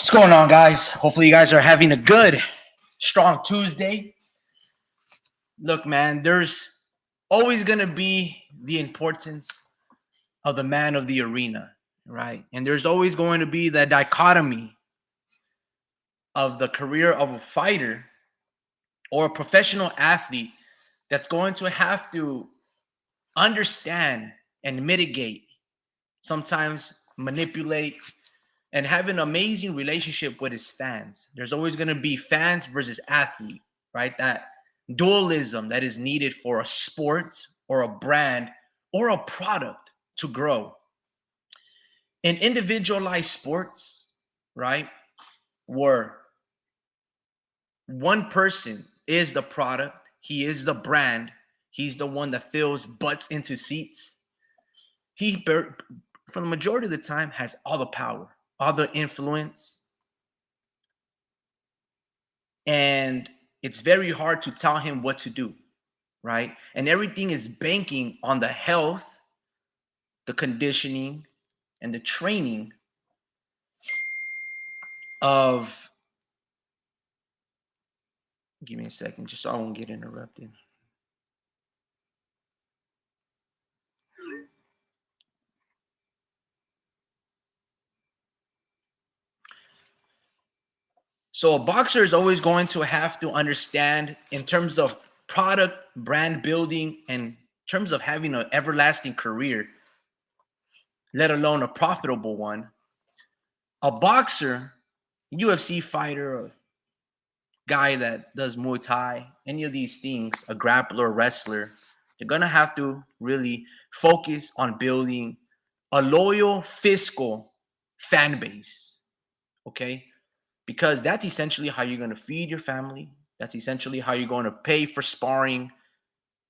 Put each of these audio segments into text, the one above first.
What's going on, guys? Hopefully you guys are having a good, strong Tuesday. Look, man, there's always going to be the importance of the man of the arena, right? And there's always going to be that dichotomy of the career of a fighter or a professional athlete that's going to have to understand and mitigate, sometimes manipulate, and have an amazing relationship with his fans. There's always going to be fans versus athlete, right? That dualism that is needed for a sport or a brand or a product to grow. In individualized sports, right, where one person is the product, he is the brand, he's the one that fills butts into seats. He, for the majority of the time, has all the power, all the influence. And it's very hard to tell him what to do, right? And everything is banking on the health, the conditioning, and the training of, give me a second, just so I won't get interrupted. So a boxer is always going to have to understand, in terms of product, brand building, and in terms of having an everlasting career, let alone a profitable one. A boxer, UFC fighter, a guy that does Muay Thai, any of these things, a grappler, a wrestler, they're going to have to really focus on building a loyal fiscal fan base, okay? Because that's essentially how you're going to feed your family. That's essentially how you're going to pay for sparring,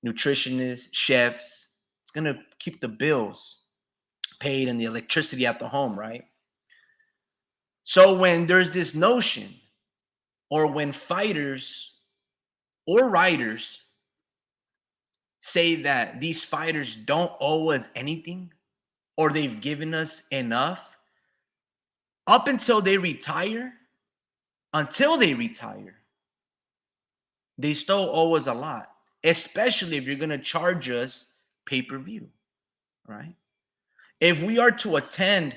nutritionists, chefs. It's going to keep the bills paid and the electricity at the home, right? So when there's this notion, or when fighters or writers say that these fighters don't owe us anything, or they've given us enough, up until they retire, they still owe us a lot, especially if you're going to charge us pay-per-view, right? If we are to attend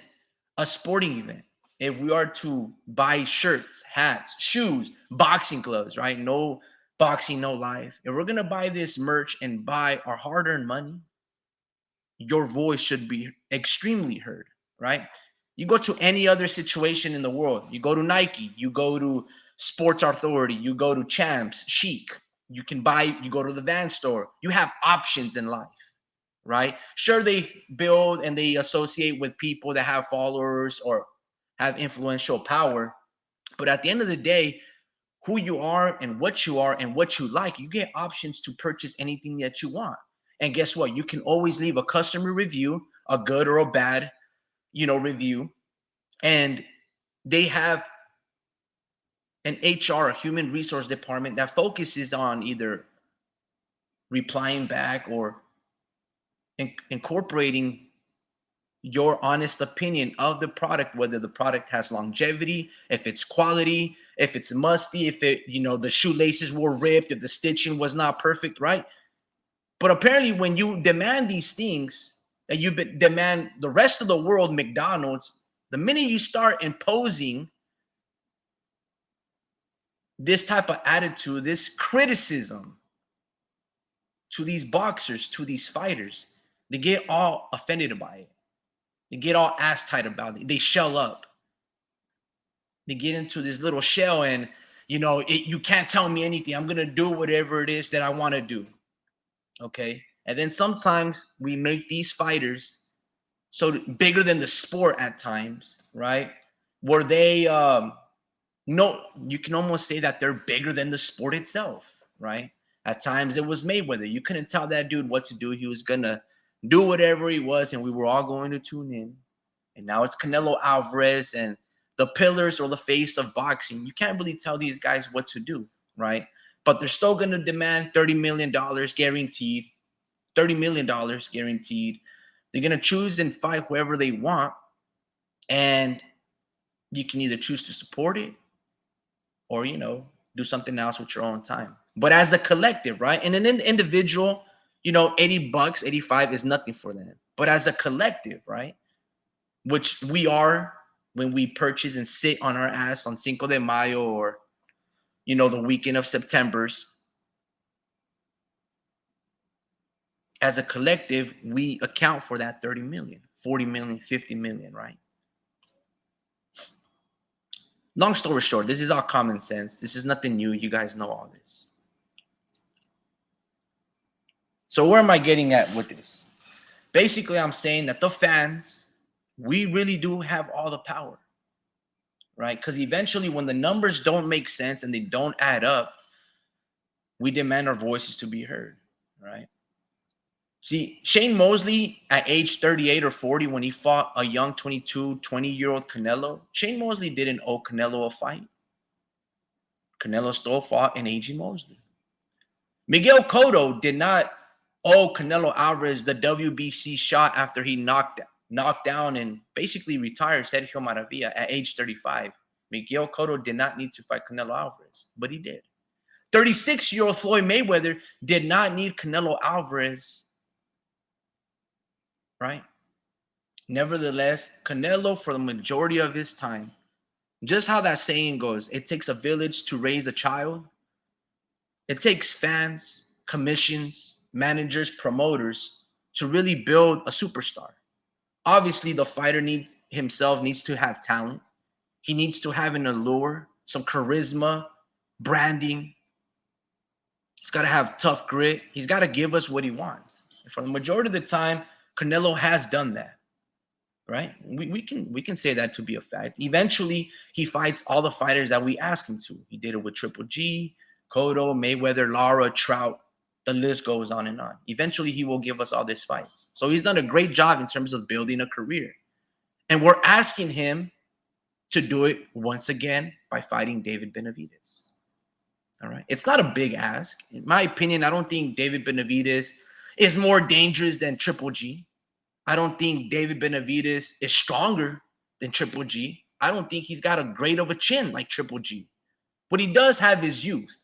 a sporting event, if we are to buy shirts, hats, shoes, boxing gloves, right? No boxing, no life. If we're going to buy this merch and buy our hard-earned money, your voice should be extremely heard, right? You go to any other situation in the world. You go to Nike, you go to Sports Authority, you go to Champs, Chic. You can buy, you go to the Van store. You have options in life, right? Sure, they build and they associate with people that have followers or have influential power. But at the end of the day, who you are and what you like, you get options to purchase anything that you want. And guess what? You can always leave a customer review, a good or a bad, review. And they have an HR, a human resource department that focuses on either replying back or incorporating your honest opinion of the product, whether the product has longevity, if it's quality, if it's musty, if the shoelaces were ripped, if the stitching was not perfect, right? But apparently when you demand these things, that you demand the rest of the world, McDonald's, the minute you start imposing this type of attitude, this criticism to these boxers, to these fighters, they get all offended by it. They get all ass tight about it. They shell up. They get into this little shell and, you can't tell me anything. I'm going to do whatever it is that I want to do. Okay? And then sometimes we make these fighters so bigger than the sport at times, right? Where they, you can almost say that they're bigger than the sport itself, right? At times it was Mayweather. You couldn't tell that dude what to do. He was going to do whatever he was, and we were all going to tune in. And now it's Canelo Alvarez and the pillars or the face of boxing. You can't really tell these guys what to do, right? But they're still going to demand $30 million guaranteed. $30 million guaranteed. They're going to choose and fight whoever they want. And You can either choose to support it or, do something else with your own time. But as a collective, right? And an individual, $80, 85 is nothing for them. But as a collective, right? Which we are when we purchase and sit on our ass on Cinco de Mayo or, the weekend of September's. As a collective, we account for that 30 million, 40 million, 50 million, right? Long story short, this is all common sense. This is nothing new. You guys know all this. So where am I getting at with this? Basically, I'm saying that the fans, we really do have all the power, right? Because eventually when the numbers don't make sense and they don't add up, we demand our voices to be heard, right? See, Shane Mosley at age 38 or 40, when he fought a young 22, 20-year-old Canelo, Shane Mosley didn't owe Canelo a fight. Canelo still fought an aging Mosley. Miguel Cotto did not owe Canelo Alvarez the WBC shot after he knocked down and basically retired Sergio Maravilla at age 35. Miguel Cotto did not need to fight Canelo Alvarez, but he did. 36-year-old Floyd Mayweather did not need Canelo Alvarez, right? Nevertheless, Canelo, for the majority of his time, just how that saying goes, it takes a village to raise a child. It takes fans, commissions, managers, promoters to really build a superstar. Obviously, the fighter needs to have talent. He needs to have an allure, some charisma, branding. He's got to have tough grit. He's got to give us what he wants. And for the majority of the time, Canelo has done that, right? We can say that to be a fact. Eventually, he fights all the fighters that we ask him to. He did it with Triple G, Cotto, Mayweather, Lara, Trout. The list goes on and on. Eventually, he will give us all these fights. So he's done a great job in terms of building a career. And we're asking him to do it once again by fighting David Benavidez. All right. It's not a big ask. In my opinion, I don't think David Benavidez is more dangerous than Triple G. I don't think David Benavidez is stronger than Triple G. I don't think he's got a great of a chin like Triple G. What he does have is youth.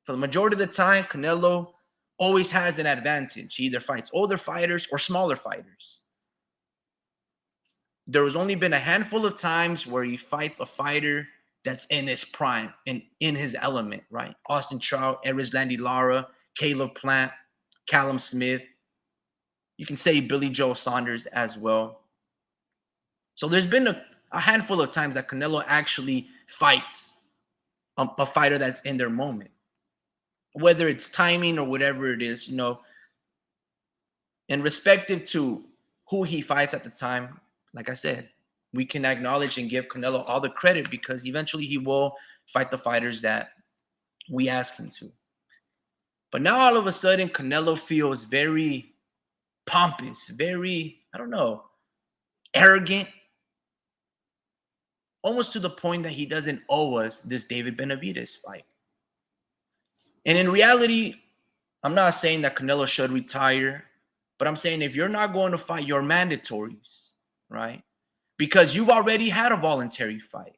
For the majority of the time, Canelo always has an advantage. He either fights older fighters or smaller fighters. There has only been a handful of times where he fights a fighter that's in his prime and in his element, right? Austin Trout, Erislandy Lara, Caleb Plant, Callum Smith. You can say Billy Joe Saunders as well. So there's been a handful of times that Canelo actually fights a fighter that's in their moment. Whether it's timing or whatever it is, and respective to who he fights at the time, like I said, we can acknowledge and give Canelo all the credit because eventually he will fight the fighters that we ask him to. But now all of a sudden, Canelo feels very pompous, very, arrogant, almost to the point that he doesn't owe us this David Benavidez fight. And in reality, I'm not saying that Canelo should retire, but I'm saying if you're not going to fight your mandatories, right? Because you've already had a voluntary fight.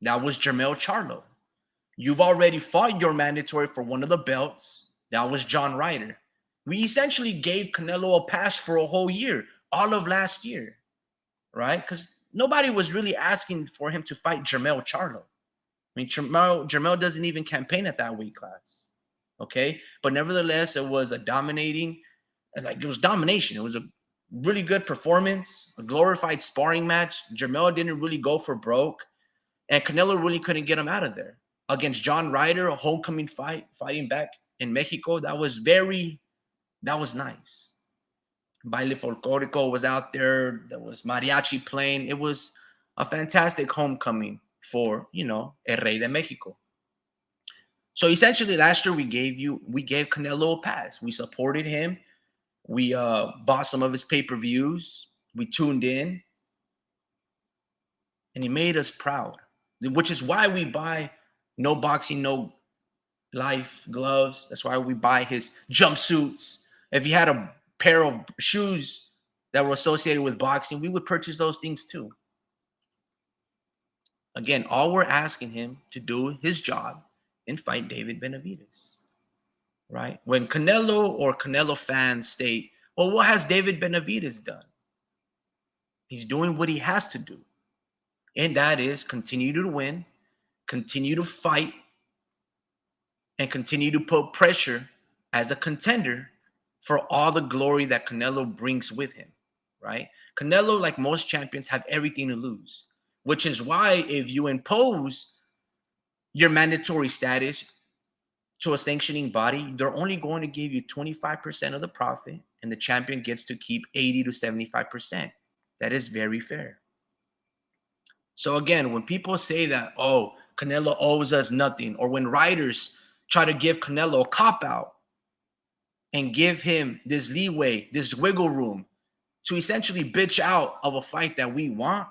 That was Jermell Charlo. You've already fought your mandatory for one of the belts. That was John Ryder. We essentially gave Canelo a pass for a whole year, all of last year, right? Because nobody was really asking for him to fight Jermell Charlo. I mean, Jermell doesn't even campaign at that weight class, okay? But nevertheless, it was a dominating, it was domination. It was a really good performance, a glorified sparring match. Jermell didn't really go for broke, and Canelo really couldn't get him out of there. Against John Ryder, a homecoming fight, fighting back in Mexico, that was nice. Baile Folklorico was out there. There was mariachi playing. It was a fantastic homecoming for, El Rey de Mexico. So essentially last year we gave Canelo a pass. We supported him. We bought some of his pay-per-views. We tuned in. And he made us proud, which is why we buy No Boxing, No Life gloves. That's why we buy his jumpsuits. If he had a pair of shoes that were associated with boxing, we would purchase those things too. Again, all we're asking him to do his job and fight David Benavidez, right? When Canelo or Canelo fans state, well, what has David Benavidez done? He's doing what he has to do. And that is continue to win, continue to fight, and continue to put pressure as a contender for all the glory that Canelo brings with him, right? Canelo, like most champions, have everything to lose, which is why if you impose your mandatory status to a sanctioning body, they're only going to give you 25% of the profit, and the champion gets to keep 80 to 75%. That is very fair. So again, when people say that, oh, Canelo owes us nothing, or when writers try to give Canelo a cop-out and give him this leeway, this wiggle room to essentially bitch out of a fight that we want,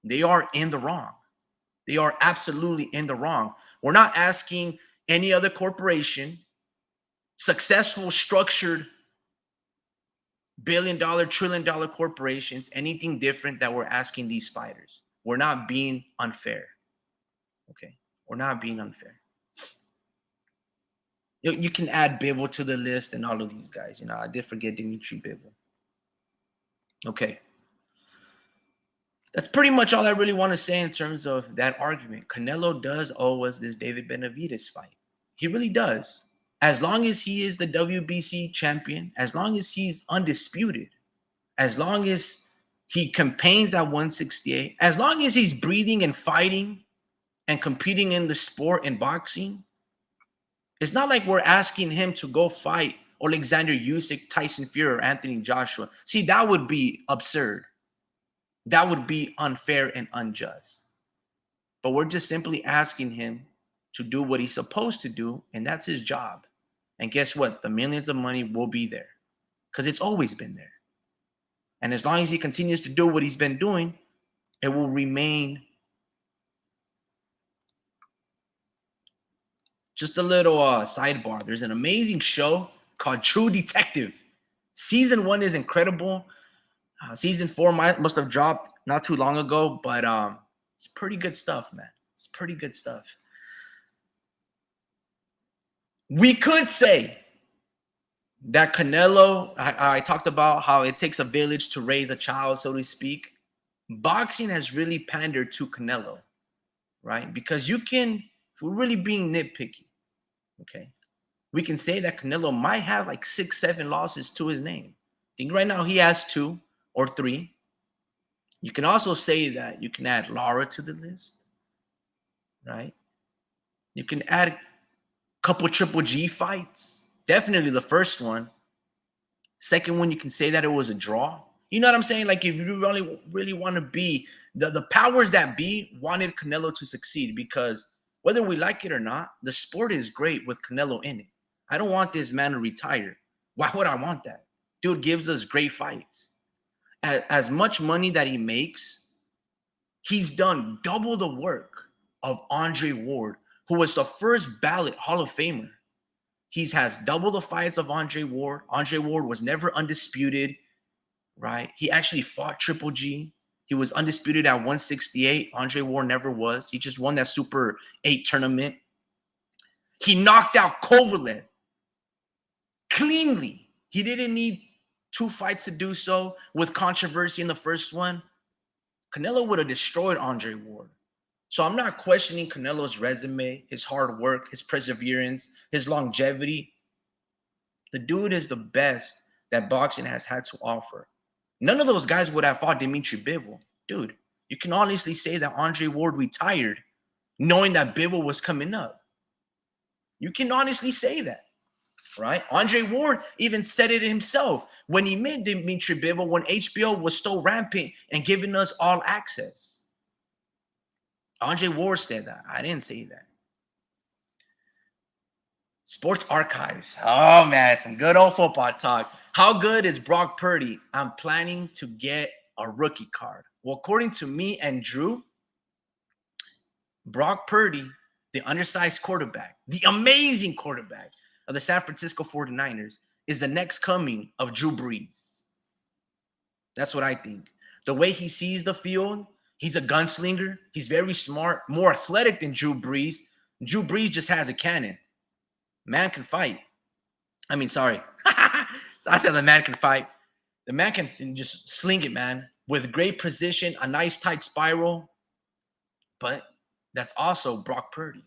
they are in the wrong. They are absolutely in the wrong. We're not asking any other corporation, successful, structured, billion-dollar, trillion-dollar corporations, anything different that we're asking these fighters. We're not being unfair. Okay? We're not being unfair. You can add Bivol to the list and all of these guys. You know, I did forget Dimitri Bivol. Okay. That's pretty much all I really want to say in terms of that argument. Canelo does owe us this David Benavidez fight. He really does. As long as he is the WBC champion, as long as he's undisputed, as long as he campaigns at 168, as long as he's breathing and fighting and competing in the sport and boxing, it's not like we're asking him to go fight Alexander Usyk, Tyson Fury, or Anthony Joshua. See, that would be absurd. That would be unfair and unjust. But we're just simply asking him to do what he's supposed to do, and that's his job. And guess what? The millions of money will be there because it's always been there. And as long as he continues to do what he's been doing, it will remain. Just a little sidebar. There's an amazing show called True Detective. Season 1 is incredible. Season 4 must have dropped not too long ago, but it's pretty good stuff, man. It's pretty good stuff. We could say that Canelo, I talked about how it takes a village to raise a child, so to speak. Boxing has really pandered to Canelo, right? Because you can, if we're really being nitpicky, okay, we can say that Canelo might have like 6, 7 losses to his name. I think right now he has 2 or 3. You can also say that you can add Lara to the list, right? You can add a couple Triple G fights. Definitely the first one. Second one, you can say that it was a draw. You know what I'm saying? Like if you really want to be, the powers that be wanted Canelo to succeed because whether we like it or not, the sport is great with Canelo in it. I don't want this man to retire. Why would I want that? Dude gives us great fights. As much money that he makes, he's done double the work of Andre Ward, who was the first ballot Hall of Famer. He has double the fights of Andre Ward. Andre Ward was never undisputed, right? He actually fought Triple G. He was undisputed at 168. Andre Ward never was. He just won that Super 8 tournament. He knocked out Kovalev cleanly. He didn't need 2 fights to do so with controversy in the first one. Canelo would have destroyed Andre Ward. So I'm not questioning Canelo's resume, his hard work, his perseverance, his longevity. The dude is the best that boxing has had to offer. None of those guys would have fought Dimitri Bivol. Dude, you can honestly say that Andre Ward retired knowing that Bivol was coming up. You can honestly say that. Right? Andre Ward even said it himself when he met Dimitri Bivol when HBO was still rampant and giving us all access. Andre Ward said that. I didn't say that. Sports Archives. Oh, man, some good old football talk. How good is Brock Purdy? I'm planning to get a rookie card. Well, according to me and Drew, Brock Purdy, the undersized quarterback, the amazing quarterback of the San Francisco 49ers, is the next coming of Drew Brees. That's what I think. The way he sees the field, He's a gunslinger. He's very smart, more athletic than Drew Brees. Drew Brees just has a cannon. Man can fight. I mean, sorry. I said the man can fight. The man can just sling it, man, with great precision, a nice tight spiral. But that's also Brock Purdy.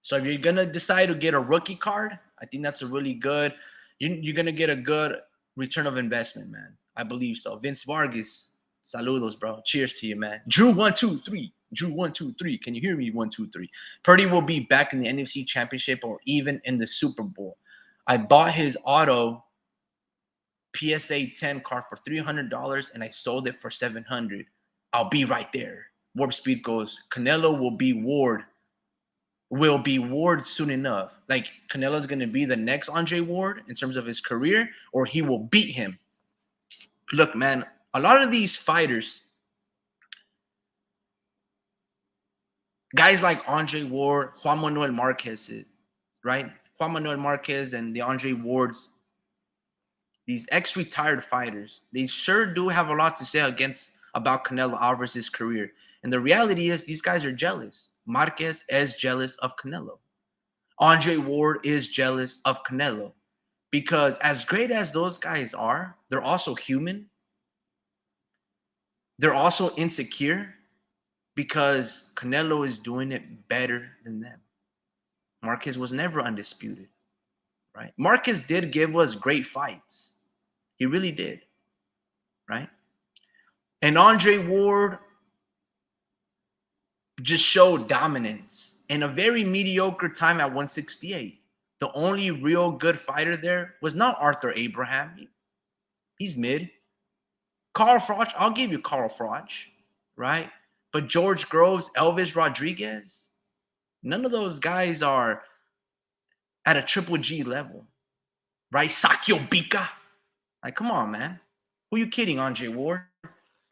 So if you're going to decide to get a rookie card, I think that's a really good, you're going to get a good return of investment, man. I believe so. Vince Vargas, saludos, bro. Cheers to you, man. Drew 1, 2, 3. Drew 1, 2, 3. Can you hear me? 1, 2, 3. Purdy will be back in the NFC Championship or even in the Super Bowl. I bought his auto PSA 10 card for $300 and I sold it for $700. I'll be right there. Warp Speed goes, Canelo will be Ward soon enough. Like Canelo's going to be the next Andre Ward in terms of his career, or he will beat him. Look, man, a lot of these fighters, guys like Andre Ward, Juan Manuel Marquez, right? Juan Manuel Marquez and the Andre Wards, these ex-retired fighters, they sure do have a lot to say about Canelo Alvarez's career. And the reality is these guys are jealous. Marquez is jealous of Canelo. Andre Ward is jealous of Canelo. Because as great as those guys are, they're also human. They're also insecure because Canelo is doing it better than them. Marquez was never undisputed, right? Marquez did give us great fights. He really did, right? And Andre Ward just showed dominance in a very mediocre time at 168. The only real good fighter there was not Arthur Abraham. He's mid. Carl Froch, I'll give you Carl Froch, right? But George Groves, Elvis Rodriguez, none of those guys are at a Triple G level, right? Sakio Bika. Like, come on, man. Who you kidding, Andre Ward?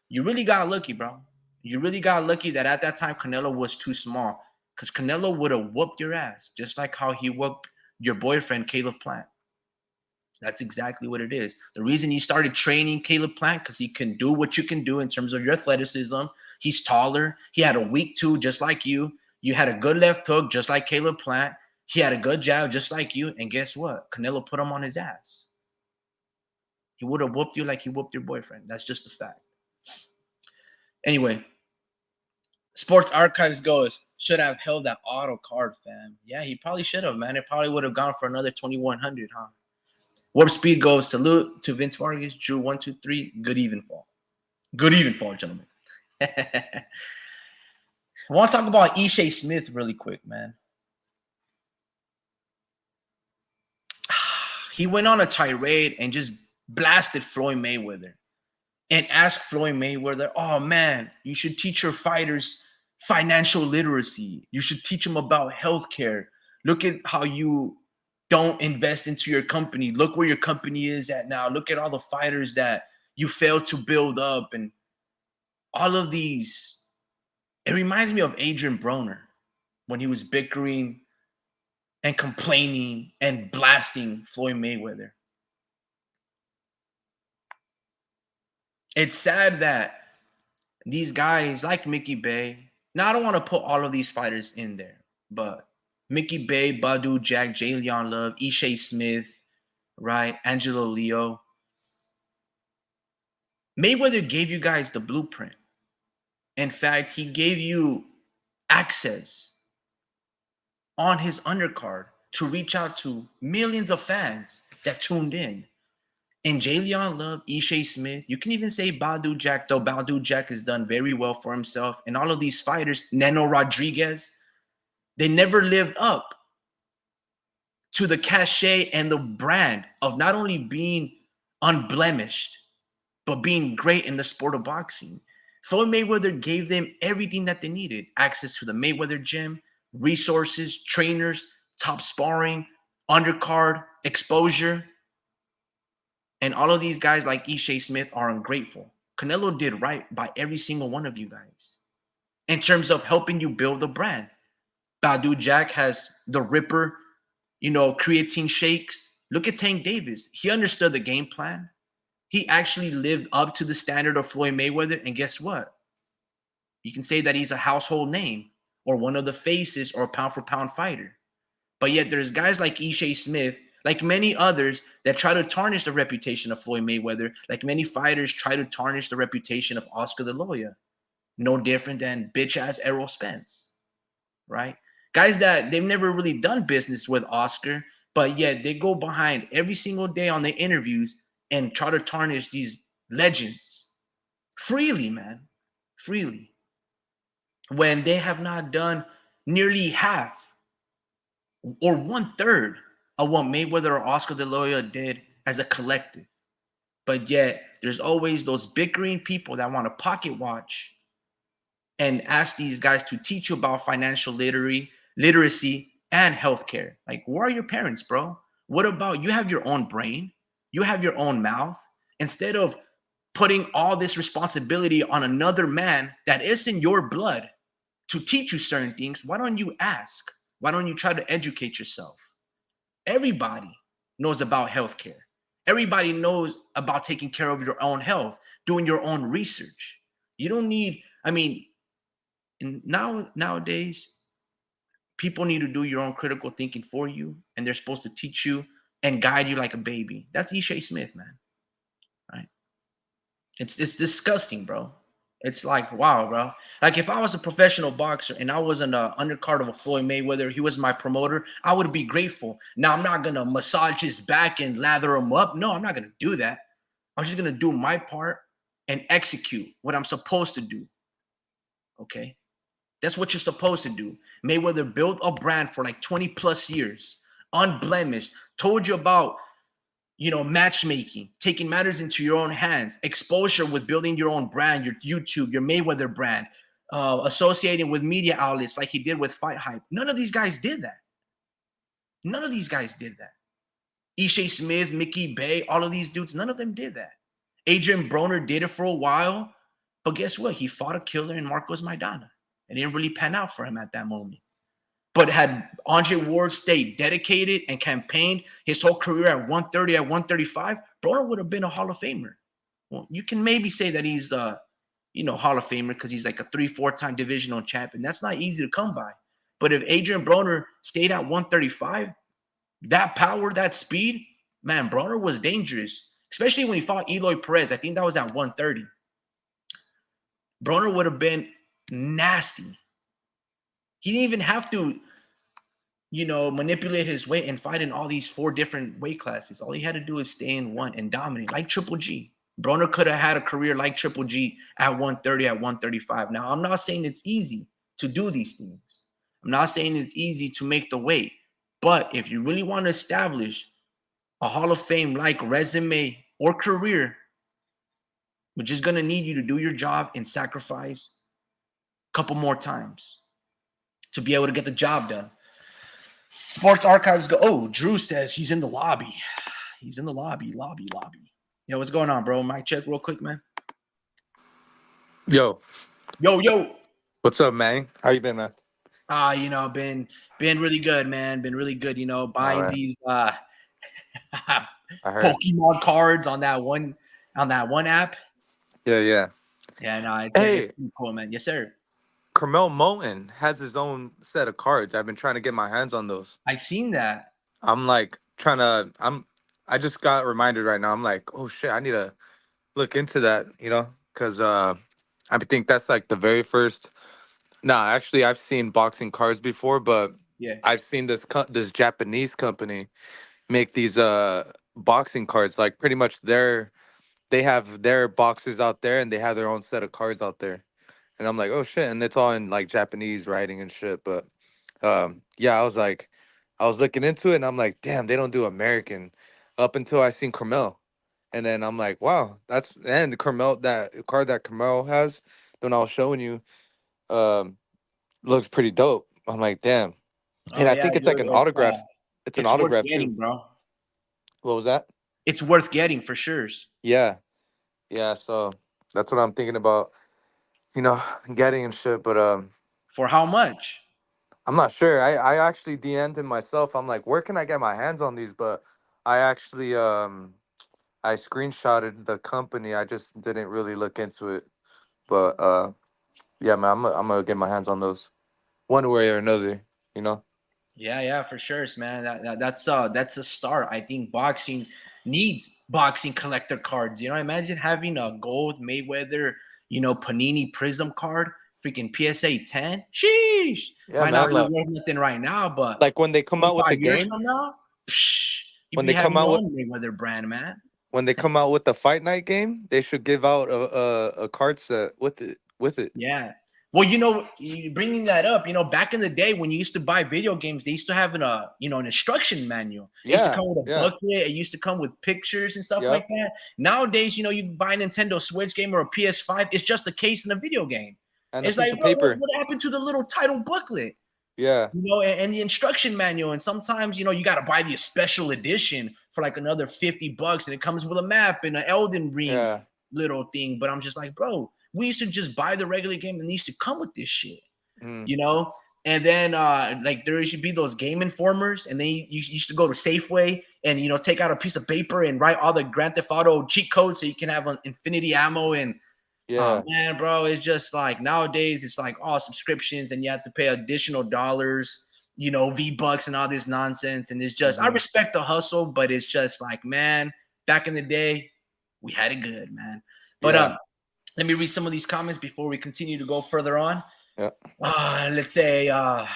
You really got lucky, bro. You really got lucky that at that time Canelo was too small, because Canelo would have whooped your ass, just like how he whooped your boyfriend, Caleb Plant. That's exactly what it is. The reason you started training Caleb Plant, because he can do what you can do in terms of your athleticism. He's taller. He had a weak two, just like you. You had a good left hook, just like Caleb Plant. He had a good jab, just like you. And guess what? Canelo put him on his ass. He would have whooped you like he whooped your boyfriend. That's just a fact. Anyway, Sports Archives goes, should have held that auto card, fam. Yeah, he probably should have, man. It probably would have gone for another 2,100, huh? Warp Speed goes, salute to Vince Vargas, Drew 1, 2, 3. Good even fall. Good even fall, gentlemen. I want to talk about Ishe Smith really quick, man. He went on a tirade and just blasted Floyd Mayweather and asked Floyd Mayweather, oh, man, you should teach your fighters financial literacy. You should teach them about healthcare. Look at how you don't invest into your company. Look where your company is at now. Look at all the fighters that you failed to build up and all of these. It reminds me of Adrian Broner when he was bickering and complaining and blasting Floyd Mayweather. It's sad that these guys like Mickey Bay, now I don't want to put all of these fighters in there, but Mickey Bay, Badu Jack, Jalen Love, Ishe Smith, right? Angelo Leo. Mayweather gave you guys the blueprint. In fact, he gave you access on his undercard to reach out to millions of fans that tuned in. And Jalen Love, Ishe Smith, you can even say Badu Jack, though Badu Jack has done very well for himself. And all of these fighters, Neno Rodriguez, they never lived up to the cachet and the brand of not only being unblemished, but being great in the sport of boxing. Floyd Mayweather gave them everything that they needed. Access to the Mayweather gym, resources, trainers, top sparring, undercard, exposure. And all of these guys like Ishe Smith are ungrateful. Canelo did right by every single one of you guys in terms of helping you build the brand. Badu Jack has the Ripper, creatine shakes. Look at Tank Davis. He understood the game plan. He actually lived up to the standard of Floyd Mayweather. And guess what? You can say that he's a household name or one of the faces or a pound for pound fighter. But yet there's guys like Ishe Smith, like many others, that try to tarnish the reputation of Floyd Mayweather, like many fighters try to tarnish the reputation of Oscar De La Hoya. No different than bitch ass Errol Spence, right? Guys that they've never really done business with Oscar, but yet they go behind every single day on the interviews and try to tarnish these legends freely, man, freely, when they have not done nearly half or one third of what Mayweather or Oscar De La Hoya did as a collective. But yet, there's always those bickering people that want to pocket watch and ask these guys to teach you about financial literacy and healthcare. Like, where are your parents, bro? What about you have your own brain, you have your own mouth. Instead of putting all this responsibility on another man that is in your blood to teach you certain things, why don't you ask? Why don't you try to educate yourself? Everybody knows about healthcare. Everybody knows about taking care of your own health, doing your own research. You don't need, I mean, nowadays, people need to do your own critical thinking for you, and they're supposed to teach you and guide you like a baby. That's Ishe Smith, man. Right? It's disgusting, bro. It's like, wow, bro. Like if I was a professional boxer and I was in the undercard of a Floyd Mayweather, he was my promoter, I would be grateful. Now I'm not gonna massage his back and lather him up. No, I'm not gonna do that. I'm just gonna do my part and execute what I'm supposed to do. Okay. That's what you're supposed to do. Mayweather built a brand for like 20 plus years, unblemished, told you about matchmaking, taking matters into your own hands, exposure with building your own brand, your YouTube, your Mayweather brand, associating with media outlets like he did with Fight Hype. None of these guys did that. None of these guys did that. Ishe Smith, Mickey Bay, all of these dudes, none of them did that. Adrian Broner did it for a while, but guess what? He fought a killer in Marcos Maidana. It didn't really pan out for him at that moment. But had Andre Ward stayed dedicated and campaigned his whole career at 130, at 135, Broner would have been a Hall of Famer. Well, you can maybe say that he's Hall of Famer because he's like a 3-4 time divisional champion. That's not easy to come by. But if Adrian Broner stayed at 135, that power, that speed, man, Broner was dangerous, especially when he fought Eloy Perez. I think that was at 130. Broner would have been nasty. He didn't even have to, manipulate his weight and fight in all these 4 different weight classes. All he had to do is stay in one and dominate, like Triple G. Broner could have had a career like Triple G at 130, at 135. Now, I'm not saying it's easy to do these things. I'm not saying it's easy to make the weight. But if you really want to establish a Hall of Fame-like resume or career, we're just going to need you to do your job and sacrifice a couple more times to be able to get the job done. Sports Archives go, oh, Drew says he's in the lobby. He's in the lobby. Yo, what's going on, bro? Mic check real quick, man. Yo. Yo. What's up, man? How you been, man? Been really good, man. Been really good, buying these Pokemon cards on that one app. Yeah. Yeah, no, it's pretty cool, man. Yes, sir. Carmel Moten has his own set of cards. I've been trying to get my hands on those. I seen that. I'm like I just got reminded right now. I'm like, oh shit, I need to look into that, because I think that's like the very first. Nah, actually, I've seen boxing cards before, but yeah, I've seen this Japanese company make these boxing cards. Like pretty much they have their boxers out there and they have their own set of cards out there. And I'm like, oh shit, and it's all in like Japanese writing and shit. But yeah, I was looking into it and I'm like, damn, they don't do American up until I seen Carmel. And then I'm like, wow, and the Carmel, that card that Carmel has, the one I was showing you, um, looks pretty dope. I'm like, damn. oh And I yeah, think it's like dude, an autograph. It's an it's worth autograph too. getting, bro. What was that? It's worth getting for sure. Yeah. Yeah, so that's what I'm thinking about, you know, getting and shit. But For how much? I'm not sure. I actually DM'd him myself. I'm like, where can I get my hands on these? But I actually I screenshotted the company. I just didn't really look into it. But Yeah, man, I'm gonna get my hands on those one way or another. You know. Yeah, yeah, for sure, man. That's a start. I think boxing needs boxing collector cards. You know, imagine having a gold Mayweather, Panini Prism card, freaking PSA 10. Sheesh, Yeah, might not man. be worth nothing right now, but Like when they come out with the 5 years game, from now, psh, you'd when be they having come out your with own Mayweather brand, man. when they come out with the fight night game, they should give out a card set with it. With it. Yeah. Well, you bringing that up, back in the day when you used to buy video games, they used to have an instruction manual. It used to Yeah. come with a Yeah. booklet. It used to come with pictures and stuff like Yep. that. Nowadays, you buy a Nintendo Switch game or a PS5, it's just a case in a video game. And a It's piece like, of what, what, paper. what happened to the little title booklet? Yeah. And the instruction manual. And sometimes, you got to buy the special edition for like another $50, and it comes with a map and an Elden Ring Yeah. little thing. But I'm just like, bro, we used to just buy the regular game and it used to come with this shit, Mm. you know? And then like there used to be those game informers, and then you used to go to Safeway and take out a piece of paper and write all the Grand Theft Auto cheat codes so you can have an infinity ammo. And Yeah. man, bro, it's just like nowadays it's like all subscriptions and you have to pay additional dollars, V-Bucks and all this nonsense. And it's just I Hmm. respect the hustle, but it's just like, man, back in the day, we had it good, man. But Yeah. let me read some of these comments before we continue to go further on. Yeah. Let's say all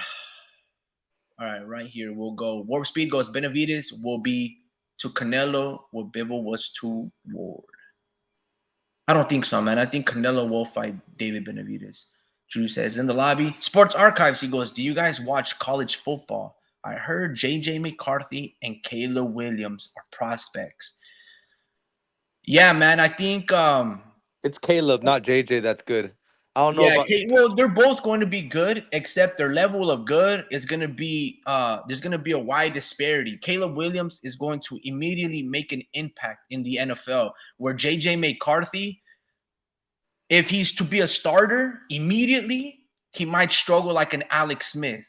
right, right here we'll go. Warp Speed goes Benavides will be to Canelo what Bivol was to Ward. I don't think so, man. I think Canelo will fight David Benavides. Drew says in the lobby, Sports Archives, he goes, do you guys watch college football? I heard JJ McCarthy and Kayla Williams are prospects. Yeah, man. I think It's Caleb, not JJ. That's good. I don't know yeah, about. well, they're both going to be good, except their level of good is going to be there's going to be a wide disparity. Caleb Williams is going to immediately make an impact in the NFL, where JJ McCarthy, if he's to be a starter immediately, he might struggle like an Alex Smith,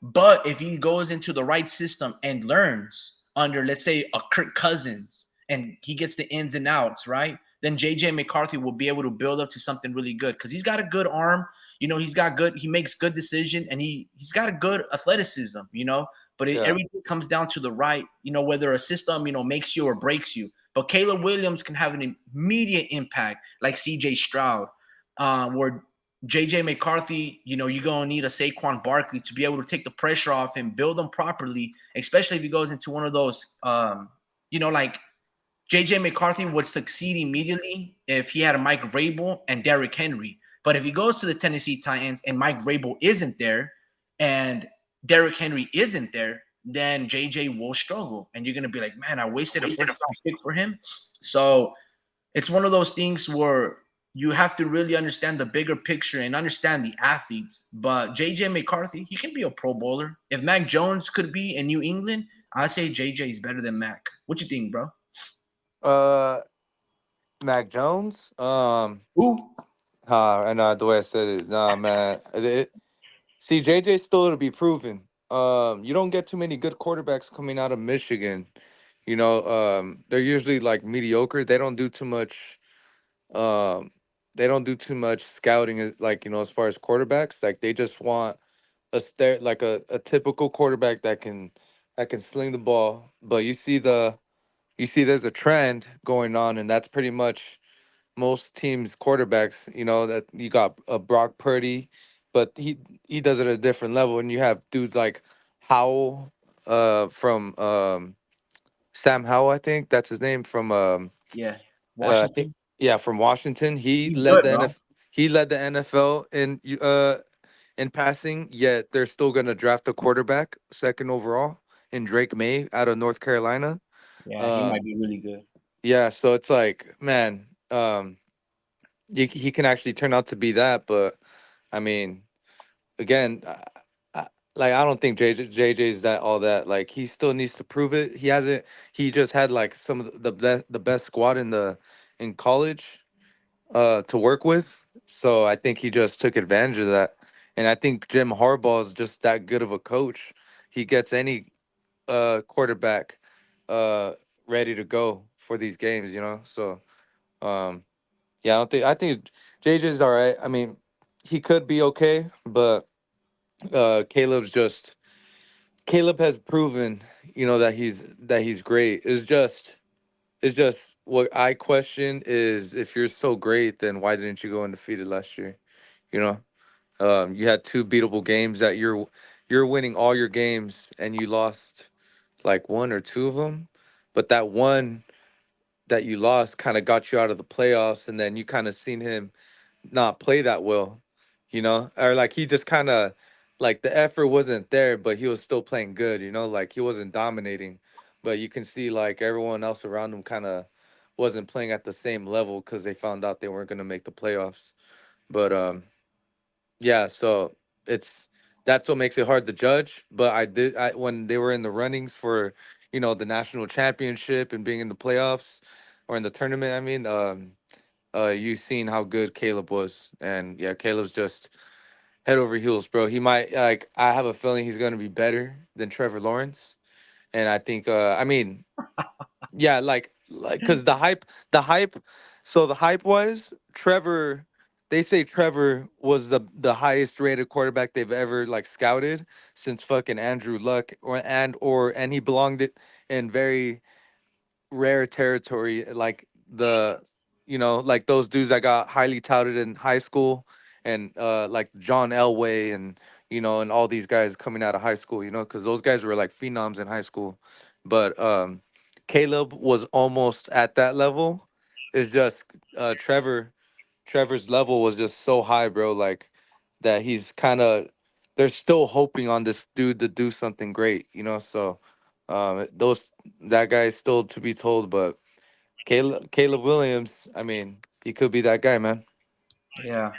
But if he goes into the right system and learns under, let's say, a Kirk Cousins, and he gets the ins and outs, right? Then JJ McCarthy will be able to build up to something really good because he's got a good arm. He makes good decision, and he's got a good athleticism. But Yeah. everything comes down to the right, whether a system, makes you or breaks you. But Caleb Williams can have an immediate impact like CJ Stroud, where JJ McCarthy, you're going to need a Saquon Barkley to be able to take the pressure off and build them properly, especially if he goes into one of those, like JJ McCarthy would succeed immediately if he had a Mike Vrabel and Derrick Henry. But if he goes to the Tennessee Titans and Mike Vrabel isn't there and Derrick Henry isn't there, then JJ will struggle. And you're going to be like, man, I wasted a first round pick for him. So it's one of those things where you have to really understand the bigger picture and understand the athletes. But JJ McCarthy, he can be a Pro Bowler. If Mac Jones could be in New England, I say JJ is better than Mac. What you think, bro? Uh, Mac Jones. Who? I know the way I said it. Nah, man. See, JJ still to be proven. You don't get too many good quarterbacks coming out of Michigan. They're usually like mediocre. They don't do too much. Um, they don't do too much scouting, like as far as quarterbacks. Like they just want like a typical quarterback that can sling the ball. But you see there's a trend going on, and that's pretty much most teams' quarterbacks. That you got a Brock Purdy, but he does it at a different level, and you have dudes like Howell, from Sam Howell, I think that's his name from Yeah, I think Washington. yeah, from Washington. He He's led good, the bro. NFL. He led the NFL in passing. Yet they're still gonna draft a quarterback second overall in Drake May out of North Carolina. Yeah, he Um, might be really good. yeah, so it's like, man, he can actually turn out to be that. But I mean, again, like I don't think JJ is that all that. Like he still needs to prove it. He hasn't. He just had like some of the best squad in college to work with. So I think he just took advantage of that. And I think Jim Harbaugh is just that good of a coach. He gets any quarterback uh ready to go for these games. So um Yeah, I don't think. I think JJ's all right. I mean, he could be okay, but Caleb has proven, that he's great. It's just what I question is, if you're so great, then why didn't you go undefeated last year? You know, you had two beatable games that you're winning all your games, and you lost like one or two of them, but that one that you lost kind of got you out of the playoffs, and then you kind of seen him not play that well, or like he just kind of, like, the effort wasn't there, but he was still playing good, like he wasn't dominating, but you can see like everyone else around him kind of wasn't playing at the same level because they found out they weren't going to make the playoffs. But yeah, so it's that's what makes it hard to judge. But when they were in the runnings for, the national championship and being in the playoffs or in the tournament, I mean, you seen how good Caleb was, and yeah, Caleb's just head over heels, bro. He might, like, I have a feeling he's gonna be better than Trevor Lawrence, and I think, I mean, yeah, because the hype. So the hype was Trevor. They say Trevor was the highest rated quarterback they've ever like scouted since fucking Andrew Luck, and he belonged it in very rare territory, like like those dudes that got highly touted in high school, and like John Elway, and all these guys coming out of high school, because those guys were like phenoms in high school. But Caleb was almost at that level. It's just Trevor's level was just so high, bro, like that he's kind of they're still hoping on this dude to do something great, so those that guy is still to be told, but Caleb Williams, I mean, he could be that guy, man. Yeah.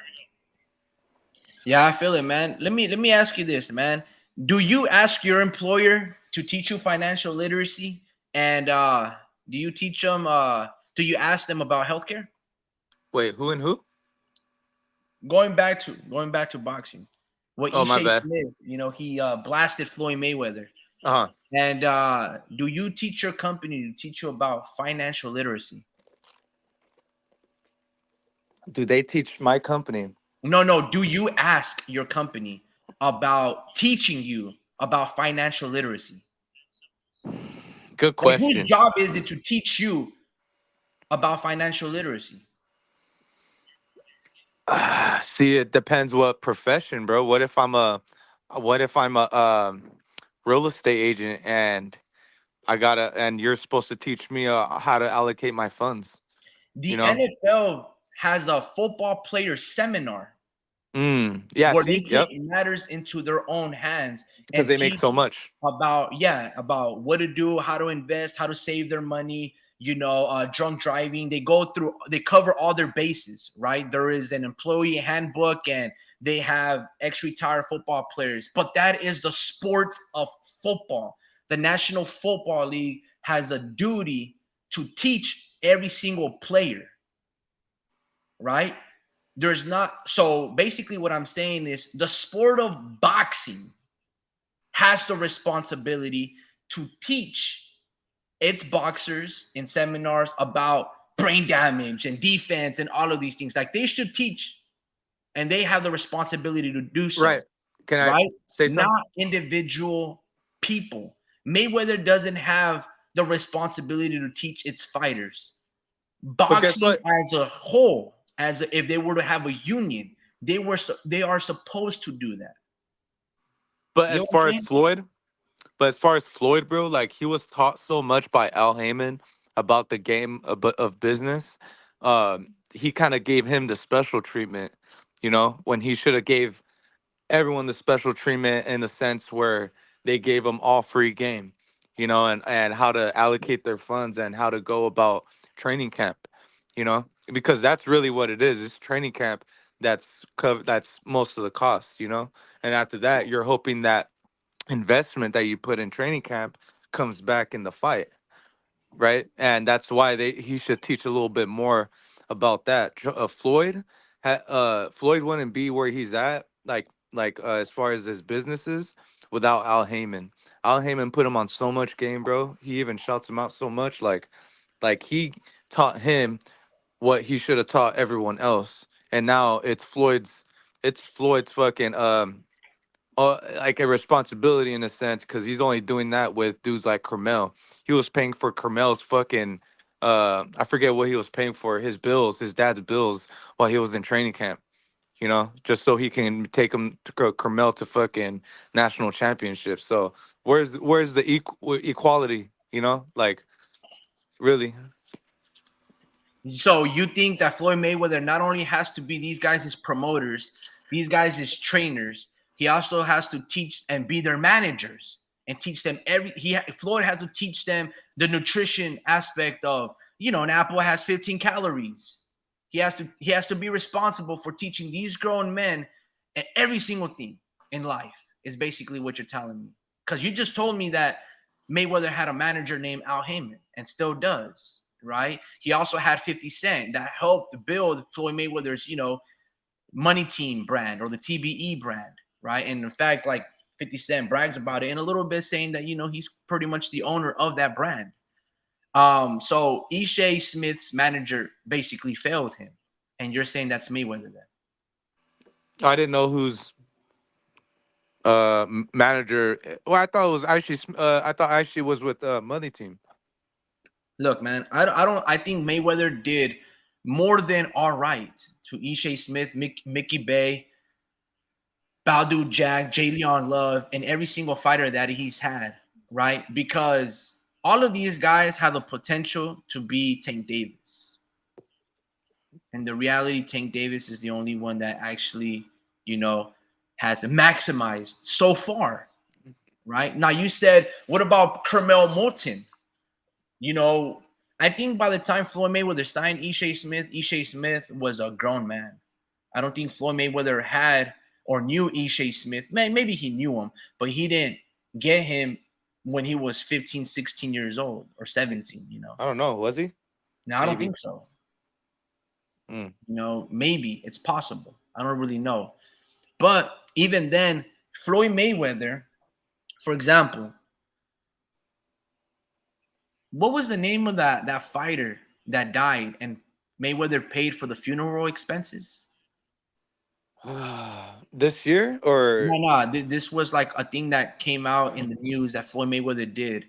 Yeah, I feel it, man. Let me ask you this, man. Do you ask your employer to teach you financial literacy? And do you teach them do you ask them about healthcare? Wait, who and who? Going back to boxing. What Oh, my Ishe bad. Smith, he blasted Floyd Mayweather. Uh-huh. And do you teach your company to teach you about financial literacy? Do they teach my company? No, no. Do you ask your company about teaching you about financial literacy? Good Like, whose question. job is it to teach you about financial literacy? See, it depends what profession, bro. What if I'm a real estate agent, and you're supposed to teach me how to allocate my funds, you The know? NFL has a football player seminar Yeah, where they see? Yep. take matters into their own hands Because and they make teach so much. about what to do, how to invest, how to save their money. Drunk driving. They cover all their bases, right? There is an employee handbook, and they have ex-retired football players. But that is the sport of football. The National Football League has a duty to teach every single player, right? There's not so basically what I'm saying is the sport of boxing has the responsibility to teach its boxers in seminars about brain damage and defense and all of these things. Like, they should teach, and they have the responsibility to do Right. so, Can I right? say something? Not individual people. Mayweather doesn't have the responsibility to teach its fighters. But guess Boxing what? as a whole, if they were to have a union, they are supposed to do that. But You as know what I'm far as saying? Floyd, But as far as Floyd, bro, like he was taught so much by Al Heyman about the game of business. He kind of gave him the special treatment, when he should have gave everyone the special treatment in the sense where they gave them all free game, and how to allocate their funds and how to go about training camp, because that's really what it is. It's training camp that's most of the cost, and after that, you're hoping that investment that you put in training camp comes back in the fight, right? And that's why he should teach a little bit more about that. Floyd wouldn't be where he's at, as far as his businesses, without Al Heyman. Al Heyman put him on so much game, bro. He even shouts him out so much, like he taught him what he should have taught everyone else. And now it's Floyd's fucking like a responsibility in a sense because he's only doing that with dudes like Carmel. He was paying for Carmel's fucking I forget what he was paying for his bills, his dad's bills while he was in training camp. Just so he can take him to Carmel to fucking national championships. So where's the equality? Like really. So you think that Floyd Mayweather not only has to be these guys as promoters, these guys as trainers, he also has to teach and be their managers and teach them Floyd has to teach them the nutrition aspect of, an apple has 15 calories. He has to be responsible for teaching these grown men and every single thing in life is basically what you're telling me. Because you just told me that Mayweather had a manager named Al Heyman and still does, right? He also had 50 Cent that helped build Floyd Mayweather's, money team brand or the TBE brand, right? And in fact, like 50 Cent brags about it in a little bit, saying that, he's pretty much the owner of that brand. So Ishe Smith's manager basically failed him. And you're saying that's Mayweather then. I didn't know whose manager. Well, I thought it was actually. I thought actually was with Money Team. Look, man, I think Mayweather did more than all right to Ishe Smith, Mickey Bay, Baldu Jack, Jay Leon Love, and every single fighter that he's had, right? Because all of these guys have the potential to be Tank Davis. And the reality, Tank Davis is the only one that actually, has maximized so far, right? Now, you said, what about Kermel Moulton? You know, I think by the time Floyd Mayweather signed Ishe Smith was a grown man. I don't think Floyd Mayweather had or knew Ishe Smith. Man, maybe he knew him, but he didn't get him when he was 15, 16 years old or 17. I don't know. Was he? Now, I don't Maybe. think so. Mm. Maybe it's possible. I don't really know. But even then, Floyd Mayweather, for example, what was the name of that fighter that died and Mayweather paid for the funeral expenses? This year or No. This was like a thing that came out in the news that Floyd Mayweather did.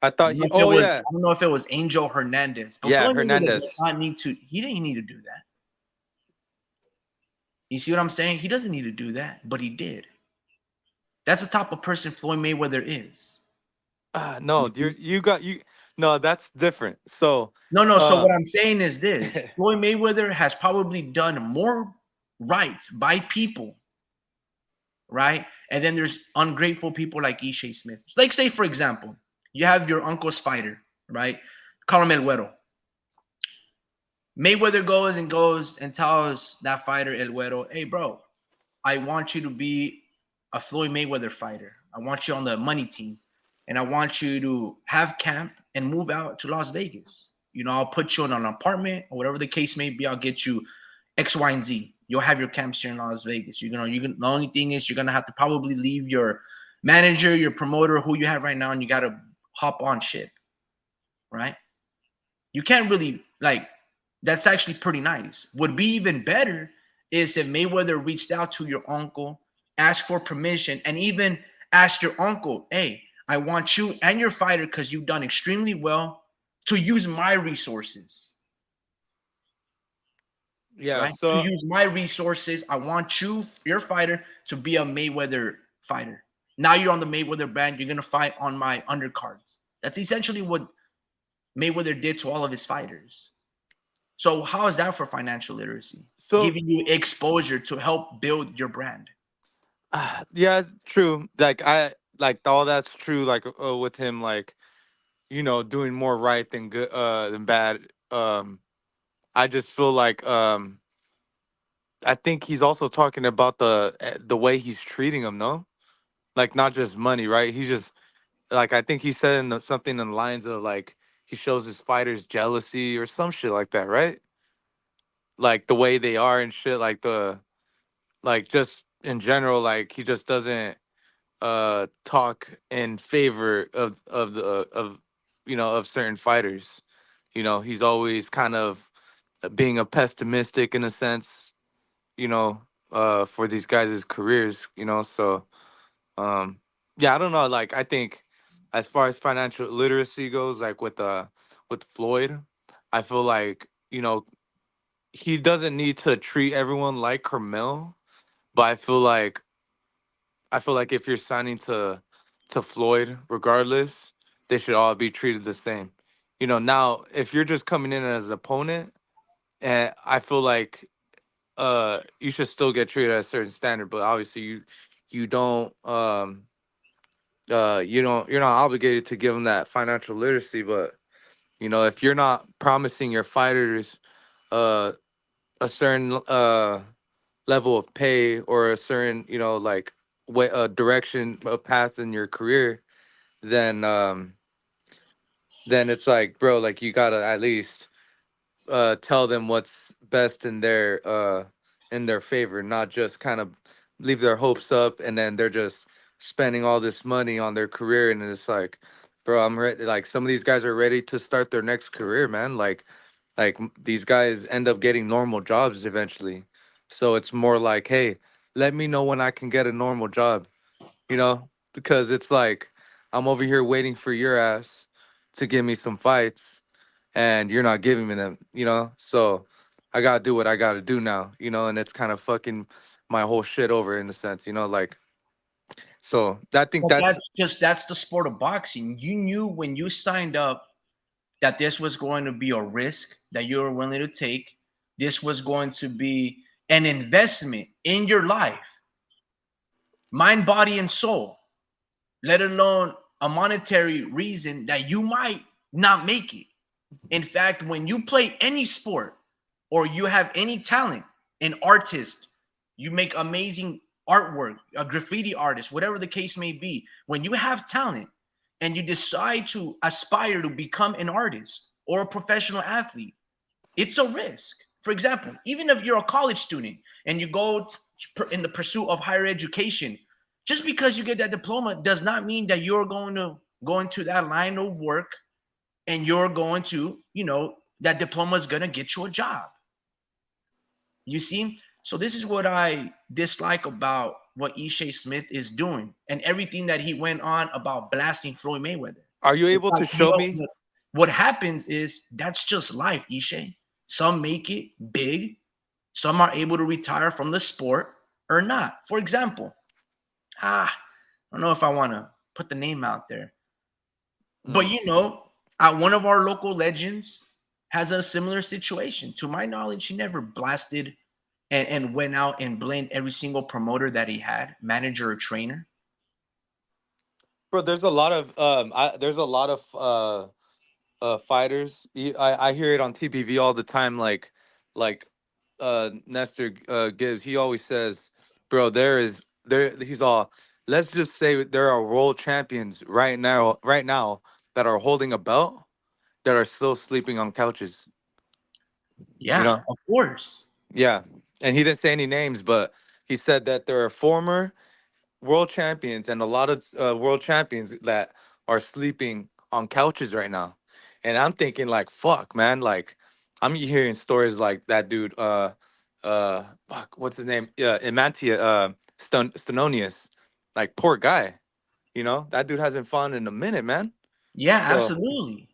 I I thought don't know he. if it Oh was, yeah, I don't know if it was Angel Hernandez, but yeah, Floyd Mayweather Hernandez. does not need to. He didn't need to do that. You see what I'm saying? He doesn't need to do that, but he did. That's the type of person Floyd Mayweather is. You No, see? you got you. No, that's different. So, No. So what um, I'm saying is this: Floyd Mayweather has probably done more right by people, right? And then there's ungrateful people like Ishe Smith. Like, say, for example, you have your uncle's fighter, right? Carmen El Güero. Mayweather goes and tells that fighter El Güero, hey, bro, I want you to be a Floyd Mayweather fighter. I want you on the money team. And I want you to have camp and move out to Las Vegas. I'll put you in an apartment or whatever the case may be. I'll get you X, Y, and Z. You'll have your camps here in Las Vegas. The only thing is you're gonna have to probably leave your manager, your promoter, who you have right now, and you gotta hop on ship, right? You can't really like that's actually pretty nice. Would be even better is if Mayweather reached out to your uncle, asked for permission, and even asked your uncle, hey, I want you and your fighter, because you've done extremely well, to use my resources, yeah. right? To So use my resources. I want you, your fighter, to be a Mayweather fighter. Now you're on the Mayweather brand. You're going to fight on my undercards. That's essentially what Mayweather did to all of his fighters. So how is that for financial literacy? so Giving you exposure to help build your brand. yeah, true. Like like all that's true. Like with him, like doing more right than good than bad. I just feel like I think he's also talking about the way he's treating him. No, like not just money, right? He's just like I think he said something in the lines of like he shows his fighters jealousy or some shit like that, right? Like the way they are and shit, like like just in general, like he just doesn't talk in favor of the of of certain fighters. He's always kind of being a pessimistic in a sense, you know, for these guys' careers, you know. So um yeah, I don't know, like I think as far as financial literacy goes, like with Floyd, I feel like, you know, he doesn't need to treat everyone like Carmel, but I feel like if you're signing to Floyd, regardless, they should all be treated the same. You know, now if you're just coming in as an opponent, and I feel like you should still get treated at a certain standard, but obviously you don't you're not obligated to give them that financial literacy. But you know, if you're not promising your fighters uh a certain level of pay or a certain, you know, like way direction, a path in your career, then then it's like, bro, like you gotta at least tell them what's best in their favor, not just kind of leave their hopes up and then they're just spending all this money on their career. And it's like, bro, I'm ready. Like some of these guys are ready to start their next career, man. These guys end up getting normal jobs eventually. So it's more like, hey, let me know when I can get a normal job, you know, because it's like I'm over here waiting for your ass to give me some fights and you're not giving me them, you know? So I gotta do what I gotta do now, you know, and it's kind of fucking my whole shit over in a sense, you know, like so I think But that's that's the sport of boxing. You knew when you signed up that this was going to be a risk that you were willing to take. This was going to be an investment in your life, mind, body, and soul, let alone a monetary reason that you might not make it. In fact, when you play any sport or you have any talent, an artist, you make amazing artwork, a graffiti artist, whatever the case may be, when you have talent and you decide to aspire to become an artist or a professional athlete, it's a risk. For example, even if you're a college student and you go in the pursuit of higher education, just because you get that diploma does not mean that you're going to go into that line of work and you're going to, that diploma is going to get you a job. You see? So this is what I dislike about what Ishe Smith is doing and everything that he went on about blasting Floyd Mayweather. are you It's able like, to show me? what happens is that's just life, Ishe. Some make it big, some are able to retire from the sport or not. For example, I don't know if I want to put the name out there, but Mm. one of our local legends has a similar situation. To my knowledge, he never blasted and went out and blamed every single promoter that he had, manager or trainer. Bro, there's a lot of there's a lot of fighters. I hear it on TPV all the time. Like Nestor gives. He always says, "Bro, there." He's all. Let's just say there are world champions right now that are holding a belt that are still sleeping on couches. You Yeah, know? of course. Yeah. And he didn't say any names, but he said that there are former world champions and a lot of world champions that are sleeping on couches right now. And I'm thinking like, fuck, man, like I'm hearing stories like that dude, fuck, what's his name? Emantia, Stenonius. Like, poor guy. You know, that dude hasn't fought in a minute, man. Yeah, So absolutely.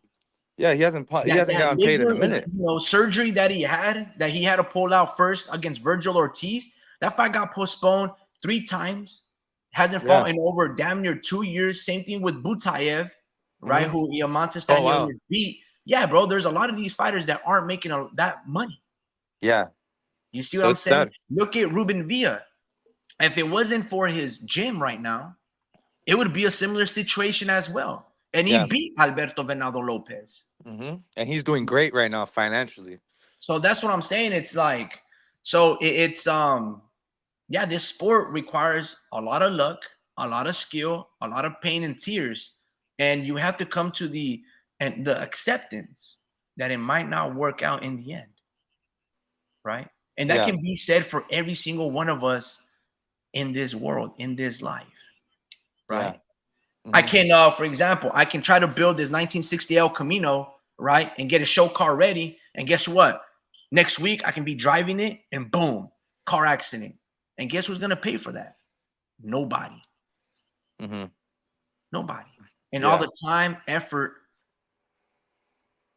yeah, he hasn't That gotten paid in a liver, minute. surgery that he had to pull out first against Virgil Ortiz. That fight got postponed 3 times. Hasn't Yeah. fought in over damn near 2 years. Same thing with Butayev, right? Hmm. Who Iamonte Oh wow. Stanionis beat. Yeah, bro. There's a lot of these fighters that aren't making that money. Yeah. You see what So I'm it's saying? sad. Look at Ruben Villa. If it wasn't for his gym right now, it would be a similar situation as well. And he Yeah. beat Alberto Venado Lopez. And he's doing great right now financially. So that's what I'm saying. It's like, so it's yeah, this sport requires a lot of luck, a lot of skill, a lot of pain and tears, and you have to come to the acceptance that it might not work out in the end, right? And that Yeah. can be said for every single one of us in this world, in this life, Yeah. right? I Hmm. can, for example, I can try to build this 1960 El Camino, right, and get a show car ready, and guess what? Next week, I can be driving it and boom, car accident. And guess who's gonna pay for that? Nobody. Hmm. Nobody. And all Yeah. the time, effort,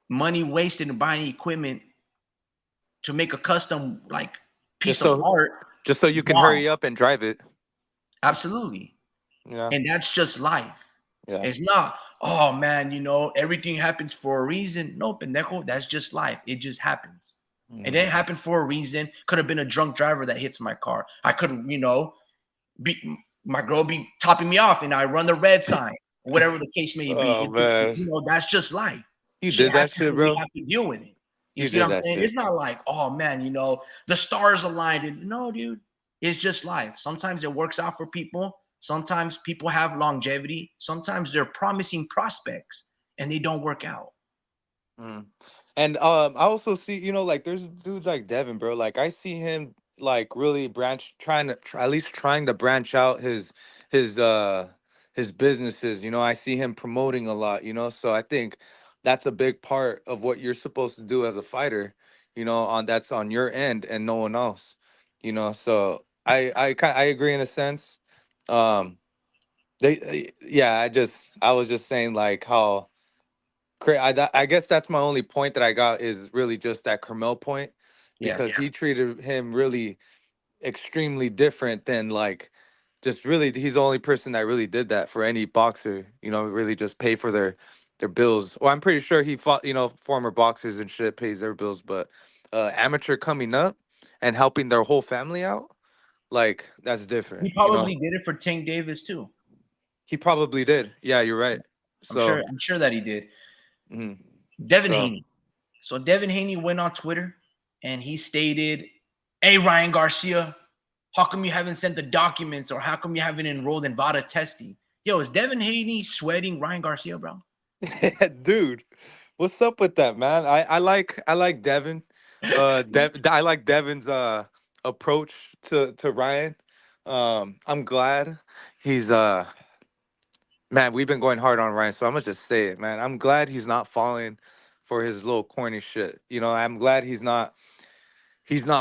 money wasted in buying equipment to make a custom like piece Just of so art just so you can gone. hurry up and drive it. Absolutely. Yeah. And that's just life. Yeah. It's not, oh man, everything happens for a reason. No, pendejo, that's just life. It just happens. It Hmm. didn't happen for a reason. Could have been a drunk driver that hits my car. I could, be my girl be topping me off and I run the red sign, whatever the case may be. Oh man, That's just life. you Shit did that happens shit, and we bro. have to deal with it. You You see what did I'm that saying? shit. It's not like, oh man, the stars aligned. And no, dude, it's just life. Sometimes it works out for people. Sometimes people have longevity. Sometimes they're promising prospects and they don't work out. Mm. And I also see, like there's dudes like Devin, bro. Like I see him like really at least trying to branch out his his businesses. I see him promoting a lot. So I think that's a big part of what you're supposed to do as a fighter. On that's on your end and no one else. So I agree in a sense. Um, yeah, I was just saying like how. I guess that's my only point that I got is really just that Carmel point Yeah. because he treated him really extremely different than like just really he's the only person that really did that for any boxer, really just pay for their bills. Well, I'm pretty sure he fought, former boxers and shit pays their bills, but amateur coming up and helping their whole family out, like that's different, He probably did it for Tank Davis too. He probably did. Yeah, you're right. I'm sure. So, I'm sure that he did. mhm. Devin So Haney. So Devin Haney went on Twitter and he stated, "Hey Ryan Garcia, how come you haven't sent the documents or how come you haven't enrolled in VADA testing?" Yo, is Devin Haney sweating Ryan Garcia, bro? dude, what's up with that, man? I like Devin. I like Devin's approach to Ryan. I'm glad he's man, we've been going hard on Ryan, so I'm gonna just say it, man. I'm glad he's not falling for his little corny shit. I'm glad he's not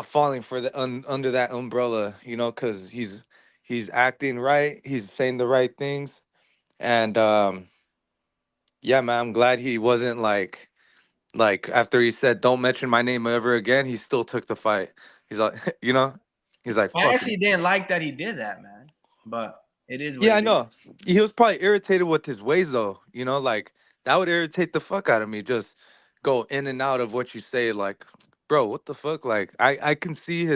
falling for under that umbrella, because he's acting right, he's saying the right things, and yeah, man, I'm glad he wasn't like after he said don't mention my name ever again, he still took the fight. He's like, he's like I fuck it. actually didn't like that he did that, man. But it is what Yeah, I it is. know. He was probably irritated with his ways though. Like that would irritate the fuck out of me. Just go in and out of what you say. Like, bro, what the fuck? Like, I can see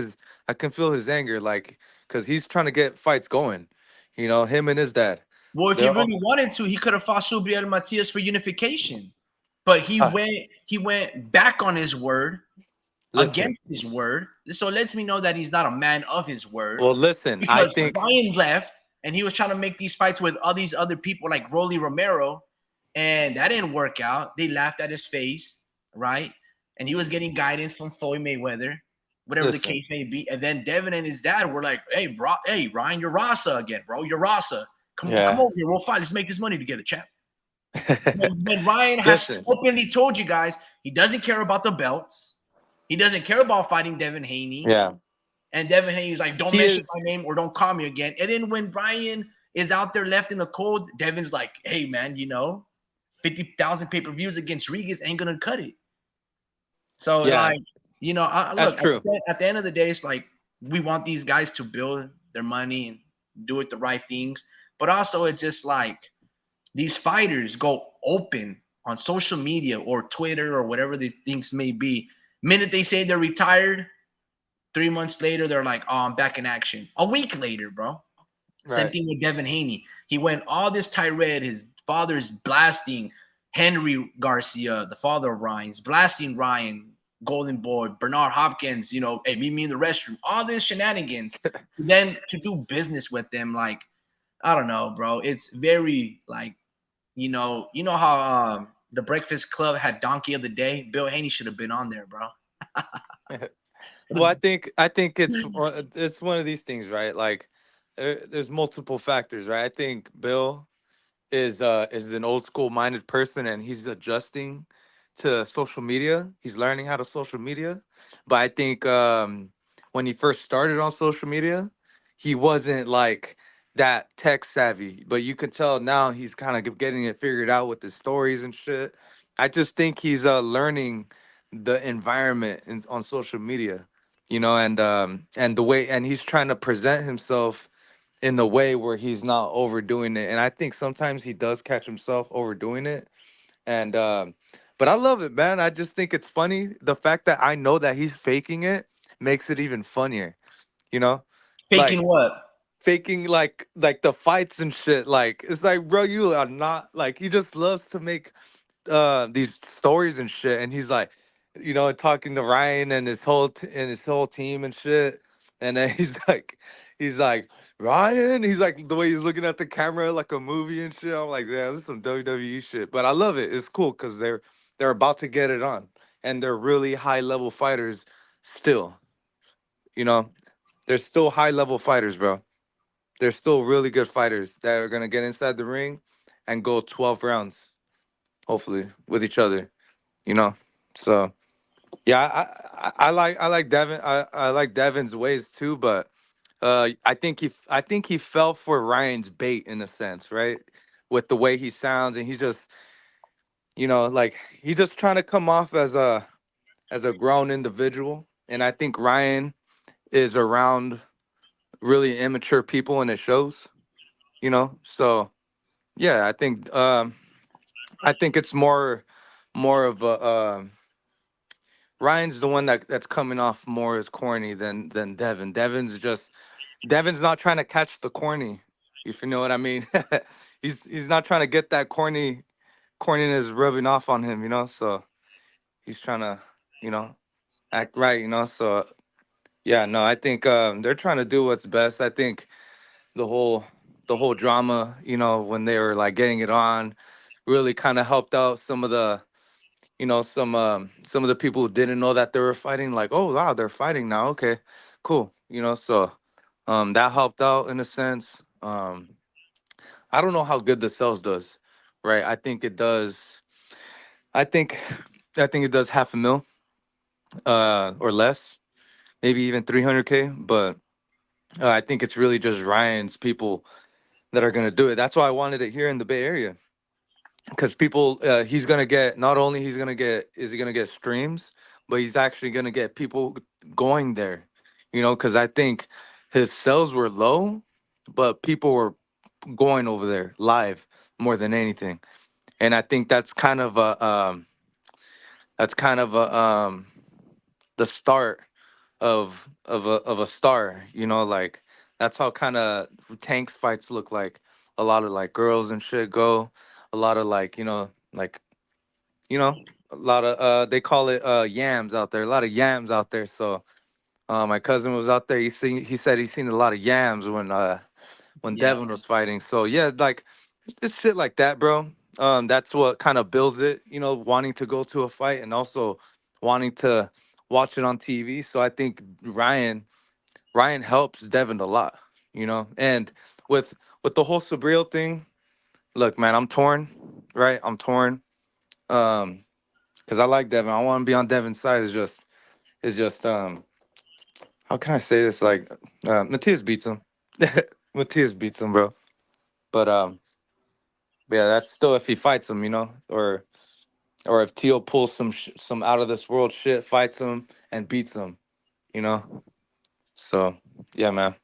I can feel his anger. Like, cause he's trying to get fights going. Him and his dad. Well, if he They're all. really wanted to, he could have fought Subriel Matias for unification. But Uh, he went back on his word, listen. against his word. So it lets me know that he's not a man of his word. Well, listen. I Because think. Ryan left and he was trying to make these fights with all these other people like Rolly Romero, and that didn't work out. They laughed at his face, right? And he was getting guidance from Floyd Mayweather, whatever the Listen. case may be. And then Devin and his dad were like, "Hey, bro, hey Ryan, you're Rasa again, bro. You're Rasa. Come Yeah. over here. We'll fight. Let's make this money together, chap." When Ryan has Listen. openly told you guys he doesn't care about the belts, he doesn't care about fighting Devin Haney, Yeah. and Devin Haney's like, "Don't He mention is. my name or don't call me again." And then when Brian is out there left in the cold, Devin's like, "Hey man, 50,000 pay-per-views against Regis ain't gonna cut it." So Yeah. like, That's look true. at the end of the day, it's like we want these guys to build their money and do it the right things, but also it's just like these fighters go open on social media or Twitter or whatever the things may be. Minute they say they're retired, 3 months later, they're like, "Oh, I'm back in action." A week later, bro. Same Right. thing with Devin Haney. He went all this tirade. His father's blasting Henry Garcia, the father of Ryan's, blasting Ryan, Golden Boy, Bernard Hopkins, hey, meet me in the restroom. All this shenanigans. Then to do business with them, like, I don't know, bro. It's very like, how the Breakfast Club had Donkey of the Day. Bill Haney should have been on there, bro. Well, I think it's one of these things, right? Like there's multiple factors, right? I think Bill is an old school minded person and he's adjusting to social media. He's learning how to social media. But I think when he first started on social media, he wasn't like that tech savvy. But you can tell now he's kind of getting it figured out with his stories and shit. I just think he's learning the environment on social media, and the way, and he's trying to present himself in the way where he's not overdoing it. And I think sometimes he does catch himself overdoing it. And but I love it, man. I just think it's funny. The fact that I know that he's faking it makes it even funnier, you know? Faking Like what? faking like the fights and shit. Like it's like, bro, you are not like, he just loves to make these stories and shit, and he's like, talking to Ryan and his whole team and shit, and then he's like Ryan, he's like the way he's looking at the camera like a movie and shit. I'm like, yeah, this is some WWE shit, but I love it. It's cool because they're about to get it on, and they're really high level fighters still. You know, they're still high level fighters, bro. They're still really good fighters that are gonna get inside the ring and go 12 rounds, hopefully, with each other. You know. So yeah, I like Devin. I like Devin's ways too, but I think he fell for Ryan's bait in a sense, right? With the way he sounds, and he's just like he's just trying to come off as a grown individual, and I think Ryan is around really immature people, and it shows. So yeah, I think it's more of a. Ryan's the one that's coming off more as corny than Devin. Devin's not trying to catch the corny, if you know what I mean. He's not trying to get that corniness rubbing off on him, So he's trying to, you know, act right, So yeah, no, I think they're trying to do what's best. I think the whole the whole drama, when they were like getting it on, really kind of helped out some of the people who didn't know that they were fighting, like, oh wow, they're fighting now, okay, cool, so that helped out in a sense. I don't know how good the sales does, right? I think i think i think it does half a mil, or less, maybe even 300K, but I think it's really just Ryan's people that are going to do it. That's why I wanted it here in the Bay Area, because people, he's gonna get, not only he's gonna get is he gonna get streams, but he's actually gonna get people going there, because I think his sales were low, but people were going over there live more than anything. And I think that's kind of the start of a star, like that's how kind of Tank's fights look like. A lot of like girls and shit go, a lot of like, like, you know, a lot of they call it yams out there. A lot of yams out there. So my cousin was out there. He said he seen a lot of yams when Yeah. Devin was fighting. So yeah, like it's shit like that, bro. That's what kind of builds it, wanting to go to a fight and also wanting to watch it on TV. So I think Ryan helps Devin a lot, And with with the whole Sabril thing, look, man, I'm torn, right? I'm torn. Um, because I like Devin. I want to be on Devin's side. It's just how can I say this? Like Matias beats him. Matias beats him, bro. But yeah, that's still if he fights him, or if Tio pulls some out of this world shit, fights him and beats him, you know. So yeah, man.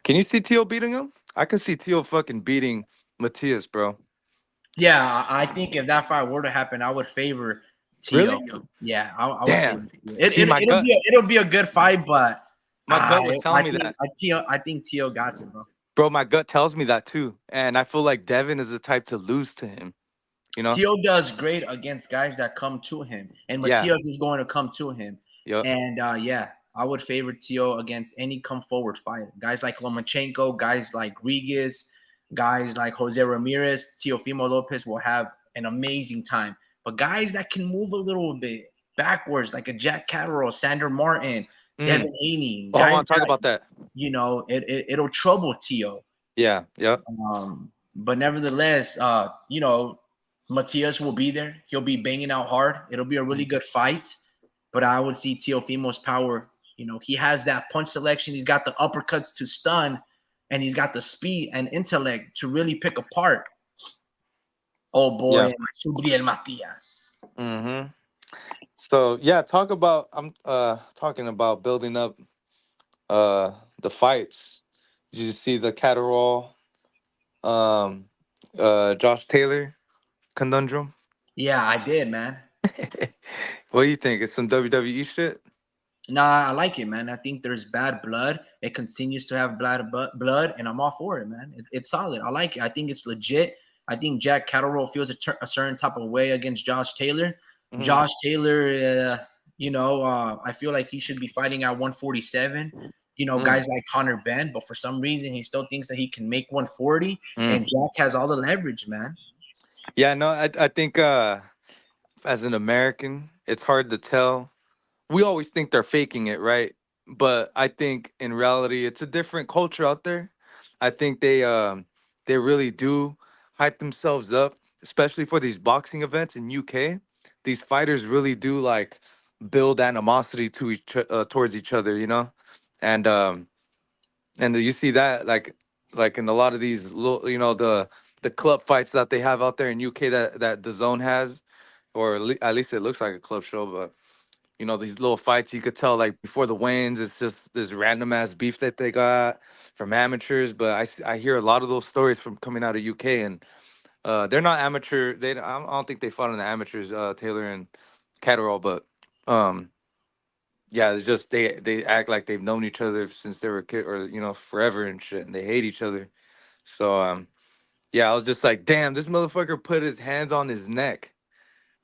Can you see Tio beating him? I can see Tio fucking beating Matias, bro. Yeah, I think if that fight were to happen, I would favor Tio. Really? Yeah, I would favor Damn. Tio. See, my gut, It'll be a good fight, but my gut was telling me that. I think Tio got it, bro. Bro, my gut tells me that too. And I feel like Devin is the type to lose to him, you know? Tio does great against guys that come to him, and Yeah. Matias is going to come to him. Yep. And yeah, I would favor Tio against any come forward fighter. Guys like Lomachenko, guys like Regis, guys like Jose Ramirez, Teofimo Lopez will have an amazing time. But guys that can move a little bit backwards, like a Jack Catterall, Sander Martin, Mm. Devin Haney, Oh, I guys want to talk that, about that. it'll trouble Tio. Yeah. Yep. But nevertheless, Matias will be there. He'll be banging out hard. It'll be a really good fight. But I would see Teofimo's power. He has that punch selection. He's got the uppercuts to stun, and he's got the speed and intellect to really pick apart. Oh Yeah. boy, Subriel Matias. Mm-hmm. So yeah, talk about I'm talking about building up uh the fights. Did you see the Catterall um Josh Taylor conundrum? Yeah, I did, man. What do you think? It's some WWE shit? Nah, I like it, man. I think there's bad blood. It continues to have blood, and I'm all for it, man. It's solid. I like it. I think it's legit. I think Jack Catterall feels a certain type of way against Josh Taylor. Hmm. Josh Taylor, I feel like he should be fighting at 147. Mm. Guys like Connor Ben, but for some reason he still thinks that he can make 140. And Mm. Jack has all the leverage, man. Yeah, no, I think as an American, it's hard to tell. We always think they're faking it, right? But I think in reality, it's a different culture out there. I think they really do hype themselves up, especially for these boxing events in UK. These fighters really do like build animosity to towards each other, you know, and you see that like in a lot of these little, the club fights that they have out there in UK that the Zone has, or at least it looks like a club show, but these little fights, you could tell like before the weigh-ins, it's just this random ass beef that they got from amateurs. But I hear a lot of those stories from coming out of UK, and they're not amateur. I don't think they fought in the amateurs, Taylor and Catterall, but um, yeah, it's just they act like they've known each other since they were a kid, or forever and shit, and they hate each other. So yeah, I was just like, damn, this motherfucker put his hands on his neck,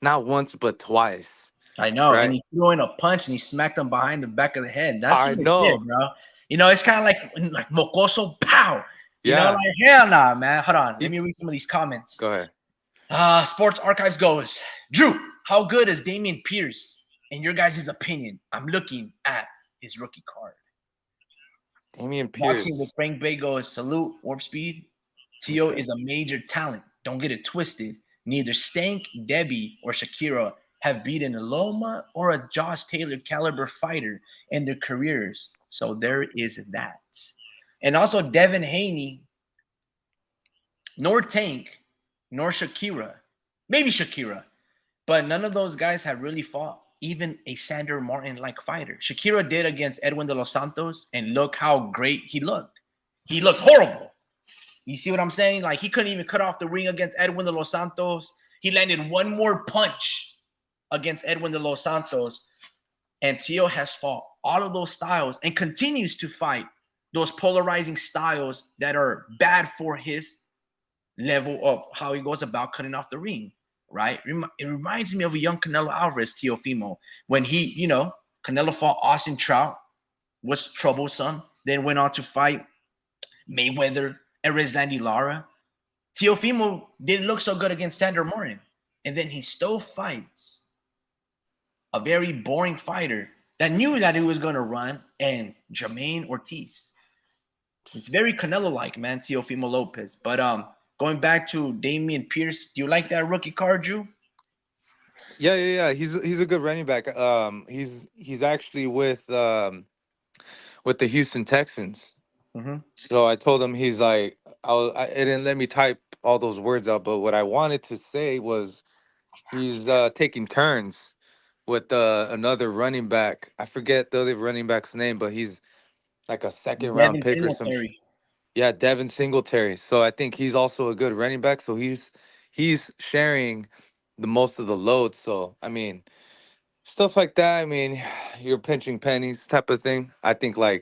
not once but twice, I know, and right? he threw in a punch and he smacked him behind the back of the head. That's I legit, know. bro. It's kind of like Mocoso, pow. Yeah. Like hell nah, man. Hold on, let He me read some of these comments. Go ahead. Sports Archives goes, Drew, how good is Damian Pierce in your guys' opinion? I'm looking at his rookie card. Damian Boxing with Pierce. Frank Bay goes, salute, Warp Speed. Tio Okay. is a major talent. Don't get it twisted. Neither Stank, Debbie, or Shakira have beaten a Loma or a Josh Taylor caliber fighter in their careers. So there is that. And also Devin Haney, nor Tank, nor Shakira. Maybe Shakira. But none of those guys have really fought even a Sander Martin like fighter. Shakira did against Edwin de los Santos, and look how great he looked. He looked horrible. You see what I'm saying? Like he couldn't even cut off the ring against Edwin de los Santos. He landed one more punch against Edwin de los Santos. And Tio has fought all of those styles and continues to fight those polarizing styles that are bad for his level of how he goes about cutting off the ring, right? It reminds me of a young Canelo Alvarez, Teofimo, when Canelo fought Austin Trout, was troublesome, then went on to fight Mayweather and Rezlandi Lara. Teofimo didn't look so good against Sander Martin. And then he still fights a very boring fighter that knew that he was going to run, and Jermaine Ortiz. It's very Canelo-like, man, Teofimo Lopez. But going back to Damian Pierce, do you like that rookie card, Drew? Yeah. He's a good running back. He's actually with the Houston Texans. Mm-hmm. So I told him he's like it didn't let me type all those words out, but what I wanted to say was he's taking turns with another running back. I forget the other running back's name, but he's like a second round Devin pick or some. Singletary. Yeah, Devin Singletary. So I think he's also a good running back. So he's sharing the most of the load. So I mean, stuff like that. I mean, you're pinching pennies type of thing. I think I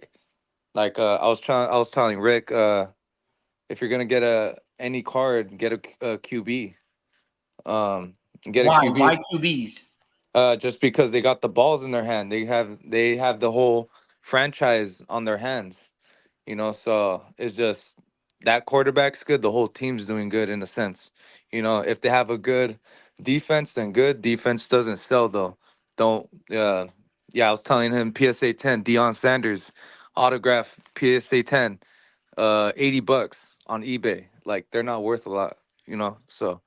was telling Rick, if you're gonna get any card, get a QB. Um, get a Why? QB. Why QBs? Just because they got the balls in their hand, they have the whole franchise on their hands. So it's just that quarterback's good, the whole team's doing good in a sense. If they have a good defense, then good. Defense doesn't sell though. Don't Yeah, I was telling him PSA 10, Deion Sanders, autograph PSA 10, $80 on eBay. Like they're not worth a lot. So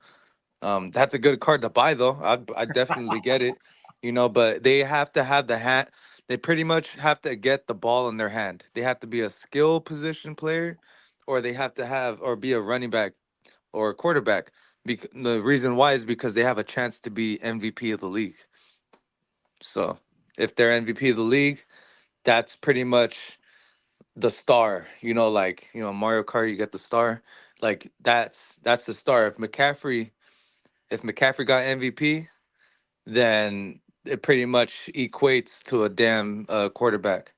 That's a good card to buy, though. I definitely get it, But they have to have the hand. They pretty much have to get the ball in their hand. They have to be a skill position player, or they have to have or be a running back or a quarterback. The reason why is because they have a chance to be MVP of the league. So if they're MVP of the league, that's pretty much the star. Mario Kart, you get the star. Like that's the star. If McCaffrey got MVP, then it pretty much equates to a damn quarterback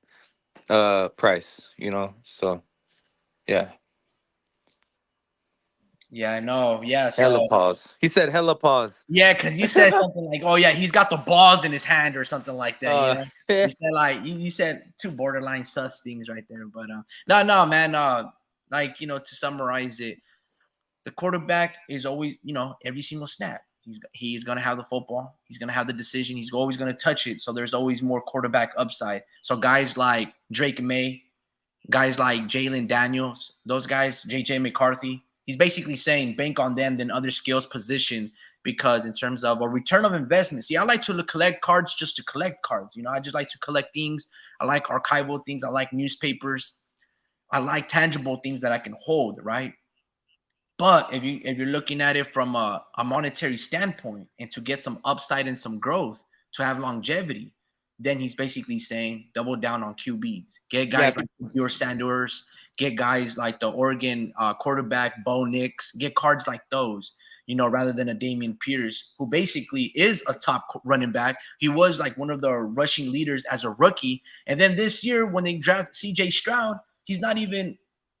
price. So yeah, Yeah, I know. Yeah, hella so pause. He said hella pause. yeah, because you said something like, "Oh yeah, he's got the balls in his hand" or something like that. uh, You said like you said two borderline sus things right there. But no, no, man. Like to summarize it, the quarterback is always every single snap. He's gonna have the football. He's gonna have the decision. He's always gonna touch it. So there's always more quarterback upside. So guys like Drake May, guys like Jalen Daniels, those guys, JJ McCarthy. He's basically saying bank on them than other skills position because in terms of a return of investment. See, I like to collect cards just to collect cards. I just like to collect things. I like archival things. I like newspapers. I like tangible things that I can hold, right? But if you're looking at it from a monetary standpoint and to get some upside and some growth to have longevity, then he's basically saying double down on QBs. Get yeah, guys like your Sanders, get guys like the Oregon quarterback Bo Nix, get cards like those. Rather than a Damian Pierce, who basically is a top running back. He was like one of the rushing leaders as a rookie. And then this year, when they draft CJ Stroud, he's not even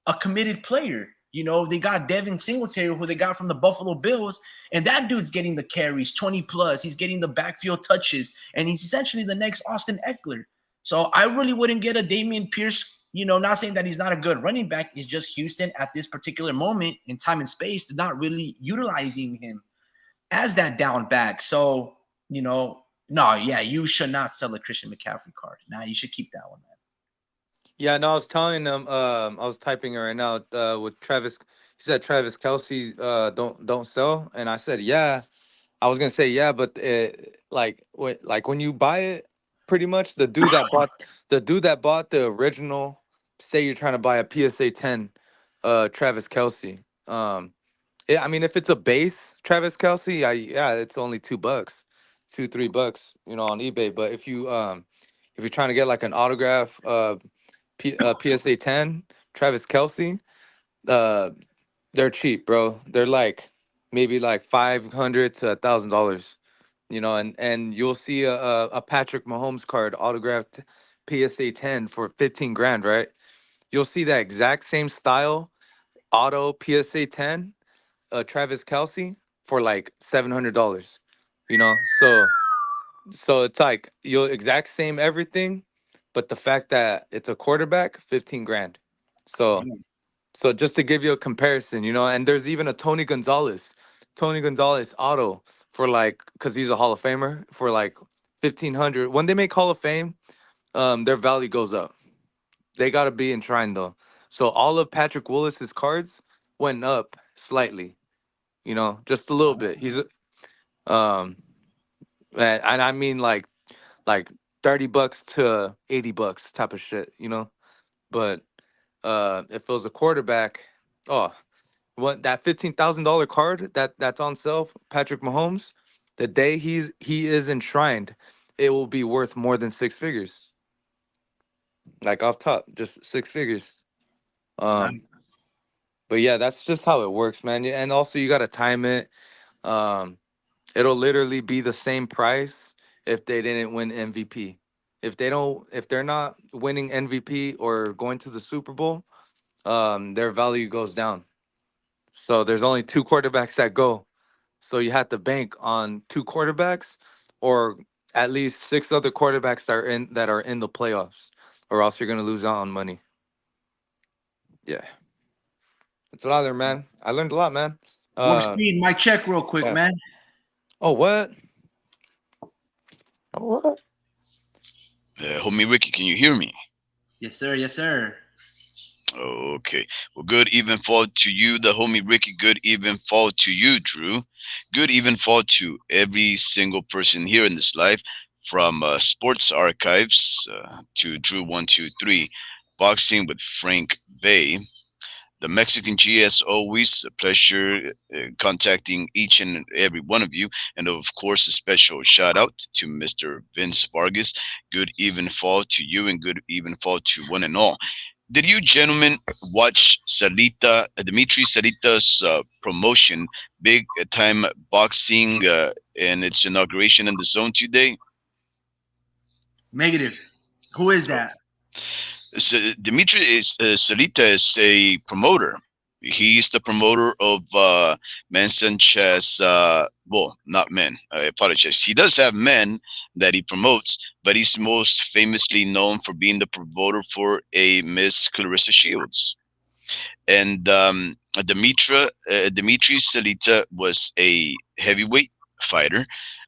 a committed player. They got Devin Singletary, who they got from the Buffalo Bills, and that dude's getting the carries, 20 plus. He's getting the backfield touches, and he's essentially the next Austin Eckler. So I really wouldn't get a Damian Pierce. Not saying that he's not a good running back. It's just Houston at this particular moment in time and space, they're not really utilizing him as that down back. So, no, yeah, you should not sell a Christian McCaffrey card. Nah, you should keep that one, man. yeah. No, I was telling him. I was typing it right now. With Travis, he said Travis Kelsey. Don't sell, and I said yeah. I was gonna say yeah, but when you buy it, pretty much the dude that bought the original. Say you're trying to buy a PSA 10, Travis Kelsey. I mean, if it's a base Travis Kelsey, yeah, it's only $2, 2-3 bucks, on eBay. But if you're trying to get like an autograph, PSA 10 Travis Kelsey, uh, they're cheap, bro. They're like maybe like $500 to $1,000. And you'll see a Patrick Mahomes card autographed PSA 10 for 15 grand, right? You'll see that exact same style auto PSA 10, Travis Kelsey for like $700. So it's like you'll exact same everything, but the fact that it's a quarterback, 15 grand. So so just to give you a comparison, and there's even a Tony Gonzalez auto for like, because he's a Hall of Famer, for like 1,500. When they make Hall of Fame, their value goes up. They gotta be enshrined though. So all of Patrick Willis's cards went up slightly, just a little bit. Um and I mean like $30 to $80 type of shit. But if it was a quarterback, oh, what that $15,000 card that's on sale, Patrick Mahomes, the day he is enshrined, it will be worth more than six figures. Like off top, just six figures. Um, but yeah, that's just how it works, man. Yeah, and also you gotta time it. Um, it'll literally be the same price if they didn't win MVP. If they're not winning MVP or going to the Super Bowl, their value goes down. So there's only two quarterbacks that go. So you have to bank on two quarterbacks or at least six other quarterbacks that are in the playoffs, or else you're gonna lose out on money. Yeah, that's what I learned, man. I learned a lot, man. Warp Uh, speed, mic check real quick, yeah. man. Oh what? Oh what? Homie Ricky, can you hear me? Yes, sir. Yes, sir. Okay. Well, good even fall to you, the homie Ricky. Good even fall to you, Drew. Good even fall to every single person here in this life, from Sports Archives to Drew123, Boxing with Frank Bay. The Mexican G, as always, a pleasure contacting each and every one of you. And of course, a special shout out to Mr. Vince Vargas. Good even fall to you, and good even fall to one and all. Did you gentlemen watch Dimitri Salita's promotion, big time boxing, and its inauguration in the zone today? Negative. Who is that? So Dimitri Salita is a promoter. He's the promoter of Men Sanchez. Well, not men. I apologize. He does have men that he promotes, but he's most famously known for being the promoter for a Miss Clarissa Shields. And Dimitri Salita was a heavyweight fighter,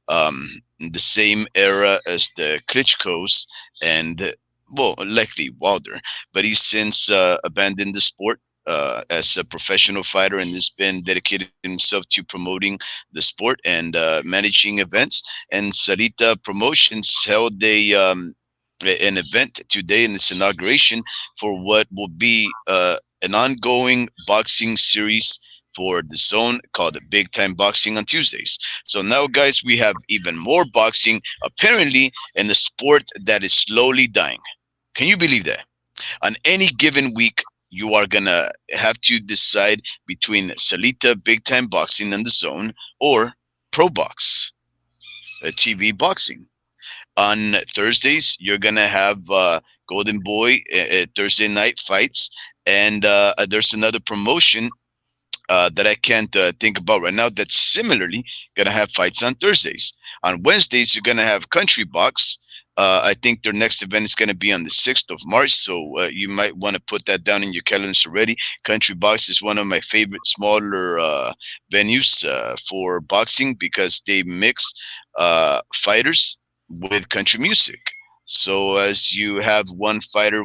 in the same era as the Klitschko's, and well, likely Wilder. But he's since abandoned the sport as a professional fighter, and has been dedicated himself to promoting the sport and managing events. And Sarita Promotions held an event today in its inauguration for what will be an ongoing boxing series for the zone called Big Time Boxing on Tuesdays. So now, guys, we have even more boxing apparently in the sport that is slowly dying. Can you believe that? On any given week, you are gonna have to decide between Salita Big Time Boxing and the Zone or Pro Box, TV boxing. On Thursdays, you're gonna have Golden Boy Thursday night fights, and there's another promotion that I can't think about right now that's similarly gonna have fights on Thursdays. On Wednesdays, you're gonna have Country Box. I think their next event is going to be on the 6th of March, so you might want to put that down in your calendars already. Country Box is one of my favorite smaller venues for boxing because they mix fighters with country music. So as you have one fighter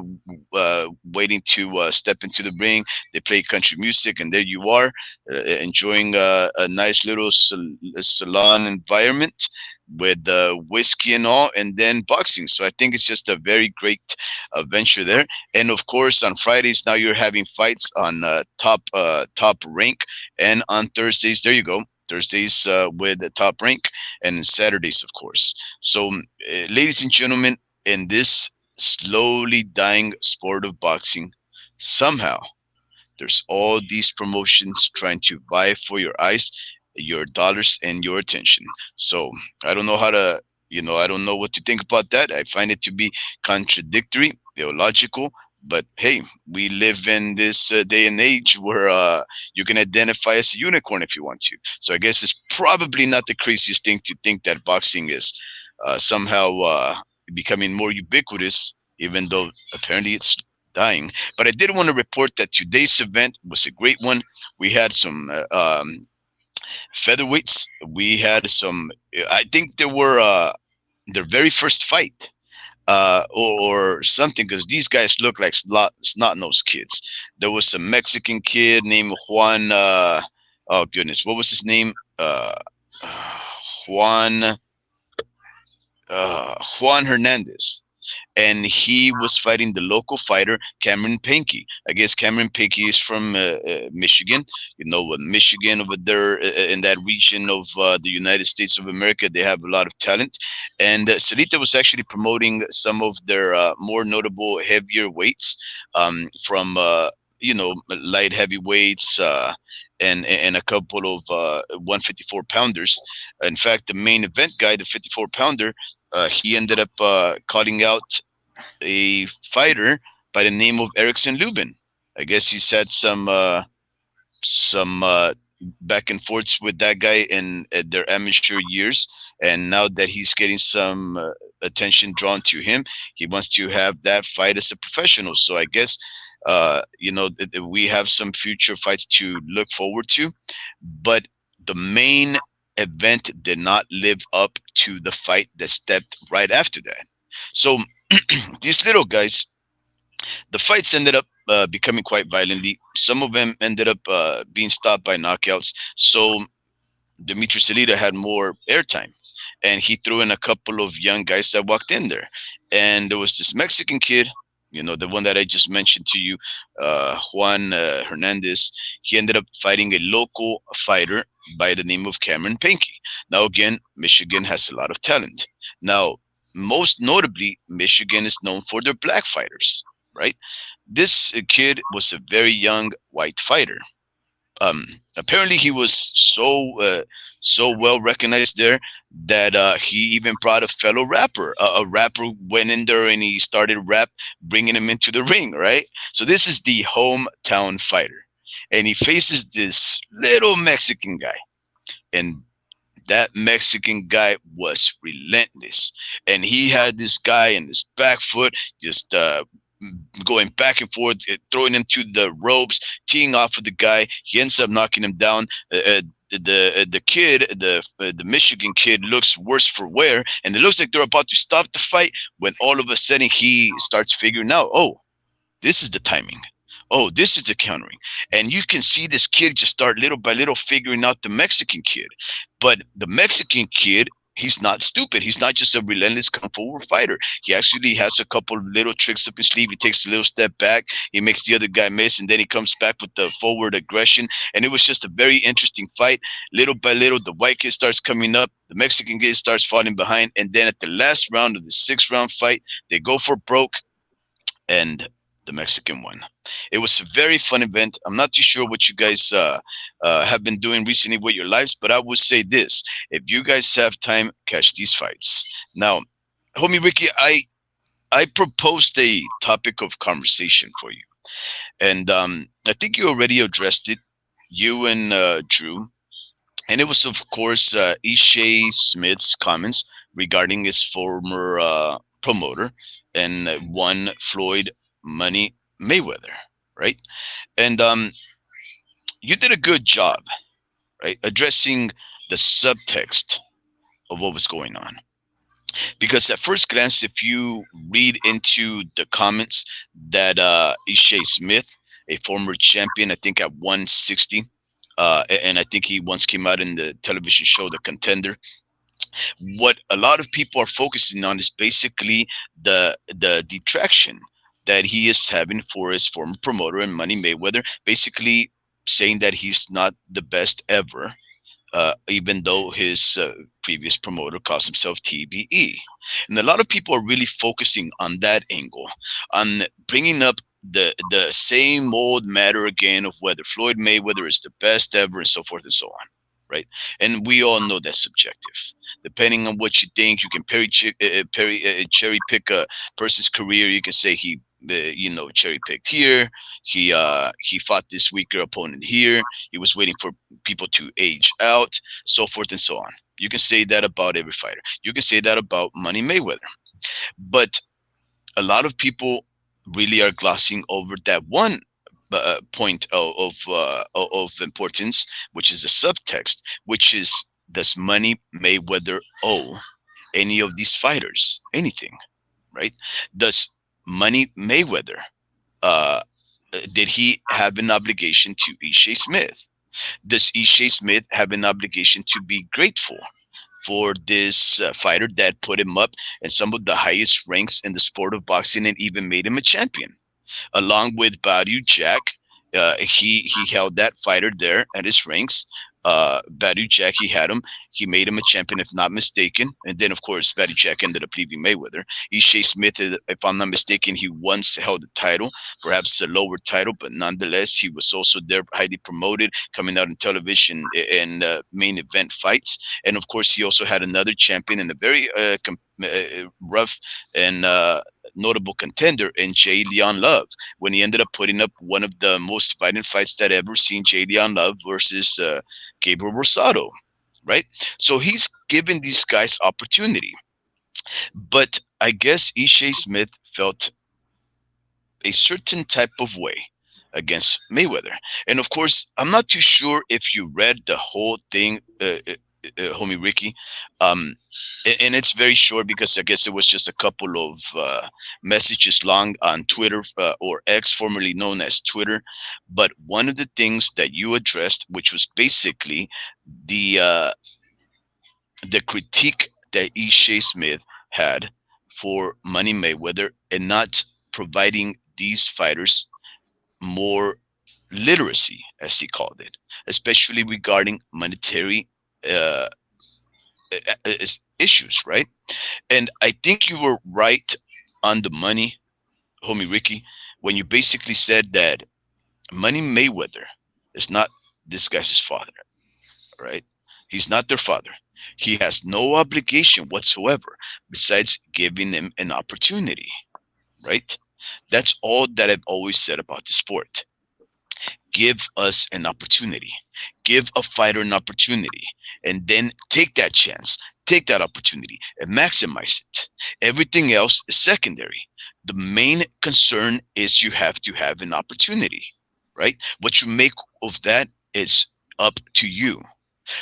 waiting to step into the ring, they play country music, and there you are enjoying a nice little salon environment with whiskey and all, and then boxing. So I think it's just a very great venture there. And of course, on Fridays now you're having fights on top rank, and on Thursdays there you go. Thursdays with the top rank, and Saturdays, of course. So, ladies and gentlemen, in this slowly dying sport of boxing, somehow there's all these promotions trying to vie for your eyes, your dollars, and your attention. So I don't know how to, I don't know what to think about that. I find it to be contradictory, illogical. But hey, we live in this day and age where you can identify as a unicorn if you want to. So I guess it's probably not the craziest thing to think that boxing is somehow becoming more ubiquitous, even though apparently it's dying. But I did want to report that today's event was a great one. We had some featherweights. We had some. I think there were their very first fight. Or something, because these guys look like snot-nosed kids. There was a Mexican kid named Juan. Oh goodness, what was his name? Juan. Juan Hernandez, and he was fighting the local fighter Cameron Pinky. I guess Cameron Pinky is from Michigan. Michigan over there in that region of the United States of America, they have a lot of talent. And Sarita was actually promoting some of their more notable heavier weights, from light heavyweights. And a couple of 154 pounders. In fact, the main event guy, the 54 pounder, he ended up calling out a fighter by the name of Erickson Lubin. I guess he's had some back and forths with that guy in their amateur years, and now that he's getting some attention drawn to him, he wants to have that fight as a professional. So I guess we have some future fights to look forward to, but the main event did not live up to the fight that stepped right after that. So these little guys, the fights ended up becoming quite violently. Some of them ended up being stopped by knockouts. So Dimitri Salita had more airtime, and he threw in a couple of young guys that walked in there. And there was this Mexican kid, the one that I just mentioned to you, Juan Hernandez. He ended up fighting a local fighter by the name of Cameron Pankey. Now, again, Michigan has a lot of talent. Now, most notably, Michigan is known for their black fighters, right? This kid was a very young white fighter. Apparently he was so well recognized there that he even brought a fellow rapper. A rapper went in there and he started rap, bringing him into the ring. Right. So this is the hometown fighter, and he faces this little Mexican guy, and that Mexican guy was relentless, and he had this guy in his back foot, just going back and forth, throwing him to the ropes, teeing off with the guy. He ends up knocking him down. The kid, the Michigan kid, looks worse for wear, and it looks like they're about to stop the fight when all of a sudden he starts figuring out, oh, this is the timing. Oh, this is the countering. And you can see this kid just start little by little figuring out the Mexican kid. But the Mexican kid, he's not stupid. He's not just a relentless kung fu fighter. He actually has a couple of little tricks up his sleeve. He takes a little step back. He makes the other guy miss, and then he comes back with the forward aggression. And it was just a very interesting fight. Little by little, the white kid starts coming up. The Mexican kid starts falling behind. And then at the last round of the 6th round fight, they go for broke, and the Mexican won. It was a very fun event. I'm not too sure what you guys have been doing recently with your lives, but I would say this: if you guys have time, catch these fights. Now, homie Ricky, I proposed a topic of conversation for you, and I think you already addressed it, you and Drew, and it was of course Ishe Smith's comments regarding his former promoter and one Floyd Money Mayweather, right? And you did a good job, right, addressing the subtext of what was going on. Because at first glance, if you read into the comments that Ishe Smith, a former champion, I think at 160, and I think he once came out in the television show The Contender, what a lot of people are focusing on is basically the detraction that he is having for his former promoter and Money Mayweather, basically saying that he's not the best ever, even though his previous promoter calls himself TBE. And a lot of people are really focusing on that angle, on bringing up the same old matter again of whether Floyd Mayweather is the best ever and so forth and so on, right? And we all know that's subjective. Depending on what you think, you can cherry pick a person's career. You can say he cherry picked here. He fought this weaker opponent here. He was waiting for people to age out, so forth and so on. You can say that about every fighter. You can say that about Money Mayweather. But a lot of people really are glossing over that one point of importance, which is the subtext, which is, does Money Mayweather owe any of these fighters anything, right? Does Money Mayweather, uh, did he have an obligation to Ishe Smith? Does Ishe Smith have an obligation to be grateful for this fighter that put him up in some of the highest ranks in the sport of boxing and even made him a champion? Along with Badu Jack, he held that fighter there at his ranks. Badu Jack, he had him. He made him a champion, if not mistaken. And then, of course, Badu Jack ended up leaving Mayweather. Ishe Smith, if I'm not mistaken, he once held the title, perhaps a lower title, but nonetheless, he was also there, highly promoted, coming out on television in main event fights. And of course, he also had another champion in a very rough and notable contender in Jay Leon Love, when he ended up putting up one of the most violent fights that ever seen, Jay Leon Love versus Gabriel Rosado, right? So he's given these guys opportunity. But I guess Ishe Smith felt a certain type of way against Mayweather. And of course, I'm not too sure if you read the whole thing homie Ricky. Um, and it's very short because I guess it was just a couple of messages long on Twitter, or X, formerly known as Twitter. But one of the things that you addressed, which was basically the uh, the critique that E. Shea Smith had for Money Mayweather and not providing these fighters more literacy, as he called it, especially regarding monetary uh, issues, right? And I think you were right on the money, homie Ricky, when you basically said that Money Mayweather is not this guy's father, right? He's not their father. He has no obligation whatsoever besides giving them an opportunity, right? That's all that I've always said about the sport. Give us an opportunity, give a fighter an opportunity, and then take that chance, take that opportunity, and maximize it. Everything else is secondary. The main concern is you have to have an opportunity, right? What you make of that is up to you,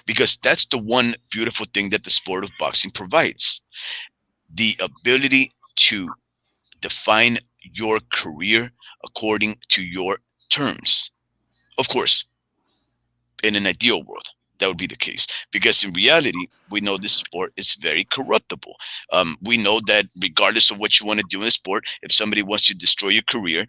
because that's the one beautiful thing that the sport of boxing provides: the ability to define your career according to your terms. Of course, in an ideal world, that would be the case, because in reality we know this sport is very corruptible. We know that regardless of what you want to do in the sport, if somebody wants to destroy your career,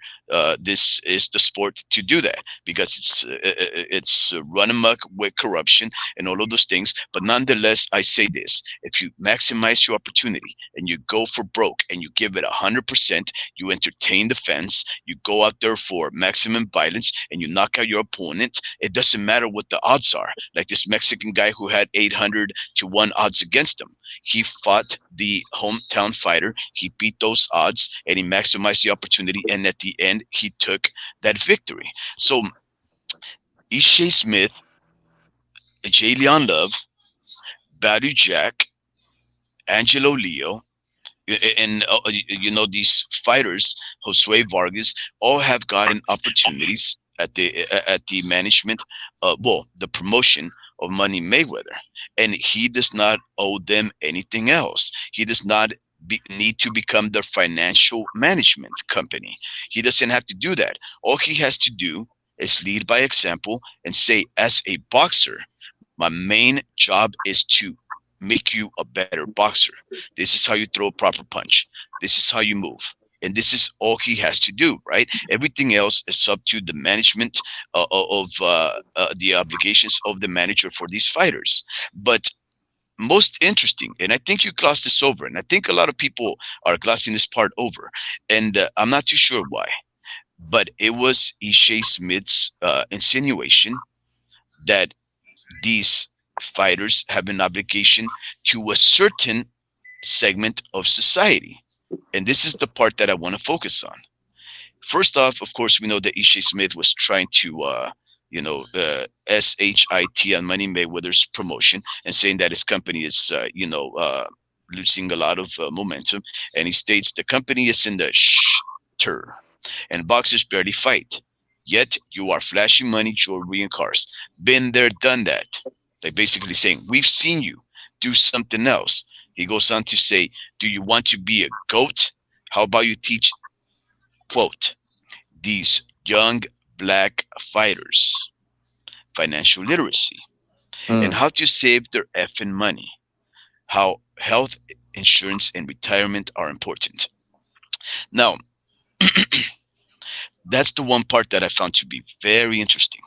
this is the sport to do that, because it's run amok with corruption and all of those things. But nonetheless, I say this: if you maximize your opportunity and you go for broke and you give it 100%, you entertain the fans, you go out there for maximum violence and you knock out your opponent, it doesn't matter what the odds are. Like this Mexican guy who had 800 to 1 odds against him. He fought the hometown fighter, he beat those odds, and he maximized the opportunity. And at the end, he took that victory. So, Ishe Smith, J. Leon Love, Badu Jack, Angelo Leo, and these fighters, Josue Vargas, all have gotten opportunities at the management, well, the promotion of Money Mayweather, and he does not owe them anything else. He does not need to become their financial management company. He doesn't have to do that. All he has to do is lead by example and say, as a boxer, my main job is to make you a better boxer. This is how you throw a proper punch. This is how you move. And this is all he has to do, right? Everything else is up to the management of the obligations of the manager for these fighters. But most interesting, and I think you glossed this over, and I think a lot of people are glossing this part over, and I'm not too sure why, but it was Ishe Smith's insinuation that these fighters have an obligation to a certain segment of society. And this is the part that I want to focus on. First off, of course, we know that Ishe Smith was trying to, SHIT on Money Mayweather's promotion and saying that his company is, losing a lot of momentum. And he states the company is in the shter and boxers barely fight. Yet you are flashing money, jewelry, and cars. Been there, done that. Like basically saying, we've seen you. Do something else. He goes on to say, do you want to be a goat? How about you teach, quote, these young black fighters financial literacy and Mm. how to save their effing money, how health insurance and retirement are important. Now, that's the one part that I found to be very interesting,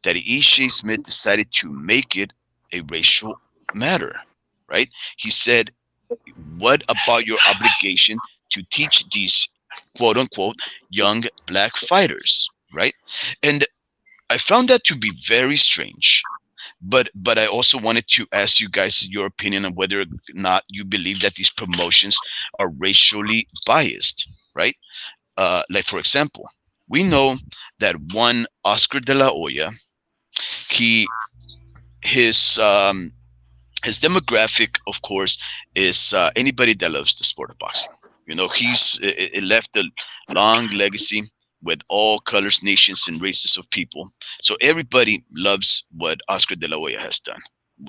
that Ishe Smith decided to make it a racial matter, right? He said, what about your obligation to teach these quote unquote young black fighters, right? And I found that to be very strange. But I also wanted to ask you guys your opinion on whether or not you believe that these promotions are racially biased, right? Like for example, we know that one Oscar de la Hoya, he his demographic, of course, is anybody that loves the sport of boxing. You know, it left a long legacy with all colors, nations, and races of people. So everybody loves what Oscar de la Hoya has done.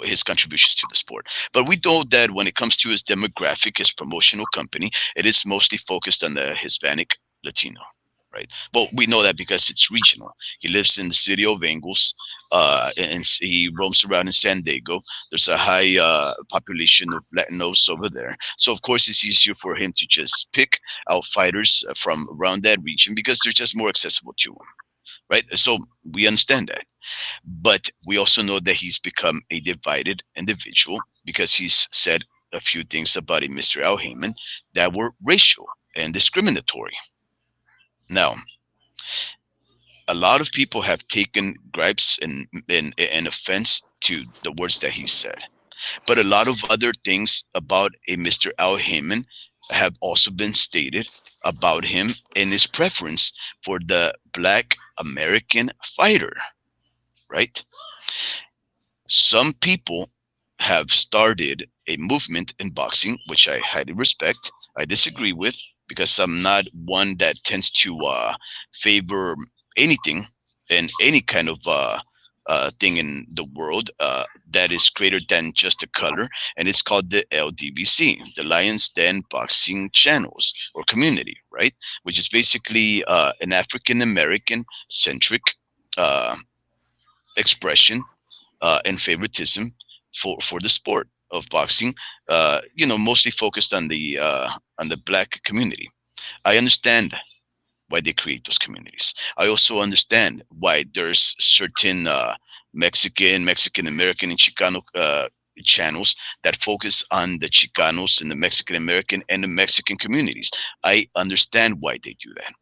his contributions to the sport. But we know that when it comes to his demographic, his promotional company, it is mostly focused on the Hispanic Latino. Right. Well, we know that because it's regional. He lives in the city of Angles, and he roams around in San Diego. There's a high population of Latinos over there, so of course it's easier for him to just pick out fighters from around that region because they're just more accessible to him. Right. So we understand that. But we also know that he's become a divided individual because he's said a few things about a Mr. Al Heyman that were racial and discriminatory. Now, a lot of people have taken gripes and offense to the words that he said. But a lot of other things about a Mr. Al Heyman have also been stated about him and his preference for the black American fighter, right? Some people have started a movement in boxing, which I highly respect. I disagree with because I'm not one that tends to favor anything and any kind of thing in the world that is greater than just a color, and it's called the LDBC, the Lions Den Boxing Channels or Community, right? Which is basically an African American centric uh, expression and favoritism for the sport of boxing. Mostly focused on the black community. I understand why they create those communities. I also understand why there's certain Mexican American, and Chicano channels that focus on the Chicanos and the Mexican American and the Mexican communities. I understand why they do that.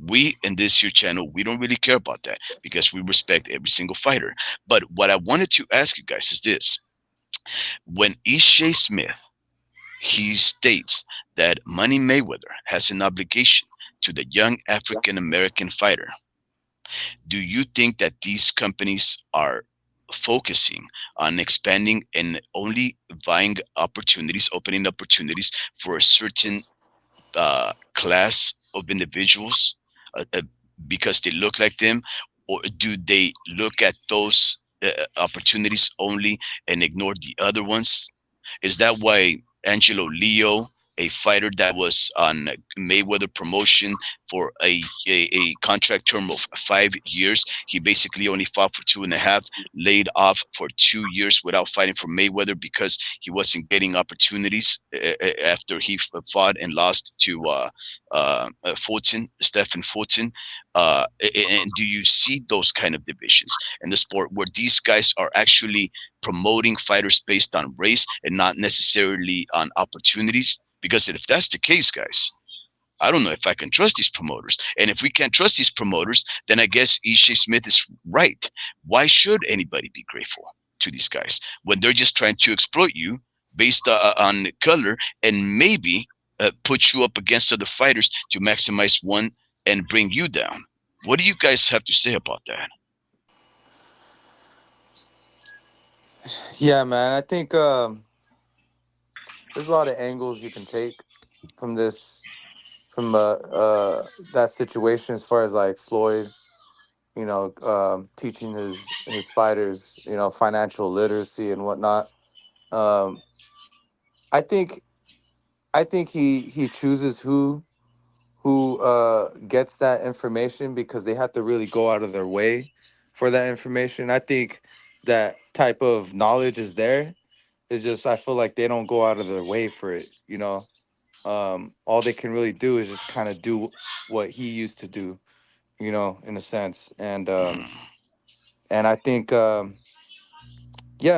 We in this here channel, we don't really care about that because we respect every single fighter. But what I wanted to ask you guys is this: when Ishe Smith he states that Money Mayweather has an obligation to the young African American fighter, do you think that these companies are focusing on expanding and only buying opportunities, opening opportunities for a certain class of individuals because they look like them, or do they look at those opportunities only and ignore the other ones? Is that why Angelo Leo, a fighter that was on Mayweather promotion for a contract term of 5 years, he basically only fought for two and a half, laid off for 2 years without fighting for Mayweather because he wasn't getting opportunities after he fought and lost to Fulton, Stephen Fulton. And do you see those kind of divisions in the sport where these guys are actually promoting fighters based on race and not necessarily on opportunities? Because if that's the case, guys, I don't know if I can trust these promoters. And if we can't trust these promoters, then I guess Ishe Smith is right. Why should anybody be grateful to these guys when they're just trying to exploit you based on color and maybe put you up against other fighters to maximize one and bring you down? What do you guys have to say about that? Yeah, man. I think there's a lot of angles you can take from this, from that situation, as far as like Floyd, teaching his fighters, financial literacy and whatnot. Um, I think I think he chooses who gets that information because they have to really go out of their way for that information. I think that type of knowledge is there. It's just I feel like they don't go out of their way for it. All they can really do is just kind of do what he used to do, in a sense. And I think yeah,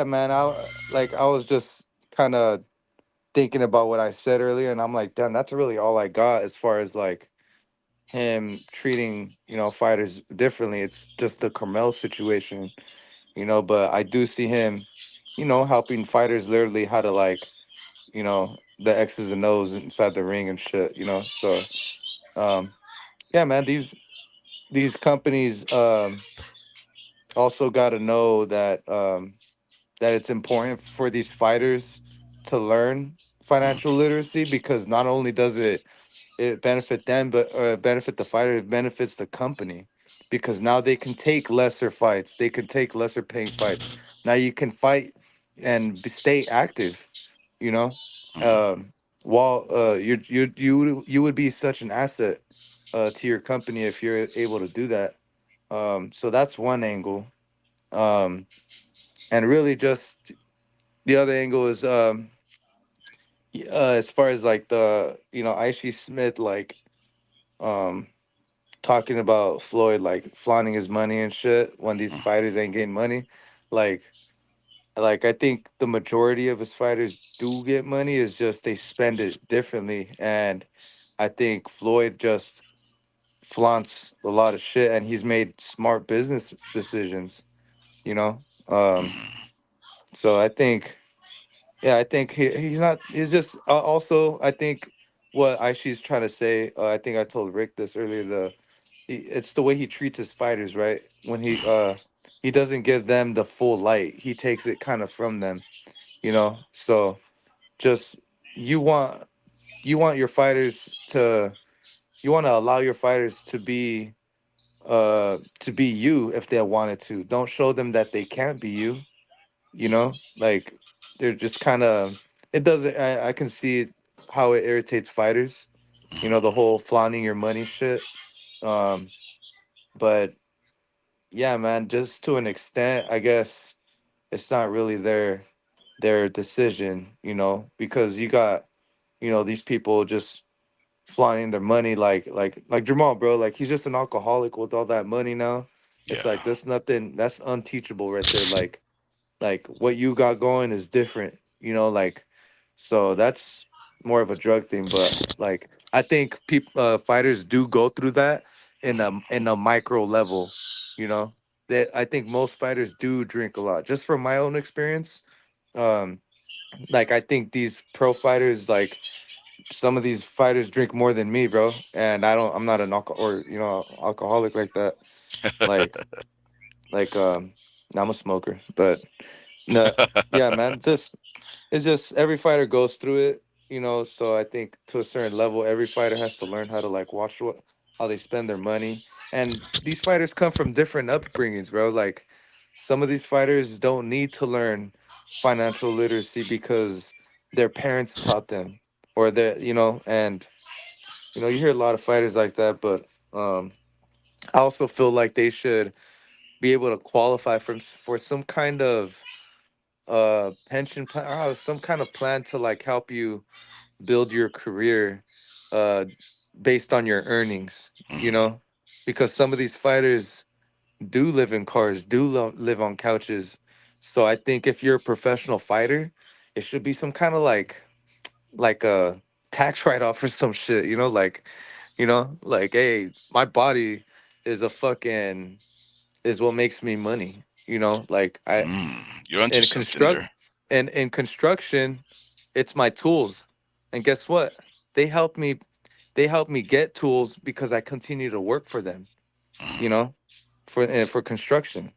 man, I was just kind of thinking about what I said earlier, and I'm like, damn, that's really all I got as far as like him treating fighters differently. It's just the Carmel situation, but I do see him helping fighters literally how to like the X's and O's inside the ring and shit. So um yeah, man, these companies also got to know that it's important for these fighters to learn financial literacy, because not only does it benefit them, but benefit the fighter. It benefits the company because now they can take lesser fights. They can take lesser paying fights. Now you can fight. and stay active. You know, Mhm. um, while you would be such an asset to your company if you're able to do that. So that's one angle. Um, and really, just the other angle is as far as like the Icy Smith um talking about Floyd like flaunting his money and shit when these Mhm. fighters ain't getting money. Like I think the majority of his fighters do get money. Is just they spend it differently, and I think Floyd just flaunts a lot of shit, and he's made smart business decisions. You know, Mhm. so I think yeah, I think he's not. He's just also. I think what Aishi's trying to say. I think I told Rick this earlier. It's the way he treats his fighters, right? When he doesn't give them the full light. He takes it kind of from them. So just you want you want your fighters to you want to allow your fighters to be you if they wanted to. Don't show them that they can't be you. Like they're just kind of it doesn't I can see how it irritates fighters, the whole flaunting your money shit. um but yeah, man, just to an extent, I guess it's not really their decision, because you got these people just flaunting their money like Jamal, bro. Like he's just an alcoholic with all that money now. It's Yeah. like that's nothing, that's unteachable right there. Like what you got going is different, like so that's more of a drug thing. But like I think people fighters do go through that in a micro level, you know. That I think most fighters do drink a lot. Just from my own experience, um, like I think these pro fighters, like some of these fighters drink more than me, bro. And I'm not an alcoholic like that. Like like I'm a smoker, but no, yeah, man. It's just every fighter goes through it, So I think to a certain level, every fighter has to learn how to like watch how they spend their money. And these fighters come from different upbringings, bro. Like some of these fighters don't need to learn financial literacy because their parents taught them, or and you hear a lot of fighters like that, but I also feel like they should be able to qualify for some kind of pension plan, or some kind of plan to like help you build your career uh based on your earnings, Mhm. because some of these fighters do live in cars, do live on couches. So I think if you're a professional fighter, it should be some kind of like a tax write-off or some shit, like hey, my body is a fucking is what makes me money, like I You're onto and something construct there. and in construction, it's my tools. And guess what? They help me they help me get tools because I continue to work for them, you Mhm. know, for construction,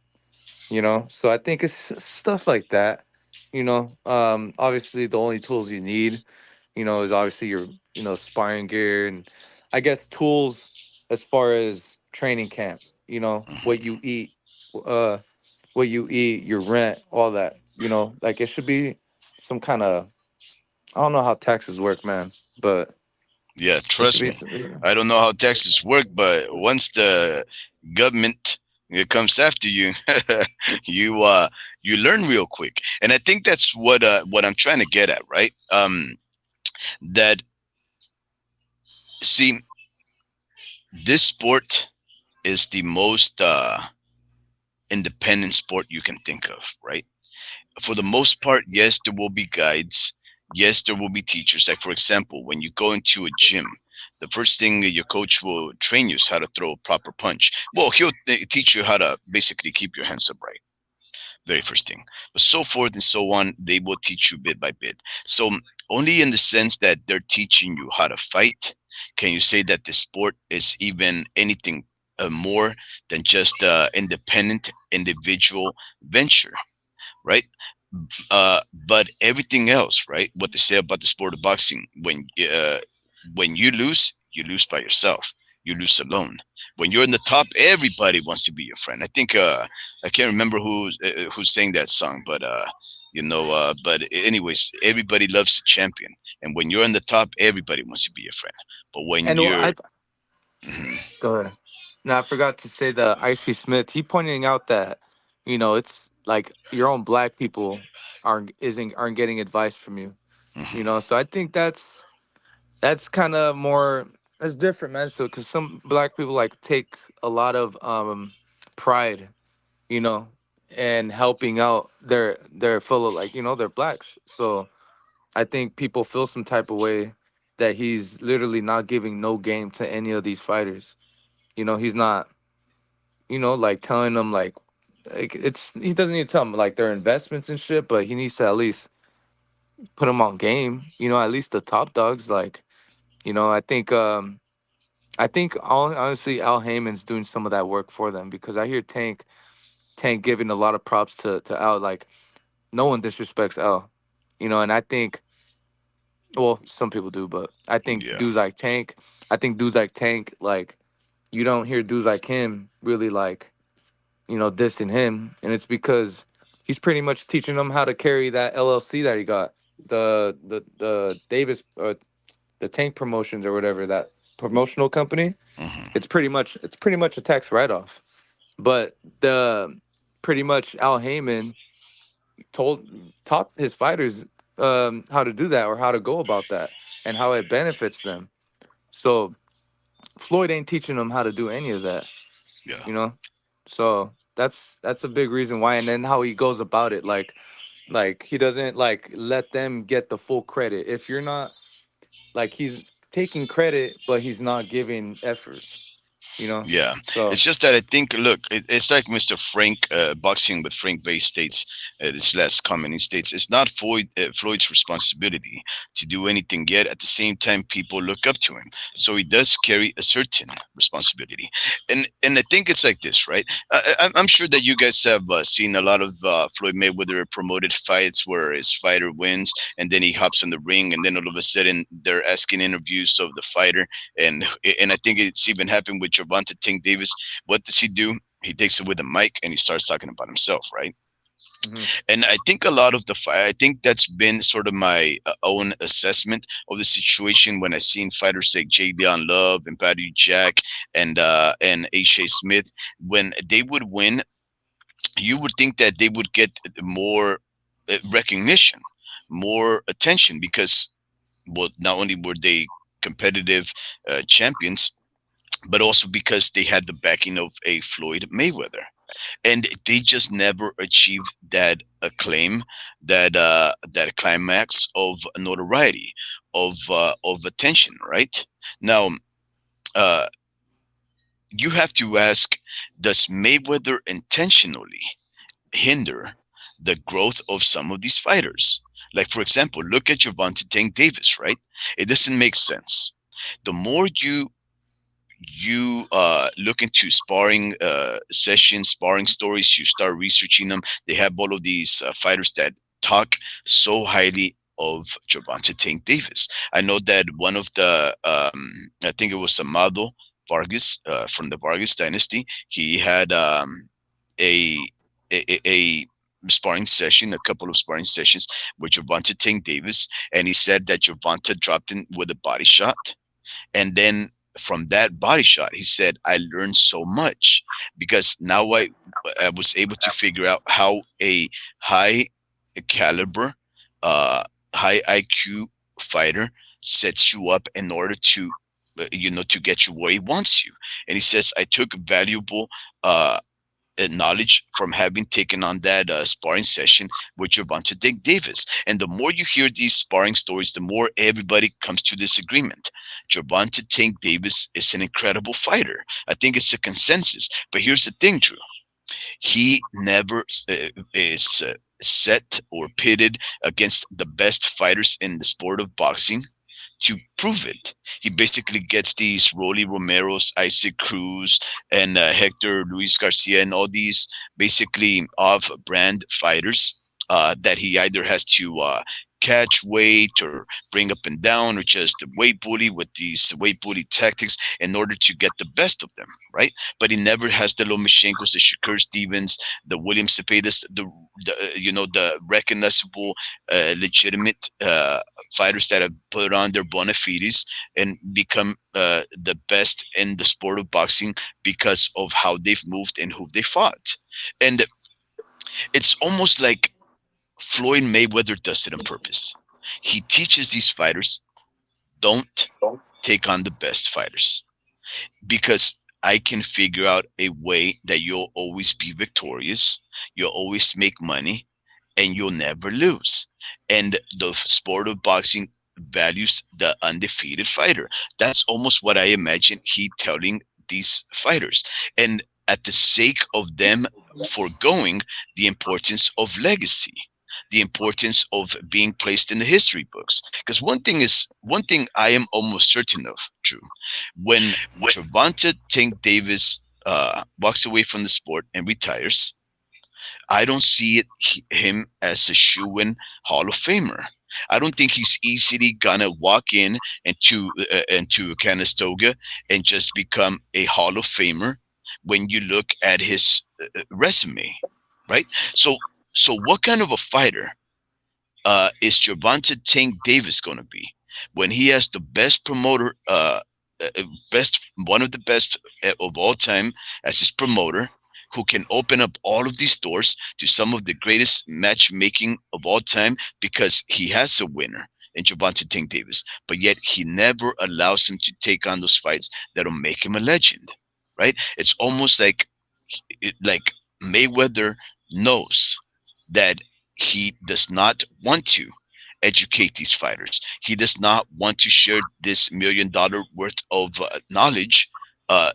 So I think it's stuff like that. Obviously the only tools you need, is obviously your, sparring gear, and I guess tools as far as training camp, what Mhm. you eat, uh your rent, all that, like it should be some kind of, I don't know how taxes work, man, but Yeah, it should trust be me. I don't know how taxes work, but once the government comes after you, you you learn real quick. And I think that's what I'm trying to get at, right? That see, this sport is the most independent sport you can think of, right? For the most part, yes, there will be guides. Yes, there will be teachers. Like, for example, when you go into a gym, the first thing your coach will train you is how to throw a proper punch. Well, he'll teach you how to basically keep your hands upright. Very first thing. But so forth and so on, they will teach you bit by bit. So, only in the sense that they're teaching you how to fight can you say that the sport is even anything more than just independent individual venture, right? But everything else, right? What they say about the sport of boxing, when you lose by yourself. You lose alone. When you're in the top, everybody wants to be your friend. I think I can't remember who's saying that song, but But anyways, everybody loves a champion, and when you're on the top, everybody wants to be your friend. But when And you're I Mhm. go ahead. No, I forgot to say the Icy Smith. He pointing out that it's like your own black people aren't getting advice from you. Mhm. So I think that's kind of more that's different, man. So because some black people like take a lot of pride, you know, and helping out their fellow like they're blacks. So I think people feel some type of way that he's literally not giving no game to any of these fighters. He's not like telling them like he doesn't need to tell them like their investments and shit, but he needs to at least put them on game. At least the top dogs. Like I think honestly Al Heyman's doing some of that work for them because I hear Tank giving a lot of props to Al. Like no one disrespects Al, and I think well some people do, but I think Yeah, dudes like Tank. I think dudes like Tank like you don't hear dudes like him really like dissing him, and it's because he's pretty much teaching them how to carry that LLC that he got, the Davis, the Tank Promotions or whatever that promotional company. hmm It's pretty much a tax write off, but the pretty much Al Heyman told taught his fighters how to do that or how to go about that and how it benefits them. So Floyd ain't teaching them how to do any of that. yeah, you know so that's a big reason why, and then how he goes about it, like he doesn't like let them get the full credit. If you're not like he's taking credit but he's not giving effort, yeah. so It's just that I think, look, it's like Mr. Frank, boxing with Frank Bay states, it's less common. He states it's not Floyd's responsibility to do anything yet. At the same time, people look up to him, so he does carry a certain responsibility. And I think it's like this, right? I'm sure that you guys have seen a lot of Floyd Mayweather promoted fights where his fighter wins, and then he hops in the ring, and then all of a sudden they're asking interviews of the fighter, and I think it's even happened with Gervonta Tank Davis. What does he do? He takes it with a mic and he starts talking about himself, right? mhm. And I think a lot of the fight, I think that's been sort of my own assessment of the situation when I seen fighters like J. Leon Love and Patty Jack and A. Smith. When they would win, you would think that they would get more recognition, more attention because, well, not only were they competitive champions, but also because they had the backing of a Floyd Mayweather, and they just never achieved that acclaim, that climax of notoriety, of attention. Right now, uh, you have to ask: does Mayweather intentionally hinder the growth of some of these fighters? Like, for example, look at Gervonta Tank Davis. Right, it doesn't make sense. The more you look into sparring sessions, sparring stories, you start researching them. They have all of these fighters that talk so highly of Gervonta Tank Davis. I know that one of the, I think it was Amado Vargas from the Vargas dynasty, he had a, a sparring session, a couple of sparring sessions with Gervonta Tank Davis, and he said that Gervonta dropped in with a body shot, and then from that body shot, he said, I learned so much because now I was able to figure out how a high caliber, uh, high IQ fighter sets you up in order to get you where he wants you. And he says, I took valuable uh, knowledge from having taken on that sparring session with Gervonta Dick Davis. And the more you hear these sparring stories, the more everybody comes to this agreement. Gervonta Tank Davis is an incredible fighter. I think it's a consensus. But here's the thing, Drew. He never is set or pitted against the best fighters in the sport of boxing to prove it. He basically gets these Rolly Romero's, Isaac Cruz, and Hector Luis Garcia, and all these basically off-brand fighters that he either has to catch weight or bring up and down or just weight bully with these weight bully tactics in order to get the best of them, right? But he never has the Lomashenkos, the Shakur Stevens, the William Cepedas, the recognizable, legitimate fighters that have put on their bona fides and become the best in the sport of boxing because of how they've moved and who they fought. And it's almost like Floyd Mayweather does it on purpose. He teaches these fighters, don't take on the best fighters because I can figure out a way that you'll always be victorious, you'll always make money, and you'll never lose. And the sport of boxing values the undefeated fighter. That's almost what I imagine he telling these fighters. And at the sake of them foregoing the importance of legacy, the importance of being placed in the history books. Because one thing I am almost certain of, Drew, when Gervonta Tank Davis walks away from the sport and retires, I don't see him as a shoe-in Hall of Famer. I don't think he's easily gonna walk in into Canistoga and just become a Hall of Famer when you look at his resume, right? So, so what kind of a fighter is Gervonta Tank Davis going to be when he has the best promoter, best one of the best of all time as his promoter, who can open up all of these doors to some of the greatest matchmaking of all time because he has a winner in Gervonta Tank Davis, but yet he never allows him to take on those fights that'll make him a legend, right? It's almost like Mayweather knows that he does not want to educate these fighters. He does not want to share this $1 million worth of knowledge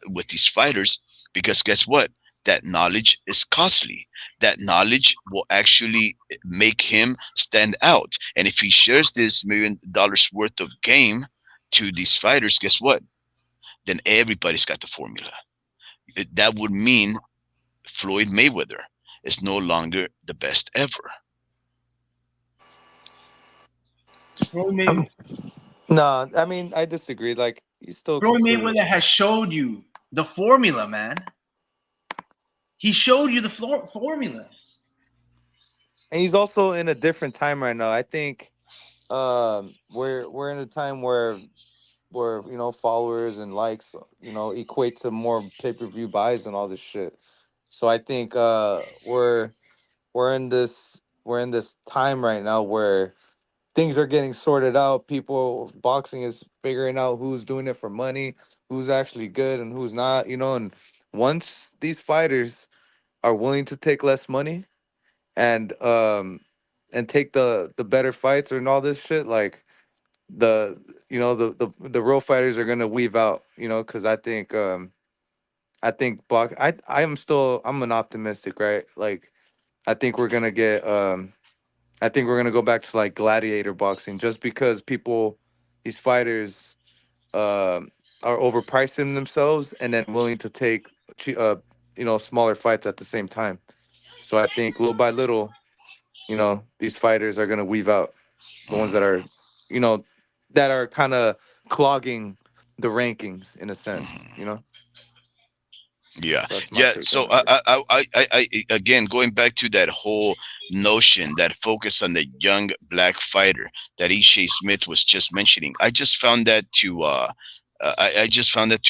with these fighters because guess what? That knowledge is costly. That knowledge will actually make him stand out. And if he shares this $1 million worth of game to these fighters, guess what? Then everybody's got the formula. That would mean Floyd Mayweather is no longer the best ever. Floyd, May- Um, no, I mean I disagree. Like he's still Floyd considered, Mayweather has showed you the formula, man. He showed you the formula. and he's also in a different time right now. I think we're in a time where followers and likes equate to more pay-per-view buys and all this shit. So I think we're in this time right now where things are getting sorted out. People boxing is figuring out who's doing it for money, who's actually good and who's not, and once these fighters are willing to take less money and take the better fights and all this shit, like the the real fighters are gonna weave out, because I think I'm an optimistic, right? Like I think we're gonna get I think we're gonna go back to like gladiator boxing just because these fighters are overpricing themselves and then willing to take smaller fights at the same time. So I think little by little, these fighters are gonna weave out the ones Mhm, you know, that are kind of clogging the rankings in a sense, mhm. you know. Yeah, So that's my yeah. take So on it. again, going back to that whole notion, that focus on the young black fighter that Ishe Smith was just mentioning, I just found that to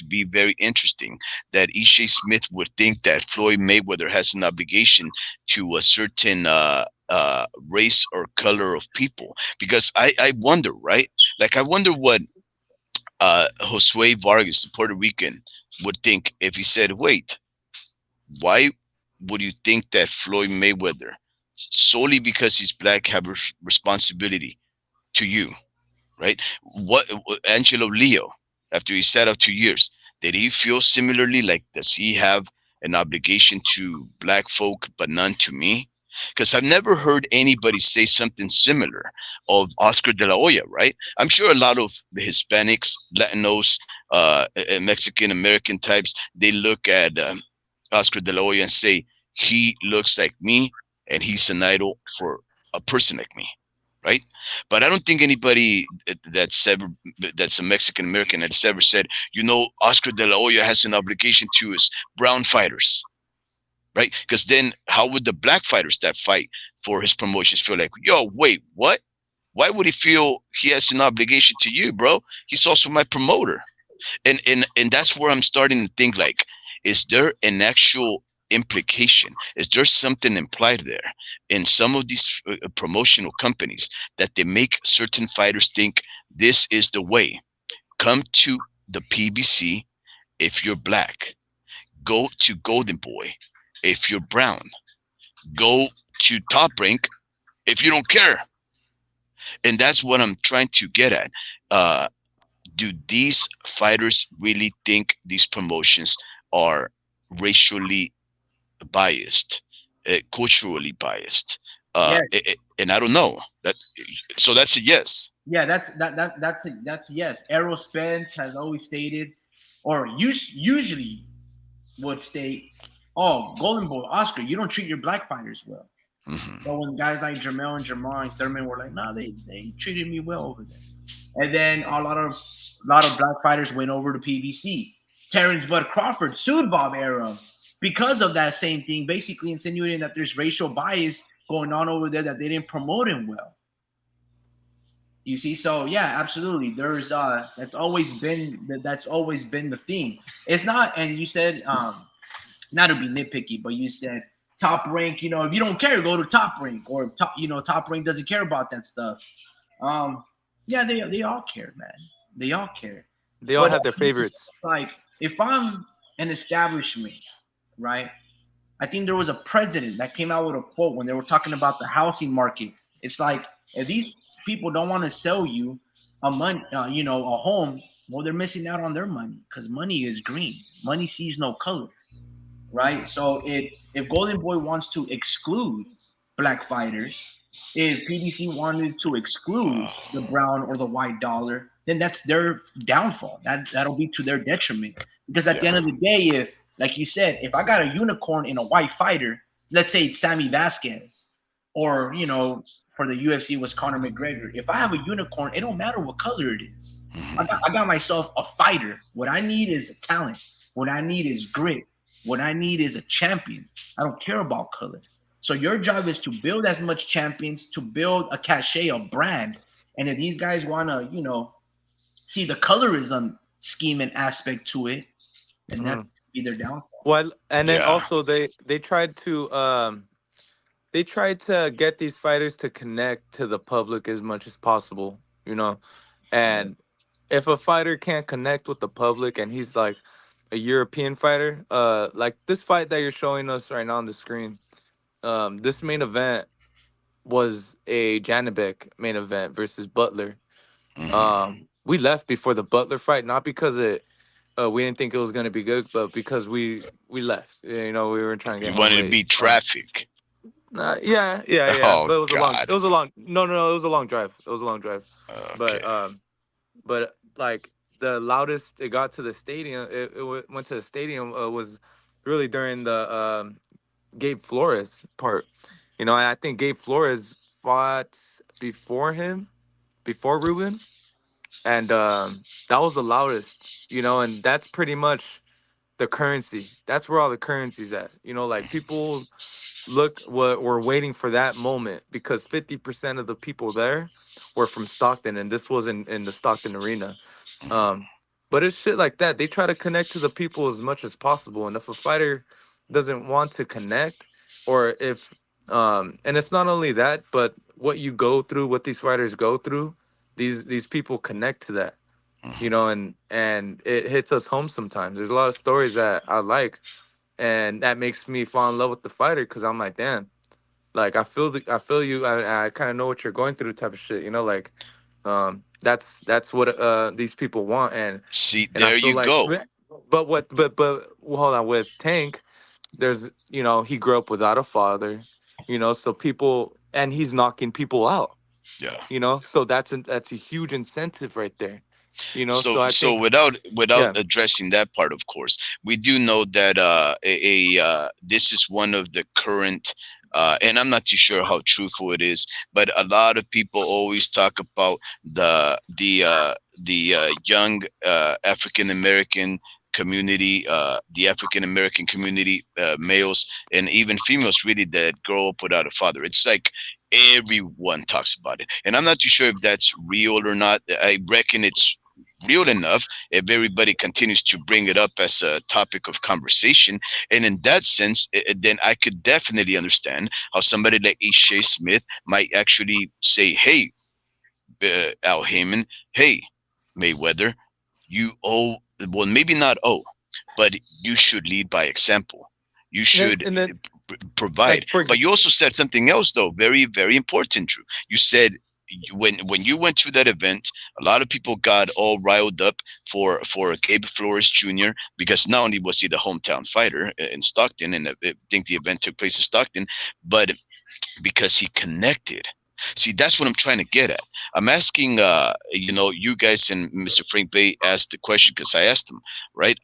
be very interesting. That Ishe Smith would think that Floyd Mayweather has an obligation to a certain race or color of people, because I wonder, right? Like I wonder what Josue Vargas, the Puerto Rican, would think if he said, "Wait, why would you think that Floyd Mayweather, solely because he's black, have a responsibility to you?" Right? What Angelo Leo, after he sat out 2 years, did he feel similarly? Like, does he have an obligation to black folk but none to me? Because I've never heard anybody say something similar of Oscar de la Hoya, right? I'm sure a lot of Hispanics, Latinos, Mexican American types, they look at Oscar de la Hoya and say, he looks like me and he's an idol for a person like me, right? But I don't think anybody that's a Mexican American that's ever said, Oscar De La Hoya has an obligation to his brown fighters, right? Because then how would the black fighters that fight for his promotions feel like, yo, wait, what? Why would he feel he has an obligation to you, bro? He's also my promoter. And that's where I'm starting to think like, is there an actual implication? Is there something implied there in some of these promotional companies that they make certain fighters think this is the way? Come to the PBC if you're black. Go to Golden Boy if you're brown. Go to Top Rank if you don't care. And that's what I'm trying to get at. Uh, do these fighters really think these promotions are racially biased, culturally biased? Yes. And I don't know that. So that's a yes. Yeah, that's a yes. Errol Spence has always stated, or usually would state, "Oh, Golden Boy, Oscar, you don't treat your black fighters well." But Hmm. when guys like Jermell and Jamar and Thurman were like, "No, they treated me well over there," and then a lot of black fighters went over to PBC. Terrence Bud Crawford sued Bob Arum because of that same thing, basically insinuating that there's racial bias going on over there, that they didn't promote him well. You see, so yeah, absolutely. There's that's always been the theme. It's not, and you said not to be nitpicky, but you said Top Rank. If you don't care, go to Top Rank, or Top Rank doesn't care about that stuff. Um, yeah, they all care, man. They all care. They all But have their favorites. like, if I'm an establishment, right? I think there was a president that came out with a quote when they were talking about the housing market. It's like, if these people don't want to sell you a home, well, they're missing out on their money, because money is green. Money sees no color, right? So it's, if Golden Boy wants to exclude black fighters, if PDC wanted to exclude the brown or the white dollar, then that's their downfall. That'll be to their detriment. Because at the end Yeah. of the day, if, like you said, if I got a unicorn in a white fighter, let's say it's Sammy Vasquez, or for the UFC was Conor McGregor. If I have a unicorn, it don't matter what color it is. I got, Hmm. I got myself a fighter. What I need is talent. What I need is grit. What I need is a champion. I don't care about color. So your job is to build as much champions, to build a cachet, a brand. And if these guys want to, see the colorism scheme and aspect to it, then that's Mhm. be their downfall. Well, and then Yeah. also they tried to get these fighters to connect to the public as much as possible, you know. And if a fighter can't connect with the public and he's like a European fighter, like this fight that you're showing us right now on the screen, this main event was a Janibek main event versus Butler. Hmm. We left before the Butler fight, not because we didn't think it was gonna be good, but because we left. You know, we were trying to get You home wanted to late. beat traffic. Yeah. Oh But it was a long. God. It was a long. No. It was a long drive. It was a long drive. But Okay. like the loudest it got to the stadium, went to the stadium was really during the Gabe Flores part. You know, and I think Gabe Flores fought before him, before Ruben, and that was the loudest. You know, and that's pretty much the currency. That's where all the currency's at. You know, like people look what we're waiting for that moment because 50% of the people there were from Stockton and this was in the Stockton arena. um but it's shit like that. They try to connect to the people as much as possible, and if a fighter doesn't want to connect, or if and it's not only that, but what you go through, what these fighters go through, these people connect to that, you Hmm. know, and it hits us home sometimes. There's a lot of stories that I like, and that makes me fall in love with the fighter because I'm like, damn, like I feel you. I kind of know what you're going through, type of shit. You know, like that's what these people want, See, and I there feel you like, go. but well, hold on, with Tank, there's he grew up without a father, so people, and he's knocking people out, Yeah. so that's a huge incentive right there, So so I so think, without yeah. addressing that part, of course, we do know that this is one of the current and I'm not too sure how truthful it is, but a lot of people always talk about the young African American community, the African American community, males and even females, really, that grow up without a father. It's like everyone talks about it, and I'm not too sure if that's real or not. I reckon it's real enough if everybody continues to bring it up as a topic of conversation. And in that sense, then I could definitely understand how somebody like Ishay Smith might actually say, hey, Al Heyman, hey, Mayweather, you owe, well, maybe not owe, but you should lead by example. You should And then provide. like for But you also said something else, though, very, very important, Drew. You said, when you went to that event, a lot of people got all riled up for Gabe Flores Jr. because not only was he the hometown fighter in Stockton, and I think the event took place in Stockton, but because he connected. See, that's what I'm trying to get at. I'm asking, you guys, and Mr. Frank Bay asked the question because I asked him, right?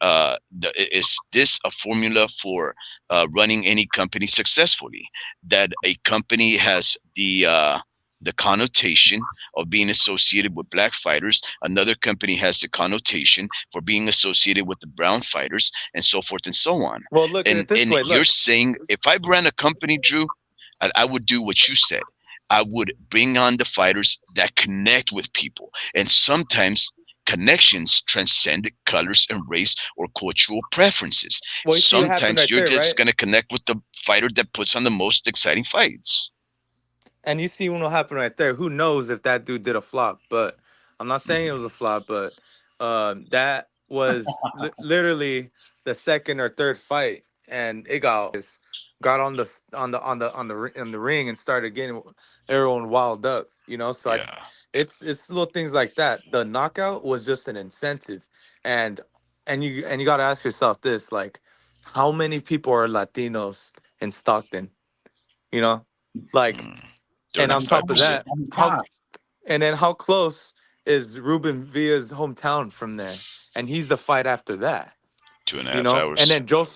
Is this a formula for running any company successfully? That a company has the connotation of being associated with black fighters, another company has the connotation for being associated with the brown fighters, and so forth and so on. well, look at And it this and way. you're Look, saying if I ran a company, Drew, I would do what you said. I would bring on the fighters that connect with people. And sometimes connections transcend colors and race or cultural preferences. well, you see what happened Sometimes right you're there, just right? going to connect with the fighter that puts on the most exciting fights. And you see what happened right there. Who knows if that dude did a flop? But I'm not saying it was a Hmm. flop, but that was literally the second or third fight, and it got on the ring and started getting everyone wild up. So Yeah. it's little things like that. The knockout was just an incentive, and and you got to ask yourself this: like, how many people are Latinos in Stockton? You know, like, Mm. and on top of 35%. that, I mean, how Todd, and then how close is Ruben Villa's hometown from there? And he's the fight after that. Two and a half And hours. then Joe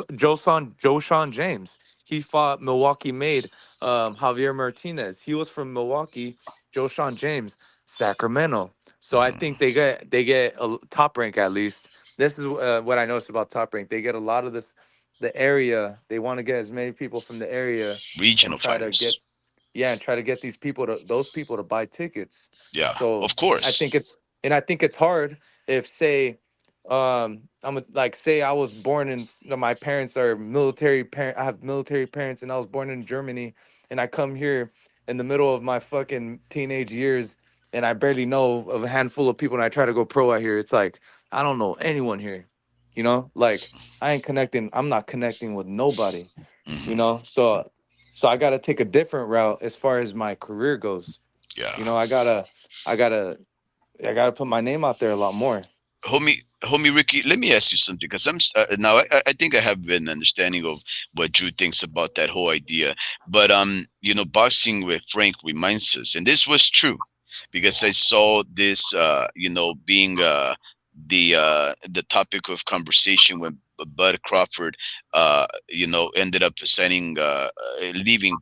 James, he fought Milwaukee made Javier Martinez. He was from Milwaukee. Joe James, Sacramento. So I think Hmm. they get a top rank at least. This is what I noticed about top rank. They get a lot of this, the area. They want to get as many people from the area and Regional try to get fighters. yeah, and try to get those people to buy tickets. Yeah, So of course. I think it's hard if say like say I was born in my parents are military parent I have military parents and I was born in Germany and I come here in the middle of my fucking teenage years and I barely know of a handful of people and I try to go pro out here. It's like I don't know anyone here. Like I'm not connecting with nobody, Hmm. so I got to take a different route as far as my career goes. Yeah. You know, I gotta, I gotta put my name out there a lot more. Homie Ricky, let me ask you something, because now I think I have an understanding of what Drew thinks about that whole idea. But boxing with Frank reminds us, and this was true, because I saw this, being the topic of conversation when Bud Crawford, ended up signing, leaving.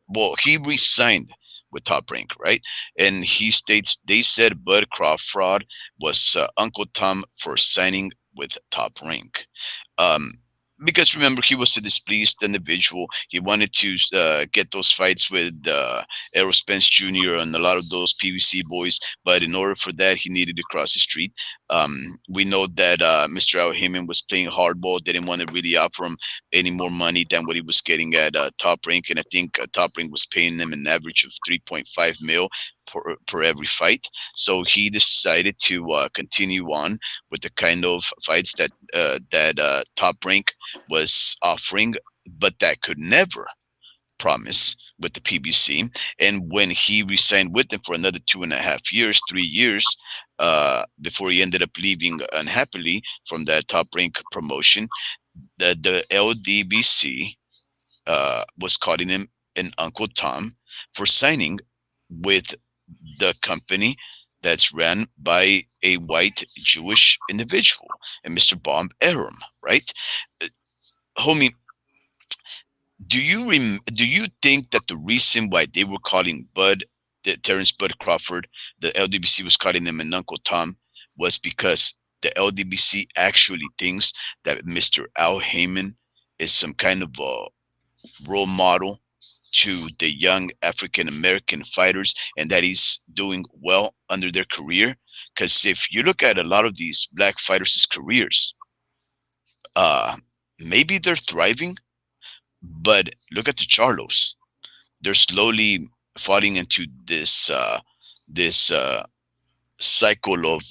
Well, he resigned with Top Rank, right? And he states they said Bud Crawford was Uncle Tom for signing with Top Rank. Um, because remember, he was a displeased individual. He wanted to get those fights with Errol Spence Jr. and a lot of those PVC boys, but in order for that, he needed to cross the street. We know that Mr. Al Heyman was playing hardball, didn't want to really offer him any more money than what he was getting at Top Rank, and I think Top Rank was paying him an average of 3.5 mil per every fight. So he decided to continue on with the kind of fights that Top Rank was offering, but that could never promise with the PBC. And when he resigned with them for another 2.5 years, 3 years, before he ended up leaving unhappily from that Top Rank promotion, the LDBC was calling him an Uncle Tom for signing with the company that's ran by a white Jewish individual, and Mr. Bob Arum, right? Uh, Homie, Do you think that the reason why they were calling Terrence Bud Crawford, the LDBC was calling him an Uncle Tom, was because the LDBC actually thinks that Mr. Al Heyman is some kind of a role model to the young African American fighters, and that he's doing well under their career? Because if you look at a lot of these black fighters' careers, uh, maybe they're thriving, but look at the Charlos. They're slowly falling into this cycle of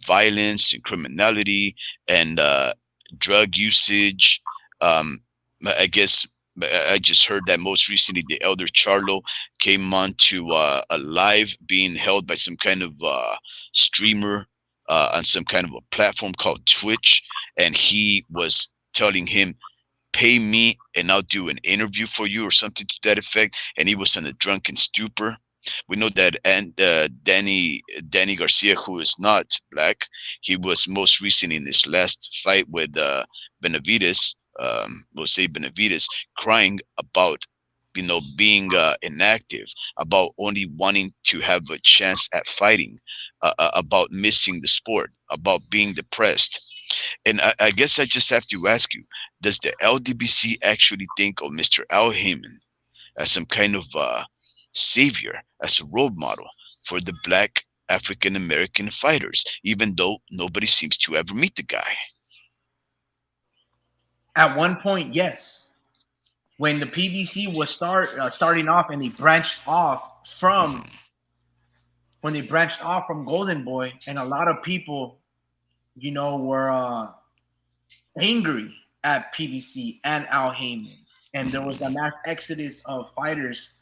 violence and criminality and drug usage. Um, I guess I just heard that most recently the elder Charlo came on to a live being held by some kind of streamer on some kind of a platform called Twitch, and he was telling him, pay me and I'll do an interview for you or something to that effect. And he was in a drunken stupor. We know that, and Danny Garcia, who is not black, he was most recent in his last fight with Benavides. We'll say Benavides, crying about being inactive, about only wanting to have a chance at fighting, about missing the sport, about being depressed. And I guess I just have to ask you: does the LDBC actually think of Mr. Al Heyman as some kind of savior, as a role model for the black African American fighters, even though nobody seems to ever meet the guy? At one point, yes. When the PBC was starting off and they branched off from Mhm. Golden Boy, and a lot of people, were angry at PBC and Al Heyman, and there was a Mhm. mass exodus of fighters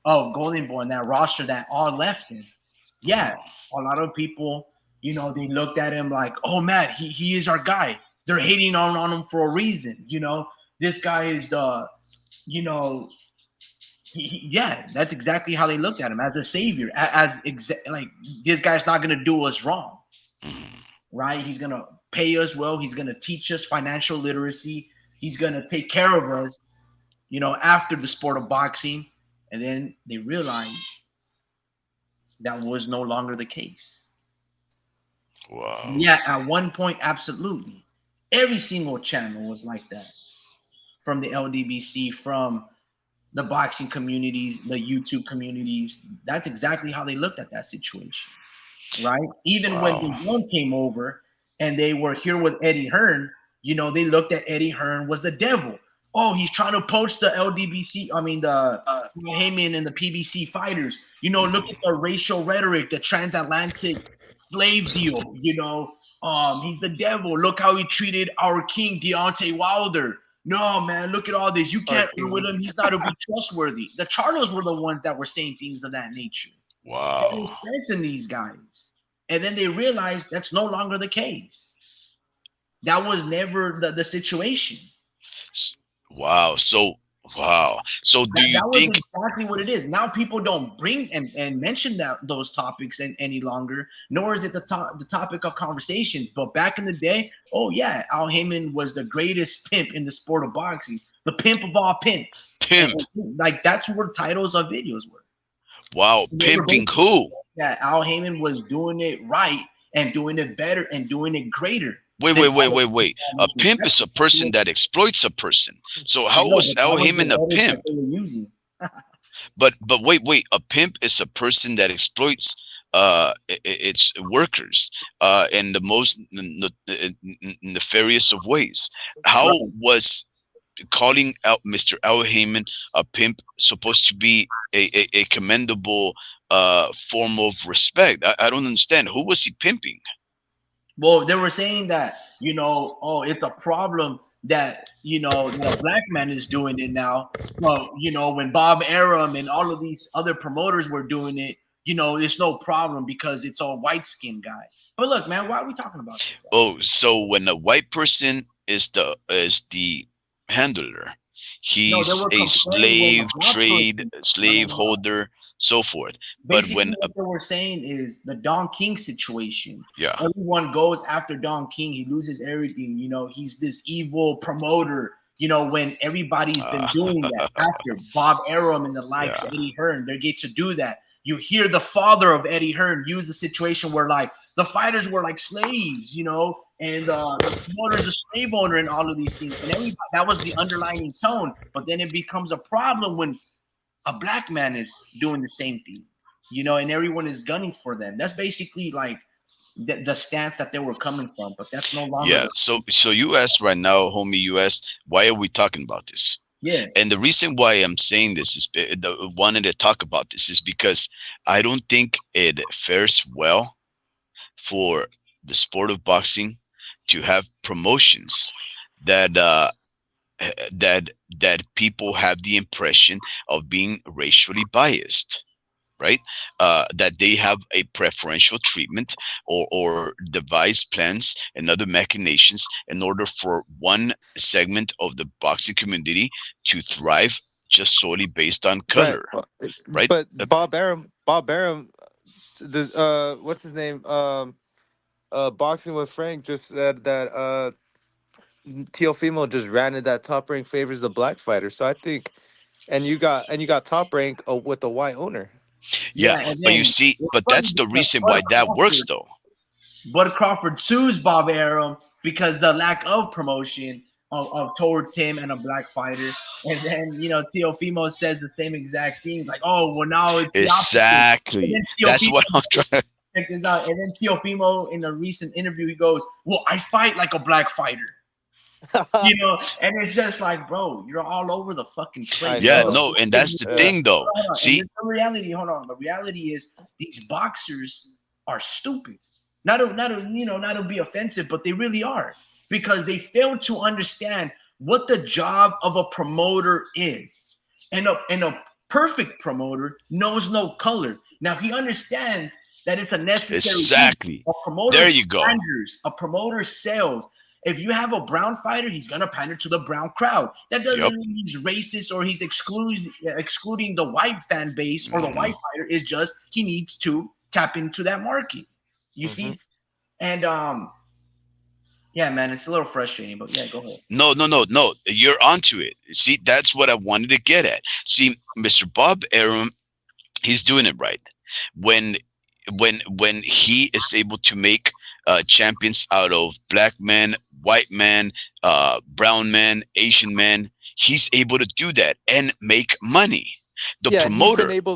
of Golden Boy and that roster that all left him. Yeah, Mhm. a lot of people, they looked at him like, oh man, he is our guy. They're hating on him for a reason. This guy is the, you know, yeah, that's exactly how they looked at him, as a savior, like, this guy's not gonna do us wrong, Mhm. right? He's gonna pay us well. He's gonna teach us financial literacy. He's gonna take care of us, after the sport of boxing. And then they realized that was no longer the case. Wow. Yeah, at one point, absolutely. Every single channel was like that, from the LDBC, from the boxing communities, the YouTube communities. That's exactly how they looked at that situation, right? Even when Wow. DAZN came over and they were here with Eddie Hearn, they looked at Eddie Hearn was the devil. Oh, he's trying to poach the LDBC, I mean, the Heyman and the PBC fighters. Look at Mhm. the racial rhetoric, the transatlantic slave deal. He's the devil. Look how he treated our king, Deontay Wilder. No, man, look at all this. You Our can't run with king. him. He's not to be trustworthy. The Charlos were the ones that were saying things of that nature. There Wow. was sense in these guys. And then they realized that's no longer the case. That was never the situation. S- Wow. So, wow. So, do you That was think? exactly what it is. Now people don't bring and mention those topics any longer, nor is it the topic of conversations. But back in the day, oh yeah, Al Heyman was the greatest pimp in the sport of boxing, the pimp of all pimps. Pimp? And like, that's what titles of videos were. Wow. They were Pimping basically who? that Al Heyman was doing it right and doing it better and doing it greater Wait, than wait, wait, other wait, people wait. that A was pimp is a person respected. that exploits a person. So I how know, was but Al that was the Heyman a letters that pimp? they were using. But wait, wait. A pimp is a person that exploits its workers in the most nefarious of ways. How Right. was calling out Mr. Al Heyman a pimp supposed to be a commendable form of respect? I don't understand. Who was he pimping? Well, they were saying that, oh, it's a problem that, that a black man is doing it now. Well, when Bob Arum and all of these other promoters were doing it, it's no problem because it's a white skinned guy. But look, man, why are we talking about this? Oh, so when a white person is the handler, No, they he's were a complaining when a slave black trade, person, no, no, slave no, no. holder, so forth. But Basically, when what they were saying is the Don King situation. yeah, Everyone goes after Don King. He loses everything. He's this evil promoter. when everybody's been Uh, doing that after Bob Arum and the likes, yeah. Eddie Hearn, they get to do that. You hear the father of Eddie Hearn use the situation where like the fighters were like slaves, and the promoter's a slave owner and all of these things. And everybody, that was the underlining tone. But then it becomes a problem when a black man is doing the same thing, and everyone is gunning for them. That's basically like the stance that they were coming from, but that's no longer Yeah. the So you asked right now, homie. You asked, why are we talking about this? yeah, And the reason why I'm saying this is wanting to talk about this is because I don't think it fares well for the sport of boxing to have promotions that that people have the impression of being racially biased, right? That they have a preferential treatment, or devise plans and other machinations in order for one segment of the boxing community to thrive just solely based on Right. color, right? But Bob Arum, the what's his name? Boxing with Frank just said that Teofimo just ran in that Top Rank favors the black fighter. So I think, and you got Top Rank with a white owner. Yeah, yeah. And but you then see, it's but funny that's the because reason why that works, though. Bud Crawford sues Bob Arum because the lack of promotion of towards him and a black fighter. And then Teofimo says the same exact things, like, "Oh, well, now it's the opposite." And Exactly. then That's what Teofimo I'm trying. check this out. And then Teofimo in a recent interview, he goes, "Well, I fight like a black fighter." And it's just like, bro, you're all over the fucking I place. Yeah, know. no, and that's the Yeah. thing, though. Hold on. And See, this the reality. Hold on. The reality is these boxers are stupid. Not to be offensive, but they really are, because they fail to understand what the job of a promoter is. And a perfect promoter knows no color. Now he understands that it's a necessary evil. exactly. A promoter There you go. panders, a promoter sells. If you have a brown fighter, he's gonna pander to the brown crowd. That doesn't Yep. mean he's racist or he's excluding the white fan base or the white Hmm. fighter. It's just he needs to tap into that market. You Hmm. see, and yeah, man, it's a little frustrating, but yeah, go ahead. No, no, no, no. You're onto it. See, that's what I wanted to get at. See, Mr. Bob Arum, he's doing it right. When when he is able to make champions out of black men, white men, brown men, Asian men, he's able to do that and make money. The Yeah, and he's been promoter, able.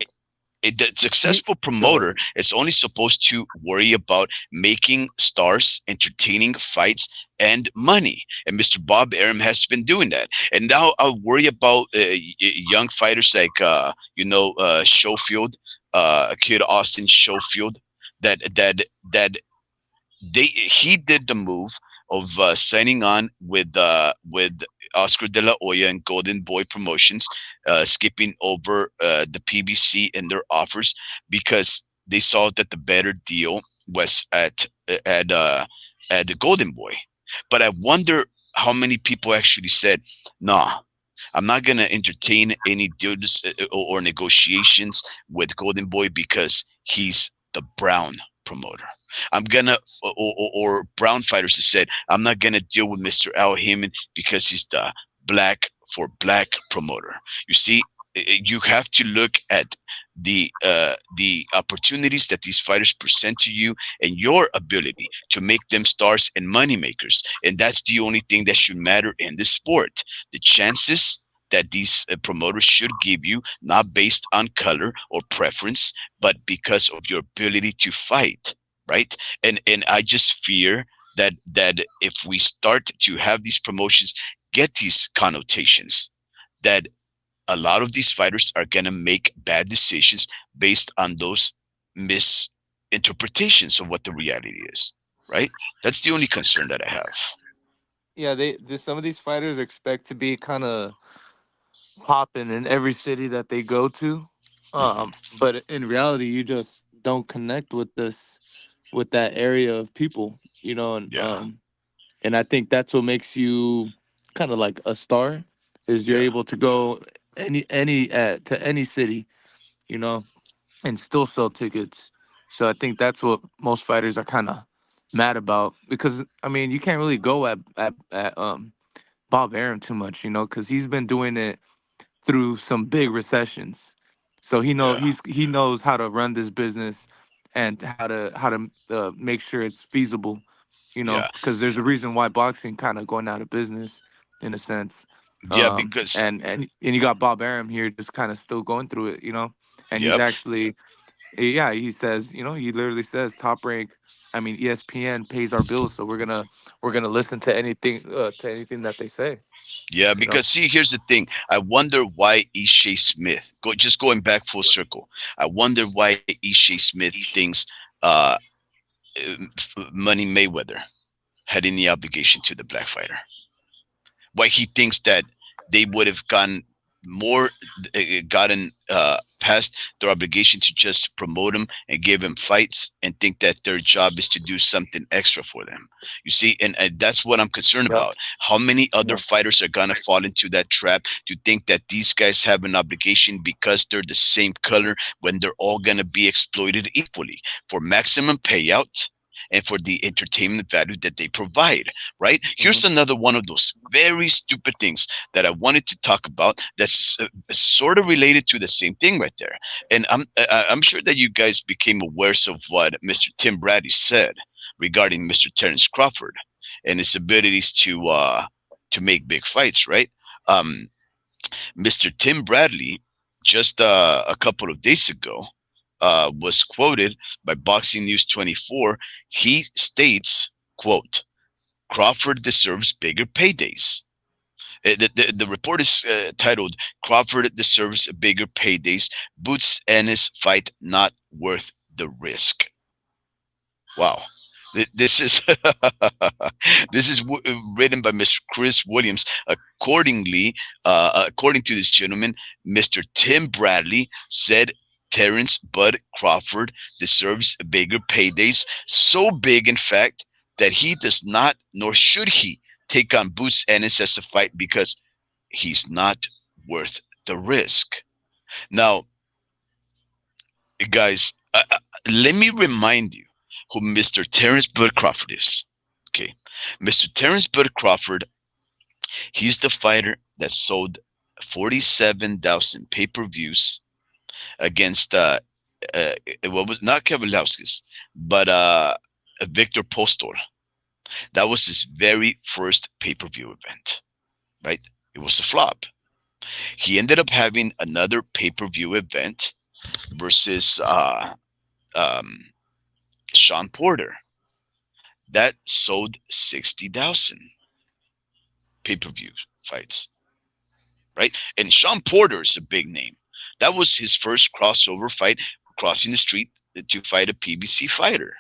the He successful Go promoter ahead. is only supposed to worry about making stars, entertaining fights, and money. And Mr. Bob Arum has been doing that. And now I'll worry about young fighters like Schofield, Kid Austin Schofield, that that that he did the move of signing on with Oscar De La Hoya and Golden Boy Promotions, skipping over the PBC and their offers because they saw that the better deal was at at the Golden Boy. But I wonder how many people actually said, "Nah, I'm not gonna entertain any deals or negotiations with Golden Boy because he's the brown promoter. I'm gonna or brown fighters have said I'm not gonna deal with Mr. Al Heyman because he's the black for black promoter. You see, you have to look at the opportunities that these fighters present to you and your ability to make them stars and money makers, and that's the only thing that should matter in this sport. The chances that these promoters should give you, not based on color or preference, but because of your ability to fight, right? And I just fear that if we start to have these promotions get these connotations, that a lot of these fighters are gonna make bad decisions based on those misinterpretations of what the reality is, right? That's the only concern that I have. Yeah, some of these fighters expect to be kind of popping in every city that they go to. Hmm. But in reality, you just don't connect with that area of people, and Yeah, I think that's what makes you kind of like a star, is you're yeah, able to go to any city, you know, and still sell tickets. So I think that's what most fighters are kind of mad about, because I mean, you can't really go at Bob Arum too much, because he's been doing it through some big recessions. So Yeah, he knows how to run this business and how to make sure it's feasible, yeah, because there's a reason why boxing kind of going out of business in a sense. yeah. Because And you got Bob Arum here just kind of still going through it, and he's yep, actually, yeah, he says, he literally says Top Rank. I mean, ESPN pays our bills, so we're gonna listen to anything that they say. yeah. You know. Because see, here's the thing. I wonder why Ishe Smith. Just going back full circle. I wonder why Ishe Smith thinks uh, Money Mayweather had any obligation to the black fighter. Why he thinks that they would have gotten past their obligation to just promote him and give him fights, and think that their job is to do something extra for them. You see, and that's what I'm concerned Yep. about. How many other Yeah. fighters are gonna fall into that trap to think that these guys have an obligation because they're the same color, when they're all gonna be exploited equally for maximum payout and for the entertainment value that they provide, right? Hmm. Here's another one of those very stupid things that I wanted to talk about, that's sort of related to the same thing right there. And I'm sure that you guys became aware of what Mr. Tim Bradley said regarding Mr. Terence Crawford and his abilities to make big fights, right? Um, Mr. Tim Bradley, just a couple of days ago, was quoted by Boxing News 24. He states, quote, Crawford deserves bigger paydays. The report is titled Crawford deserves bigger paydays. Boots Ennis fight not worth the risk. Wow. This is this is written by Mr. Chris Williams. According to this gentleman, Mr. Tim Bradley said Terrence Bud Crawford deserves bigger paydays. So big, in fact, that he does not, nor should he, take on Boots Ennis as a fight because he's not worth the risk. Now, guys, let me remind you who Mr. Terrence Bud Crawford is. Okay, Mr. Terrence Bud Crawford, he's the fighter that sold 47,000 pay-per-views against uh, what was not Kavaliauskas, but Victor Postol. That was his very first pay-per-view event, right? It was a flop. He ended up having another pay-per-view event versus um, Sean Porter that sold 60,000 pay-per-view fights, right? And Sean Porter is a big name. That was his first crossover fight, crossing the street to fight a PBC fighter.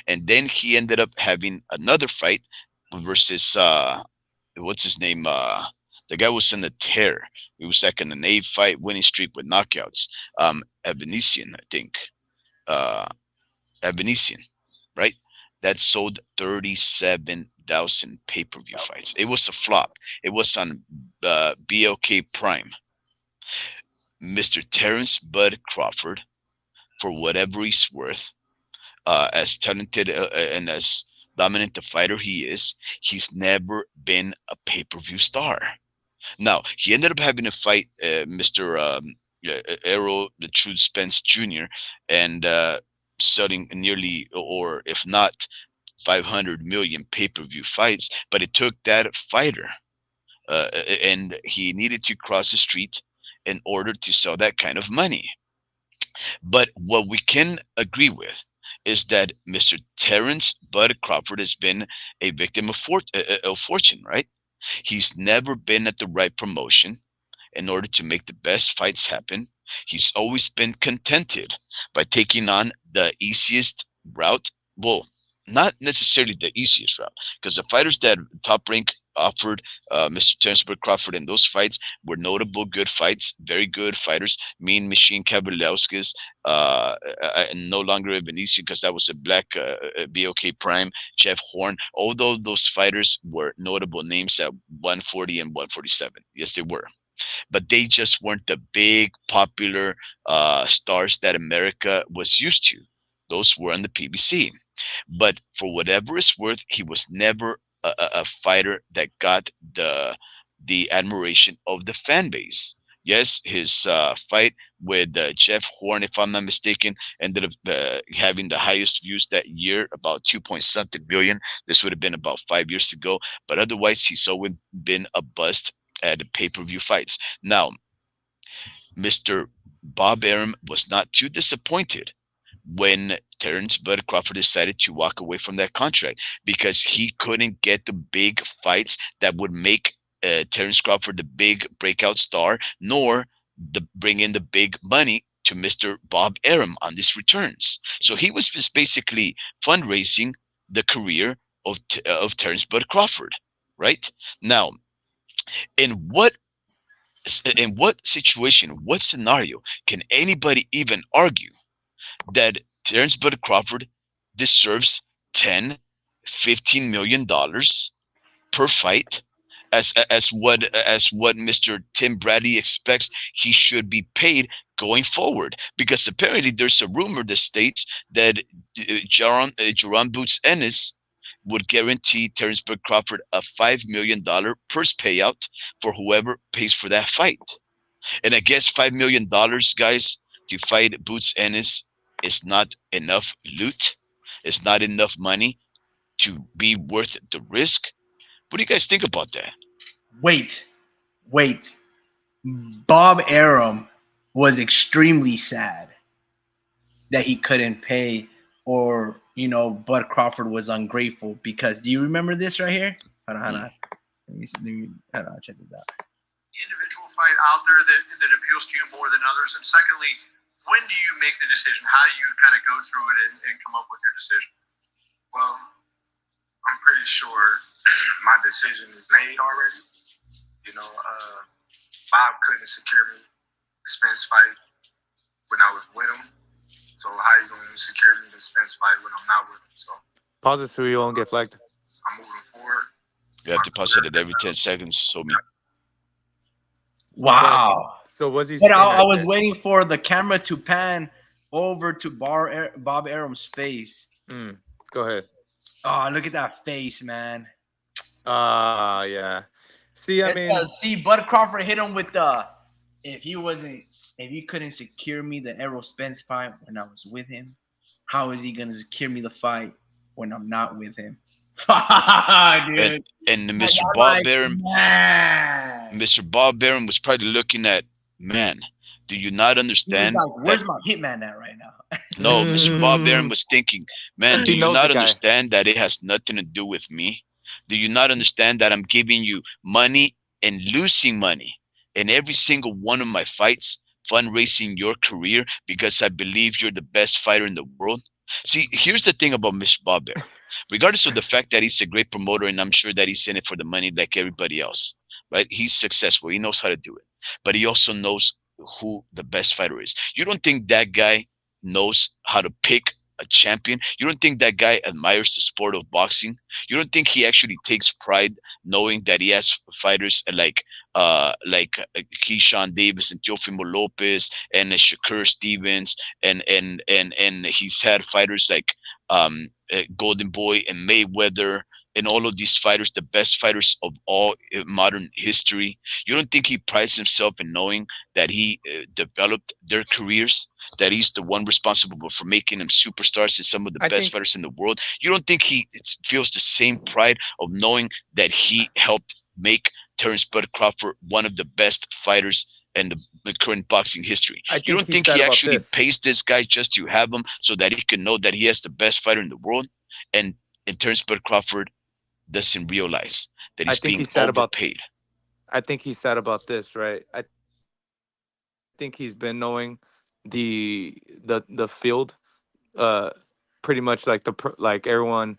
And then he ended up having another fight versus what's his name? The guy was in a tear. It was like an 8 fight winning streak with knockouts. Ebenesian, I think. Uh, Ebenesian, right? That sold 37,000 pay per view fights. It was a flop. It was on BLK Prime. Mr. Terrence Bud Crawford, for whatever he's worth, as talented and as dominant a fighter he is, he's never been a pay per view star. Now, he ended up having a fight, Mr. Errol the Truth Spence Jr., and selling nearly, or if not, 500 million pay per view fights. But it took that fighter, and he needed to cross the street in order to sell that kind of money. But what we can agree with is that Mr. Terrence Bud Crawford has been a victim of fortune, right? He's never been at the right promotion in order to make the best fights happen. He's always been contented by taking on the easiest route. Well, not necessarily the easiest route, because the fighters that Top Rank offered Mr. Terence Bud Crawford in those fights were notable good fights, very good fighters. Mean Machine Kabalowskis, and no longer a Venetian because that was a black BOK Prime, Jeff Horn. Although those fighters were notable names at 140 and 147. Yes, they were, but they just weren't the big popular stars that America was used to. Those were on the PBC. But for whatever it's worth, he was never a fighter that got the admiration of the fan base. Yes, his fight with Jeff Horn, if I'm not mistaken, ended up having the highest views that year, about 2 point something billion. This would have been about 5 years ago, but otherwise, he's always been a bust at the pay-per-view fights. Now, Mr. Bob Arum was not too disappointed when Terrence Bud Crawford decided to walk away from that contract because he couldn't get the big fights that would make Terrence Crawford the big breakout star, nor bring in the big money to Mr. Bob Arum on these returns. So he was just basically fundraising the career of Terrence Bud Crawford, right? Now, in what in what situation, what scenario can anybody even argue that Terrence Bud Crawford deserves 10, $15 million per fight as what Mr. Tim Bradley expects he should be paid going forward? Because apparently there's a rumor that states that Jerron Boots Ennis would guarantee Terrence Bud Crawford a $5 million purse payout for whoever pays for that fight. And I guess $5 million, guys, to fight Boots Ennis is not enough loot. It's not enough money to be worth the risk. What do you guys think about that? Wait, wait. Bob Arum was extremely sad that he couldn't pay, or Bud Crawford was ungrateful because, do you remember this right here? Hold on, hold Mm. on. Hold on, check this out. Individual fight out there that appeals to you more than others? And secondly, when do you make the decision? How do you kind of go through it and come up with your decision? Well, I'm pretty sure my decision is made already. Bob couldn't secure me the Spence fight when I was with him. So how you going to secure me the Spence fight when I'm not with him? So Pause it so you won't get flagged. I'm moving forward. You have to pause it at every 10 seconds. So Wow. So was he But saying I that? was waiting for the camera to pan over to Bob Arum's face. Go ahead. Oh, look at that face, man. Yeah. See, I mean, See, Bud Crawford hit him with the if he couldn't secure me the Errol Spence fight when I was with him, how is he gonna secure me the fight when I'm not with him? and Dude. and Like, Mr. I'm Bob like, Arum, man. Mr. Bob Arum was probably looking at, man, do you not He was understand like, that? where's my hitman at right now? No, Mr. Bob Arum was thinking, man, do he you knows the not guy. understand that it has nothing to do with me? Do you not understand that I'm giving you money and losing money in every single one of my fights, fundraising your career because I believe you're the best fighter in the world? See, here's the thing about Mr. Bob Arum. Regardless of the fact that he's a great promoter and I'm sure that he's in it for the money like everybody else, right? He's successful. He knows how to do it. But he also knows who the best fighter is. You don't think that guy knows how to pick a champion? You don't think that guy admires the sport of boxing? You don't think he actually takes pride knowing that he has fighters Keyshawn Davis and Teofimo Lopez and Shakur Stevens and he's had fighters like Golden Boy and Mayweather and all of these fighters, the best fighters of all modern history. You don't think he prides himself in knowing that he developed their careers, that he's the one responsible for making them superstars and some of the I best think fighters in the world? You don't think he feels the same pride of knowing that he helped make Terrence Bud Crawford one of the best fighters in the current boxing history? I You think don't he's think sad he about actually this. pays this guy just to have him so that he can know that he has the best fighter in the world? And Terrence Bud Crawford doesn't realize that I he's think being he's sad about. overpaid. I think he's sad about this, right? I think he's been knowing the field, uh, pretty much like like everyone,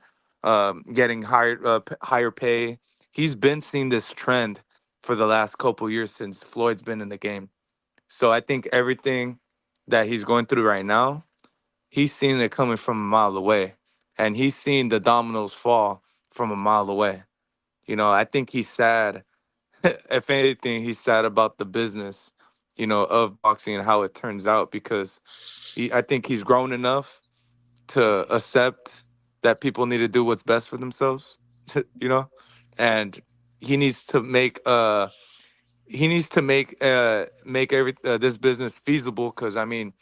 getting higher pay. He's been seeing this trend for the last couple years since Floyd's been in the game. So I think everything that he's going through right now, he's seeing it coming from a mile away, and he's seeing the dominoes fall from a mile away. I think he's sad. If anything, he's sad about the business, of boxing and how it turns out because I think he's grown enough to accept that people need to do what's best for themselves. you know, and he needs to make make every this business feasible because I mean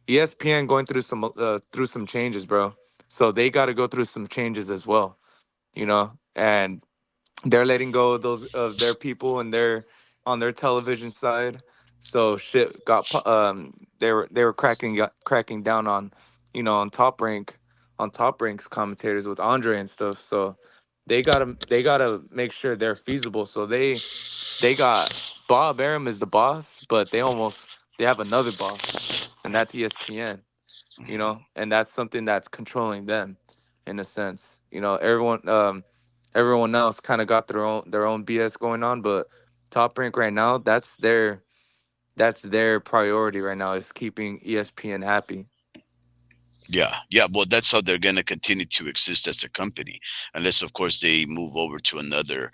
ESPN going through some changes, bro. So they got to go through some changes as well, you know, and they're letting go of those of their people and their on their television side. So shit they were cracking down on, you know, on top ranks commentators with Andre and stuff. So they gotta make sure they're feasible. So they got Bob Arum is the boss, but they have another boss, and that's ESPN, you know, and that's something that's controlling them in a sense. You know, everyone else kind of got their own BS going on, but Top Rank right now, that's their priority right now is keeping ESPN happy. Yeah, yeah. Well, that's how they're gonna continue to exist as a company, unless, of course, they move over to another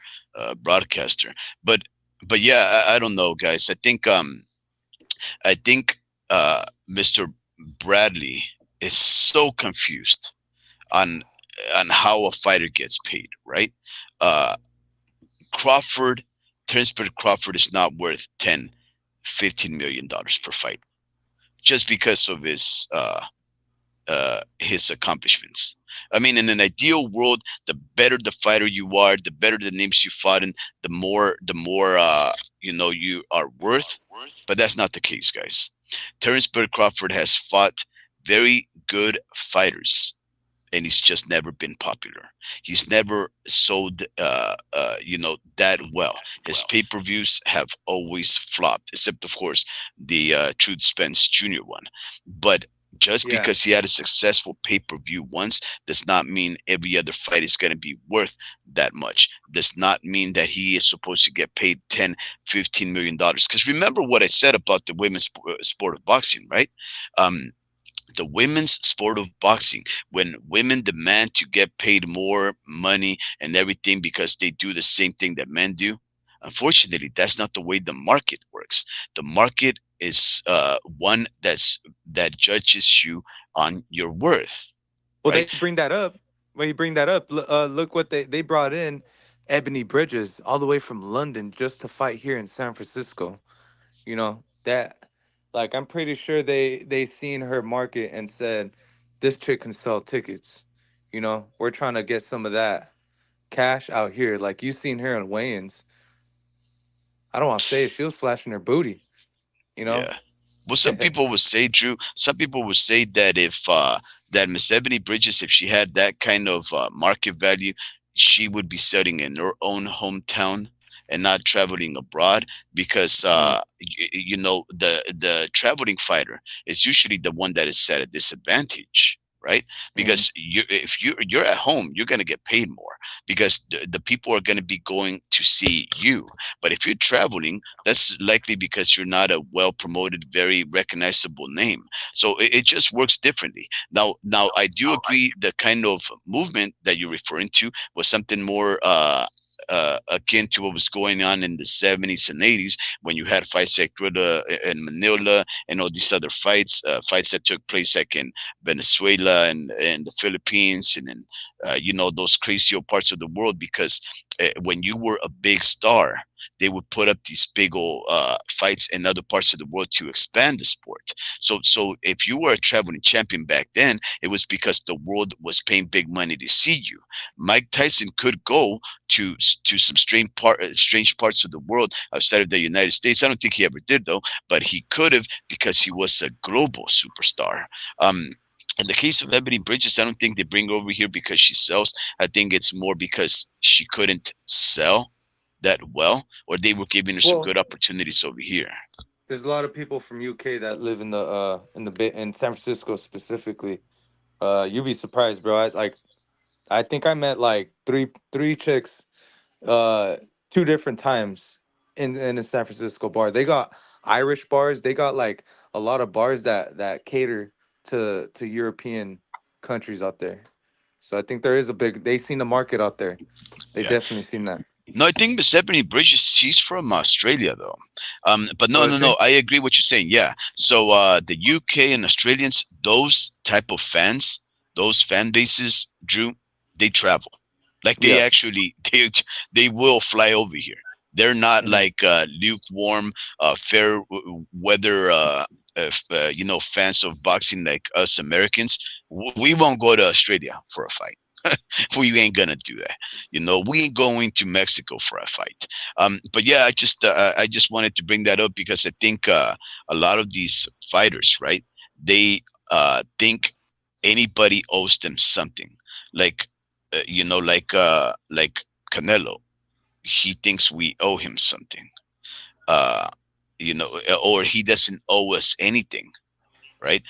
broadcaster. But, but yeah, I don't know, guys. I think Mr. Bradley is so confused on how a fighter gets paid, right? Uh, Crawford, Terence Crawford is not worth 10, $15 million per fight just because of his accomplishments. I mean, in an ideal world, the better the fighter you are, the better the names you fought in, the more you are worth. But that's not the case, guys. Terence Crawford has fought very good fighters, and he's just never been popular. He's never sold, that well. His pay-per-views have always flopped, except of course the Truth Spence Jr. one. But just Yeah. because he had a successful pay-per-view once does not mean every other fight is going to be worth that much. Does not mean that he is supposed to get paid 10, $15 million. Because remember what I said about the women's sport of boxing, right? Um, the women's sport of boxing, when women demand to get paid more money and everything because they do the same thing that men do, unfortunately that's not the way the market works. The market is one that judges you on your worth, Well, right? they bring that up. When you bring that up, look what they brought in Ebony Bridges all the way from London just to fight here in San Francisco. You know that, like, I'm pretty sure they seen her market and said, "This chick can sell tickets." You know, we're trying to get some of that cash out here. Like you seen her in weigh-ins. I don't want to say it. She was flashing her booty. You know. Yeah. Well, some people would say, Drew. Some people would say that if that Miss Ebony Bridges, if she had that kind of market value, she would be studying in her own hometown and not traveling abroad because Mm, the traveling fighter is usually the one that is at a disadvantage, right? mm. Because if you're at home, you're gonna get paid more because the people are gonna be going to see you. But if you're traveling, that's likely because you're not a well promoted, very recognizable name. So it just works differently. Now I do agree the kind of movement that you're referring to was something more akin to what was going on in the 70s and 80s when you had fights like Gruda and Manila and all these other fights that took place like in Venezuela and the Philippines and in those crazy old parts of the world because when you were a big star, they would put up these big old fights in other parts of the world to expand the sport. So if you were a traveling champion back then, it was because the world was paying big money to see you. Mike Tyson could go to some strange parts of the world outside of the United States. I don't think he ever did though, but he could have because he was a global superstar. Um, in the case of Ebony Bridges, I don't think they bring her over here because she sells. I think it's more because she couldn't sell that well, or they were giving her some Well, good opportunities over here. there's a lot of people from UK that live in San Francisco specifically. You'd be surprised, bro. I think I met like three chicks uh two different times in a San Francisco bar. They got Irish bars. They got like a lot of bars that cater to European countries out there. So I think there is a big they seen the market out there. They Yeah. definitely seen that. No, I think Miss Ebony Bridges, she's from Australia though. But no, Oh, is no, she? no. I agree what you're saying. Yeah. So the UK and Australians, those type of fans, those fan bases, Drew, they travel. Like they Yeah. actually they will fly over here. They're not Hmm. like lukewarm, fair weather. Fans of boxing like us Americans. We won't go to Australia for a fight. We ain't gonna do that. We ain't going to Mexico for a fight. But yeah, I just wanted to bring that up because I think a lot of these fighters, right? They think anybody owes them something. Like like Canelo, he thinks we owe him something. Uh, or he doesn't owe us anything, right?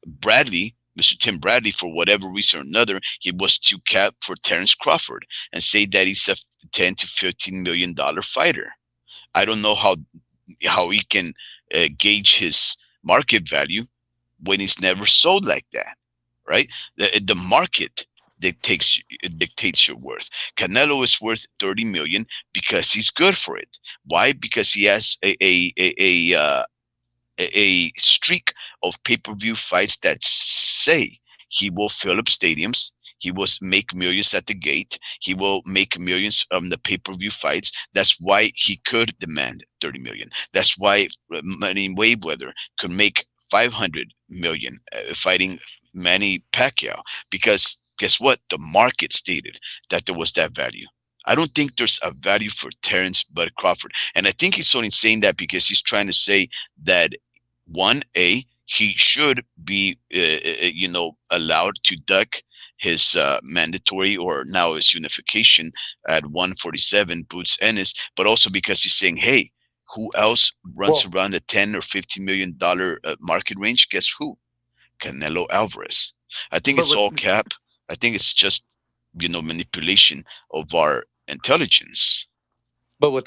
Bradley, Mr. Tim Bradley, for whatever reason or another, he was too capped for Terence Crawford and say that he's a 10 to 15 million dollar fighter. I don't know how he can gauge his market value when he's never sold like that, right? The market dictates your worth. Canelo is worth 30 million because he's good for it. Why? Because he has a streak of pay-per-view fights that say he will fill up stadiums. He will make millions at the gate. He will make millions on the pay-per-view fights. That's why he could demand 30 million. That's why Manny Mayweather could make 500 million fighting Manny Pacquiao, because guess what? The market stated that there was that value. I don't think there's a value for Terrence Bud Crawford, and I think he's only saying that because he's trying to say that one a he should be allowed to duck his mandatory, or now his unification at 147 boots ennis, but also because he's saying, hey, who else runs Well, around the 10 or $50 million market range? Guess who? Canelo Alvarez. I think but it's with all cap. I think it's just manipulation of our intelligence.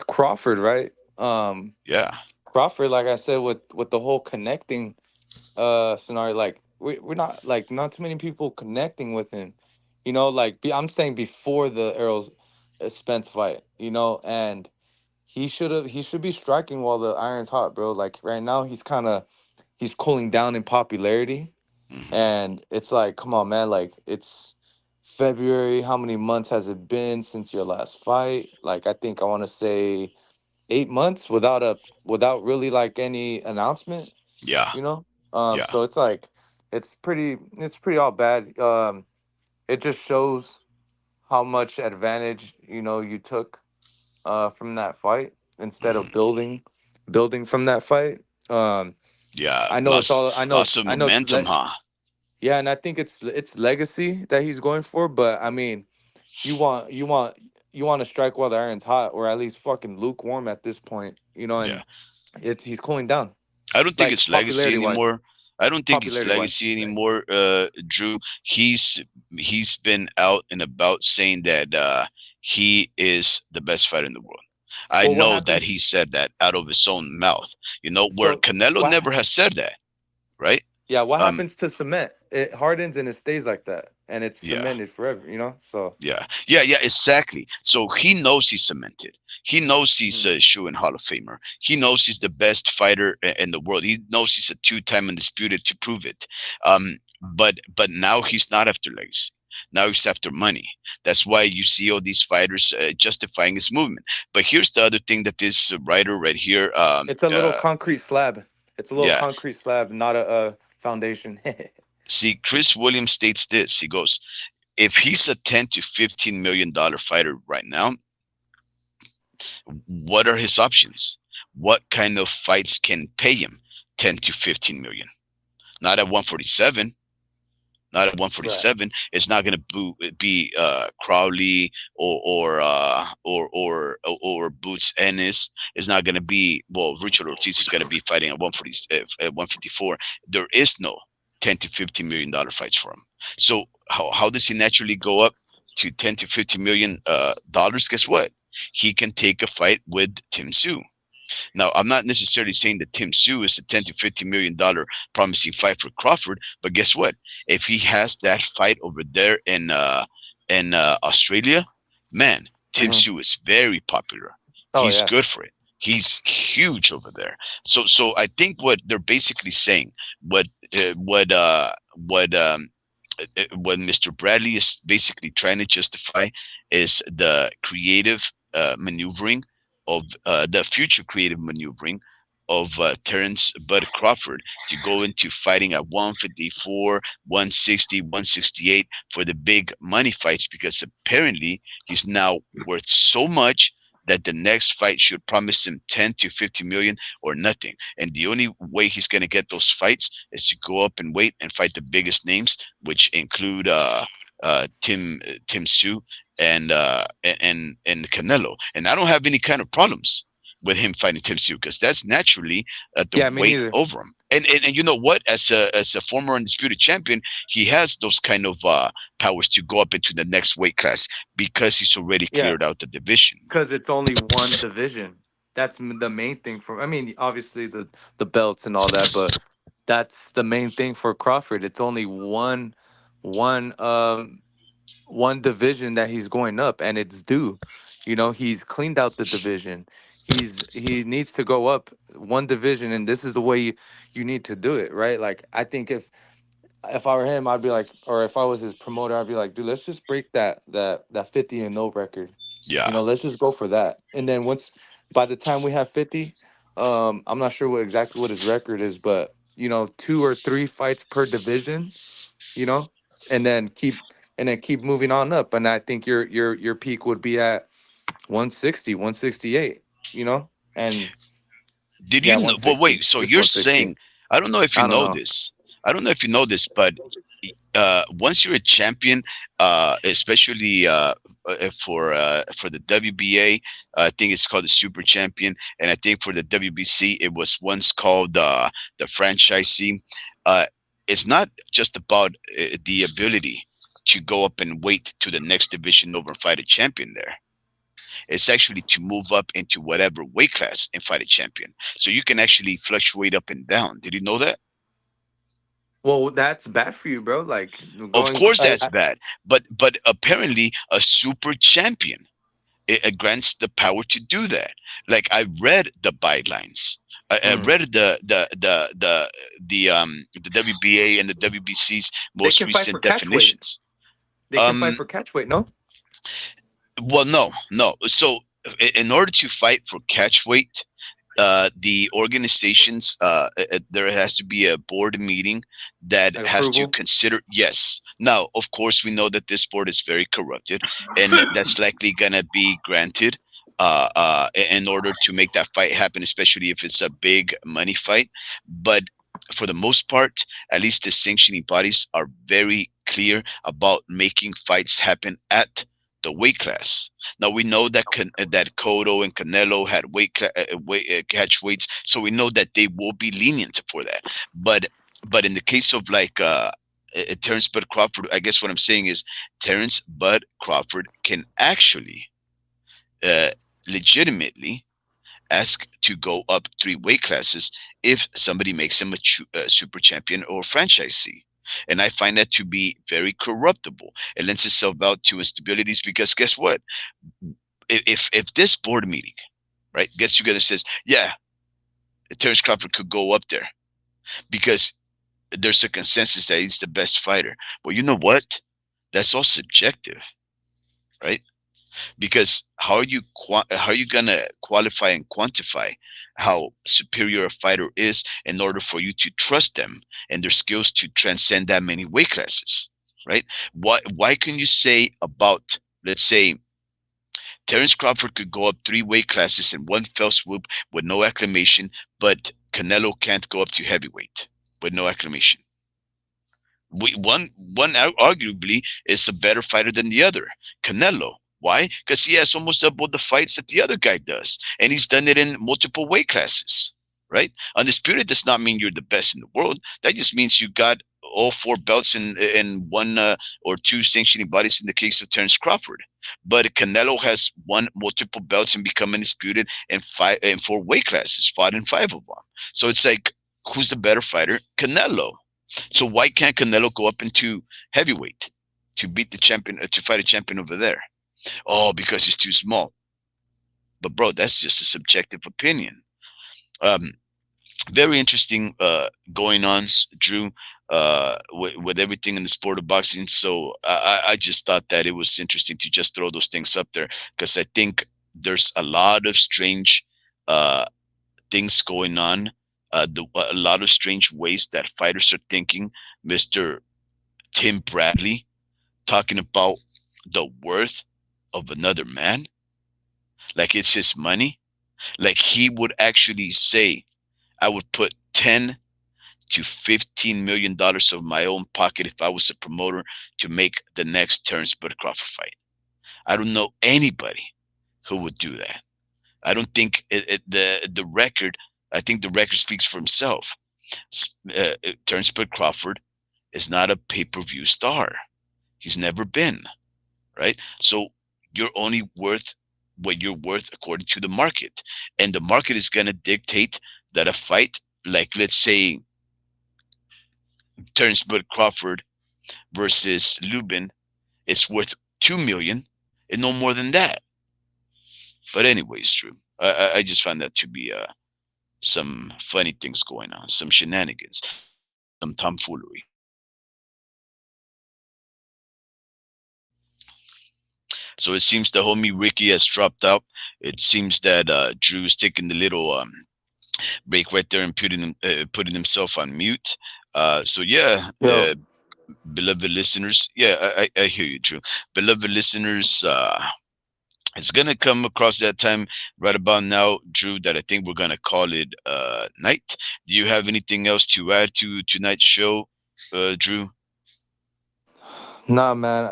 Crawford, right? Yeah. Crawford, like I said, with the whole connecting scenario, like we're not, like, not too many people connecting with him. Like, I'm saying before the Errol Spence fight, and he should be striking while the iron's hot, bro. Like right now he's cooling down in popularity. Hmm. And it's like, come on, man, like it's February. How many months has it been since your last fight? Like, I think I want to say 8 months without really like any announcement, Yeah. you know? Yeah. So it's like it's pretty all bad. It just shows how much advantage, you took from that fight instead of Hmm. building from that fight. Um Yeah. I know it's Lots all I know lots it's of I know it's momentum, huh? yeah, and I think it's legacy that he's going for, but I mean, you want you want you want to strike while the iron's hot, or at least fucking lukewarm at this point, Yeah. and it's he's cooling down, I don't think like it's legacy popularity anymore. I don't think it's wise. legacy anymore, Drew. He's been out and about saying that he is the best fighter in the world. I Well, what know that happens? he said that out of his own mouth. Where So Canelo what? never has said that, right? Yeah, what Um, happens to cement? It hardens and it stays like that, and it's yeah. cemented forever. So. Yeah, exactly. So he knows he's cemented. He knows he's Mhm. a shoe in Hall of Famer. He knows he's the best fighter in the world. He knows he's a two-time undisputed to prove it. But now he's not after legacy. Now he's after money. That's why you see all these fighters justifying his movement. But here's the other thing that this writer right here, It's a little concrete slab. It's a little yeah. concrete slab, not a foundation. See, Chris Williams states this. He goes, if he's a 10 to 15 million dollar fighter right now, what are his options? What kind of fights can pay him 10 to 15 million? Not at 147. Not at Right. 147. It's not going to be Crowley or Boots Ennis. It's not going to be, well, Richard Ortiz is going to be fighting at 140 at 154. There is no 10 to 15 million dollar fights for him. So how does he naturally go up to 10 to 50 million dollars? Guess what? He can take a fight with Tim Sue. Now, I'm not necessarily saying that Tim Sue is a 10 to 50 million dollar promising fight for Crawford, but guess what? If he has that fight over there in Australia, man, Tim Hmm. Sue is very popular. Oh He's yeah. good for it. He's huge over there. So I think what they're basically saying, what what Mr. Bradley is basically trying to justify is the creative maneuvering of the future creative maneuvering of Terrence Bud Crawford to go into fighting at 154, 160, 168 for the big money fights, because apparently he's now worth so much that the next fight should promise him 10 to 50 million or nothing. And the only way he's going to get those fights is to go up and wait and fight the biggest names, which include Tim Sue and Canelo. And I don't have any kind of problems with him fighting Tim Sue, because that's naturally at the Yeah, me weight neither. over him. And you know what? As a former undisputed champion, he has those kind of powers to go up into the next weight class because he's already Yeah, cleared out the division. because it's only one division. That's the main thing for. I mean, obviously the belts and all that, but that's the main thing for Crawford. It's only one one division that he's going up, and it's due. You know, he's cleaned out the division. He needs to go up one division, and this is the way you need to do it, right? Like, I think if I were him, I'd be like, or if I was his promoter, I'd be like, dude, let's just break that 50-0 record. You Yeah. know, let's just go for that. And then once by the time we have 50, I'm not sure what exactly what his record is, but you know, 2 or 3 fights per division, you know, and then keep moving on up. And I think your peak would be at 160, 168, you know? And Did yeah, you know? Well, 160, wait. So just you're 160. saying, I don't know if you I don't know know. this. I don't know if you know this, but once you're a champion, especially for the WBA, I think it's called the Super Champion, and I think for the WBC, it was once called the franchisee. Uh, it's not just about the ability to go up and wait to the next division over and fight a champion there. It's actually to move up into whatever weight class and fight a champion. So you can actually fluctuate up and down. Did you know that? Well, that's bad for you, bro. Like Of going course, that's bad. But apparently, a super champion, it grants the power to do that. Like, I read the guidelines. I mm, read the WBA and the WBC's they most can fight for recent catch weight. definitions. They can fight Um, for catch weight, no? well, no, no. So in order to fight for catch weight, the organizations, there has to be a board meeting that Like has to approval. consider. Yes. Now, of course, we know that this board is very corrupted, and that's likely gonna be granted in order to make that fight happen, especially if it's a big money fight. But for the most part, at least the sanctioning bodies are very clear about making fights happen at the weight class. Now we know that that Cotto and Canelo had catch weights, so we know that they will be lenient for that. But in the case of like Terrence Bud Crawford, I guess what I'm saying is Terrence Bud Crawford can actually uh, legitimately ask to go up 3 weight classes if somebody makes him a super champion or franchisee. And I find that to be very corruptible. It lends itself out to instabilities, because guess what? If this board meeting, right, gets together and says, yeah, Terrence Crawford could go up there because there's a consensus that he's the best fighter. Well, you know what? That's all subjective, right? Because how are you gonna qualify and quantify how superior a fighter is in order for you to trust them and their skills to transcend that many weight classes, right? Why can you say about, let's say, Terence Crawford could go up 3 weight classes in one fell swoop with no acclamation, but Canelo can't go up to heavyweight with no acclamation? One arguably is a better fighter than the other, Canelo. Why? Because he has almost double the fights that the other guy does, and he's done it in multiple weight classes. Right? Undisputed does not mean you're the best in the world. That just means you got all 4 belts in one or 2 sanctioning bodies in the case of Terence Crawford. But Canelo has won multiple belts and become undisputed in 4 weight classes, fought in 5 of them. So it's like, who's the better fighter? Canelo. So why can't Canelo go up into heavyweight to beat the champion, to fight a champion over there? Oh, because he's too small. But bro, that's just a subjective opinion. Um, Very interesting going on, Drew. with everything in the sport of boxing. So I just thought that it was interesting to just throw those things up there because I think there's a lot of strange uh, things going on. A lot of strange ways that fighters are thinking. Mister Tim Bradley talking about the worth of another man, like it's his money. Like he would actually say, "I would put 10 to 15 million dollars of my own pocket if I was a promoter to make the next Terrence Bud Crawford fight." I don't know anybody who would do that. I don't think the record. I think the record speaks for himself. Terrence Bud Crawford is not a pay-per-view star. He's never been, right? So you're only worth what you're worth according to the market, and the market is going to dictate that a fight, like let's say Terrence Bud Crawford versus Lubin, it's worth 2 million and no more than that. But anyways, Drew, I just found that to be some funny things going on, some shenanigans, some tomfoolery. So it seems the homie Ricky has dropped out. It seems that Drew is taking the little break right there and putting himself on mute. So yeah, Yo, beloved listeners, yeah, I hear you, Drew. Beloved listeners, it's gonna come across that time right about now, Drew, that I think we're gonna call it night. Do you have anything else to add to tonight's show, Drew? nah, man.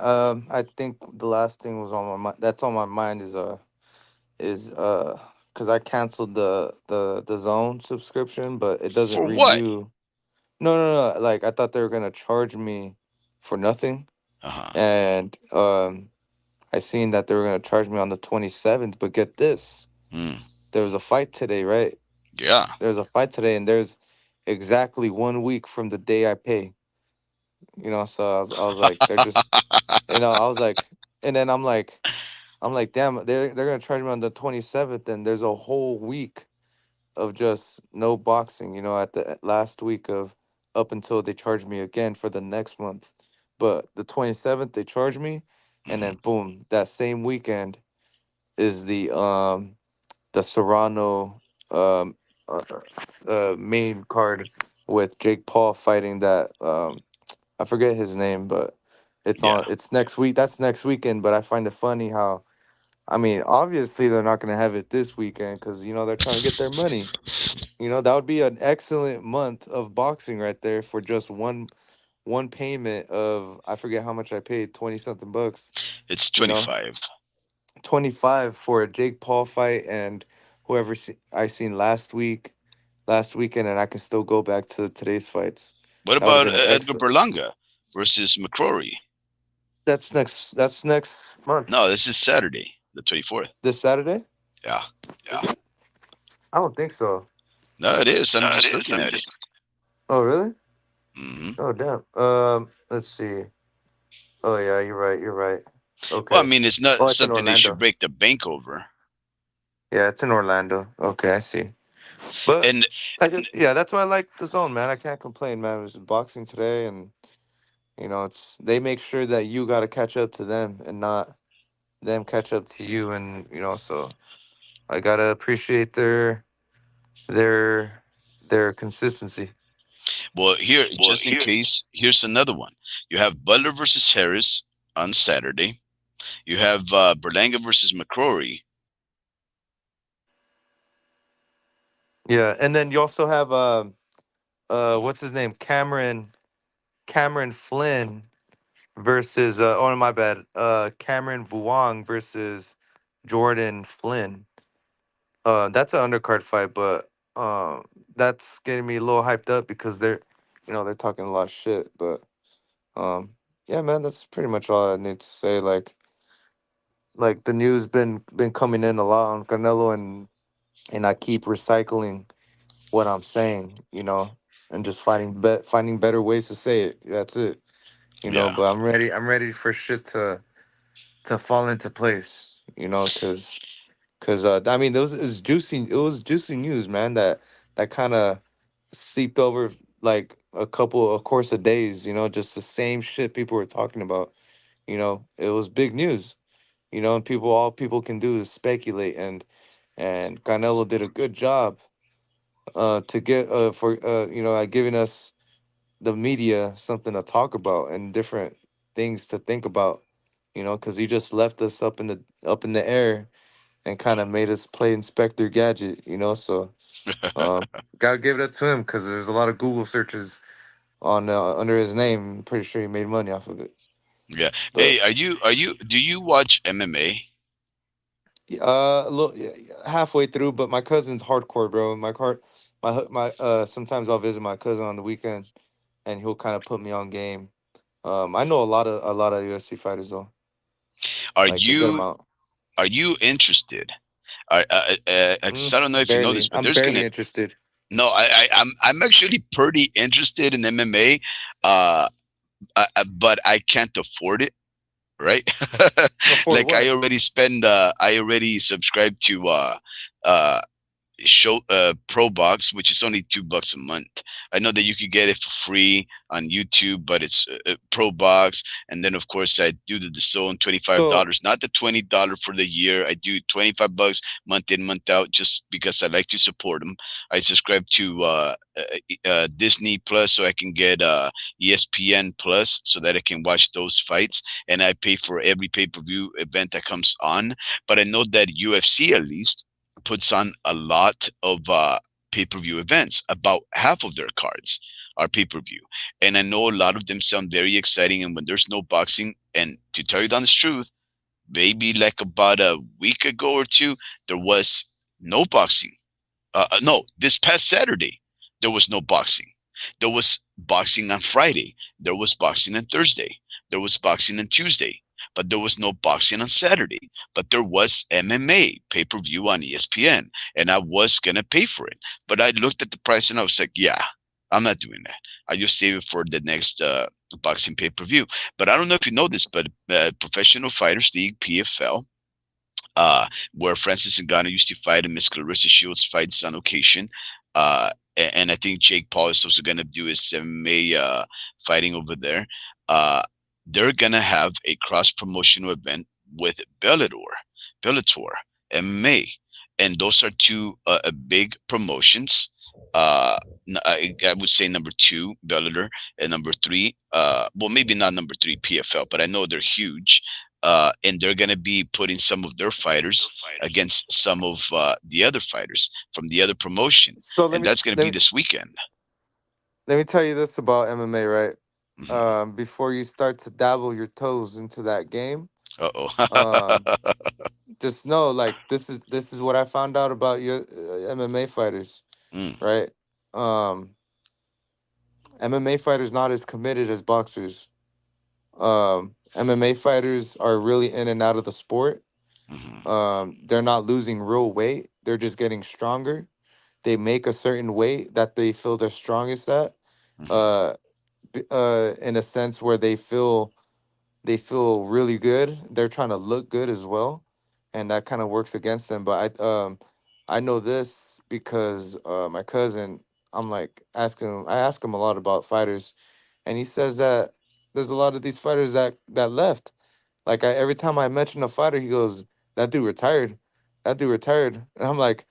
I think the last thing was on my mind. That's on my mind is because I canceled the Zone subscription, but it doesn't For what? renew. No, no, no. Like I thought they were gonna charge me for nothing, Uh-huh. and I seen that they were gonna charge me on the 27th. But get this, Mm, there was a fight today, right? yeah. There's a fight today, and there's exactly 1 week from the day I pay. So I was like, they're just, I was like, and then I'm like, damn, they're gonna charge me on the 27th, and there's a whole week of just no boxing. At the last week of up until they charge me again for the next month. But the 27th they charge me, and Hmm. then boom, that same weekend is the Serrano um main card with Jake Paul fighting that I forget his name, but Yeah. it's next week. That's next weekend. But I find it funny how, I mean, obviously they're not gonna have it this weekend because they're trying to get their money. That would be an excellent month of boxing right there for just one payment of, I forget how much I paid, 20 something bucks. It's You know, 25. 25 for a Jake Paul fight and whoever I seen last weekend, and I can still go back to today's fights. What That would have about been an Edgar excellent. Berlanga versus McCrory? That's next month. No, this is Saturday, the 24th. This Saturday? Yeah. Is it? I don't think so. No, it is. I'm No, it just is. looking I'm at it. just. Oh, really? Hmm. Oh, damn. Let's see. Oh, yeah, you're right. You're right. Well, I Okay. mean, it's not Oh, it's in something they should Orlando. break the bank over. Yeah, it's in Orlando. Okay, I see. But And yeah, that's why I like the Zone, man. I can't complain, man. It was boxing today, and it's they make sure that you got to catch up to them and not them catch up to you, and so I gotta appreciate their their consistency. well, here, Well, just in here. case, here's another one. You have Butler versus Harris on Saturday. You have Berlanga versus McCrory. Yeah, and then you also have what's his name, Cameron Flynn versus oh, my bad, Cameron Vuong versus Jordan Flynn. That's an undercard fight, but that's getting me a little hyped up because they're talking a lot of shit. But um, yeah, man, that's pretty much all I need to say. Like the news been coming in a lot on Canelo, and I keep recycling what I'm saying, and just finding better ways to say it. That's it, Yeah. But I'm ready. I'm ready for shit to fall into place, because I mean, it was juicy news, man. That kind of seeped over, like a course of days. Just the same shit people were talking about. It was big news. And all people can do is speculate, and Canelo did a good job to get for giving us the media something to talk about and different things to think about. Because he just left us up in the air and kind of made us play Inspector Gadget. So gotta give it up to him because there's a lot of Google searches on under his name. I'm pretty sure he made money off of it. Yeah. But Hey, do you watch MMA? look, halfway through. But my cousin's hardcore, bro. Sometimes I'll visit my cousin on the weekend, and he'll kind of put me on game. I know a lot of UFC fighters though, Are like a good you amount. are you interested? 'Cause I don't know if you know this, Barely. but I'm there's barely gonna interested. no, I'm actually pretty interested in MMA, uh, but I can't afford it, right? Afford Like what? I already subscribe to uh show pro box, which is only $2 a month. I know that you could get it for free on YouTube, but it's pro box. And then of course I do the zone So $25, not the $20 for the year. I do $25 month in month out, just because I like to support them. I subscribe to Disney Plus so I can get ESPN Plus so that I can watch those fights, and I pay for every pay-per-view event that comes on. But I know that UFC at least puts on a lot of pay-per-view events. About half of their cards are pay-per-view, and I know a lot of them sound very exciting. And when there's no boxing, and to tell you the honest truth, maybe like about a week ago or two, there was no boxing. No, this past Saturday, there was no boxing. There was boxing on Friday. There was boxing on Thursday. There was boxing on Tuesday. But there was no boxing on Saturday. But there was MMA pay per view on ESPN. And I was going to pay for it. But I looked at the price and I was like, yeah, I'm not doing that. I just save it for the next boxing pay per view. But I don't know if you know this, but Professional Fighters League, PFL, where Francis Ngannou used to fight and Miss Clarissa Shields fights on occasion. And I think Jake Paul is also going to do his MMA fighting over there. Uh, they're going to have a cross promotional event with Bellator, MMA. And those are two big promotions. I would say number two, Bellator, and number three, well, maybe not number three, PFL, but I know they're huge, and they're going to be putting some of their fighters against some of the other fighters from the other promotion, so let and me that's going to let be me this weekend. let me tell you this about MMA, right? Hmm. Before you start to dabble your toes into that game, Uh oh. um, just know like this is what I found out about your MMA fighters, Mm, right? Um, MMA fighters not as committed as boxers. MMA fighters are really in and out of the sport. hmm, They're not losing real weight; they're just getting stronger. They make a certain weight that they feel they're strongest at. hmm. Uh, in a sense where they feel really good. They're trying to look good as well, and that kind of works against them. But I know this because my cousin. I'm like asking him. I ask him a lot about fighters, and he says that there's a lot of these fighters that left. Like every time I mention a fighter, he goes, "That dude retired. That dude retired." And I'm like,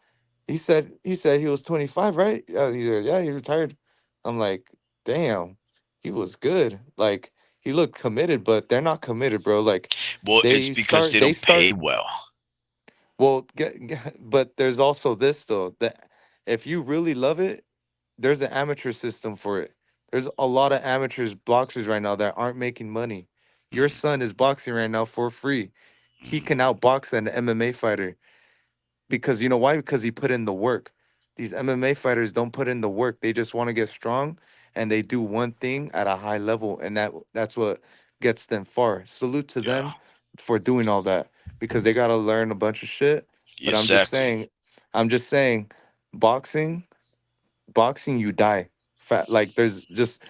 "He said he was 25, right? Yeah, yeah, he retired." I'm like, "Damn, he was good. Like he looked committed, but they're not committed, bro. Like Well, it's they because start they they don't pay start well. well, but there's also this though that if you really love it, there's an amateur system for it. There's a lot of amateurs boxers right now that aren't making money. Your Hmm, son is boxing right now for free. He can hmm. outbox an MMA fighter because you know why? Because he put in the work. These MMA fighters don't put in the work. They just want to get strong and they do one thing at a high level and that's what gets them far. Salute to Yeah, them for doing all that because they got to learn a bunch of shit, but exactly. I'm just saying boxing you die fat like there's just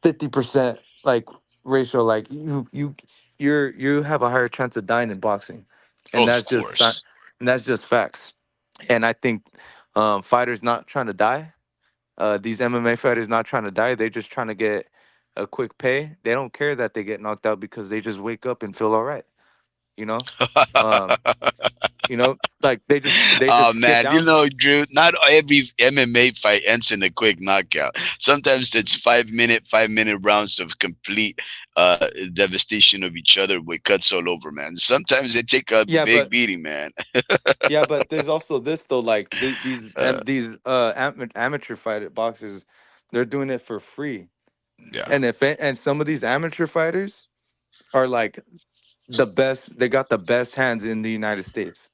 50% like ratio like you have a higher chance of dying in boxing and Of course. and that's just facts and I think fighters not trying to die these MMA fighters not trying to die. They're just trying to get a quick pay. They don't care that they get knocked out because they just wake up and feel all right. You know, um, like they Oh just get man, you down. know, Drew, not every MMA fight ends in a quick knockout. Sometimes it's 5 minute, 5 minute rounds of complete devastation of each other with cuts all over, man. Sometimes they take a Yeah, big but beating, man. yeah, but there's also this though. Like Uh, amateur fighter boxers, they're doing it for free. yeah, And some of these amateur fighters are like the best. They got the best hands in the United States.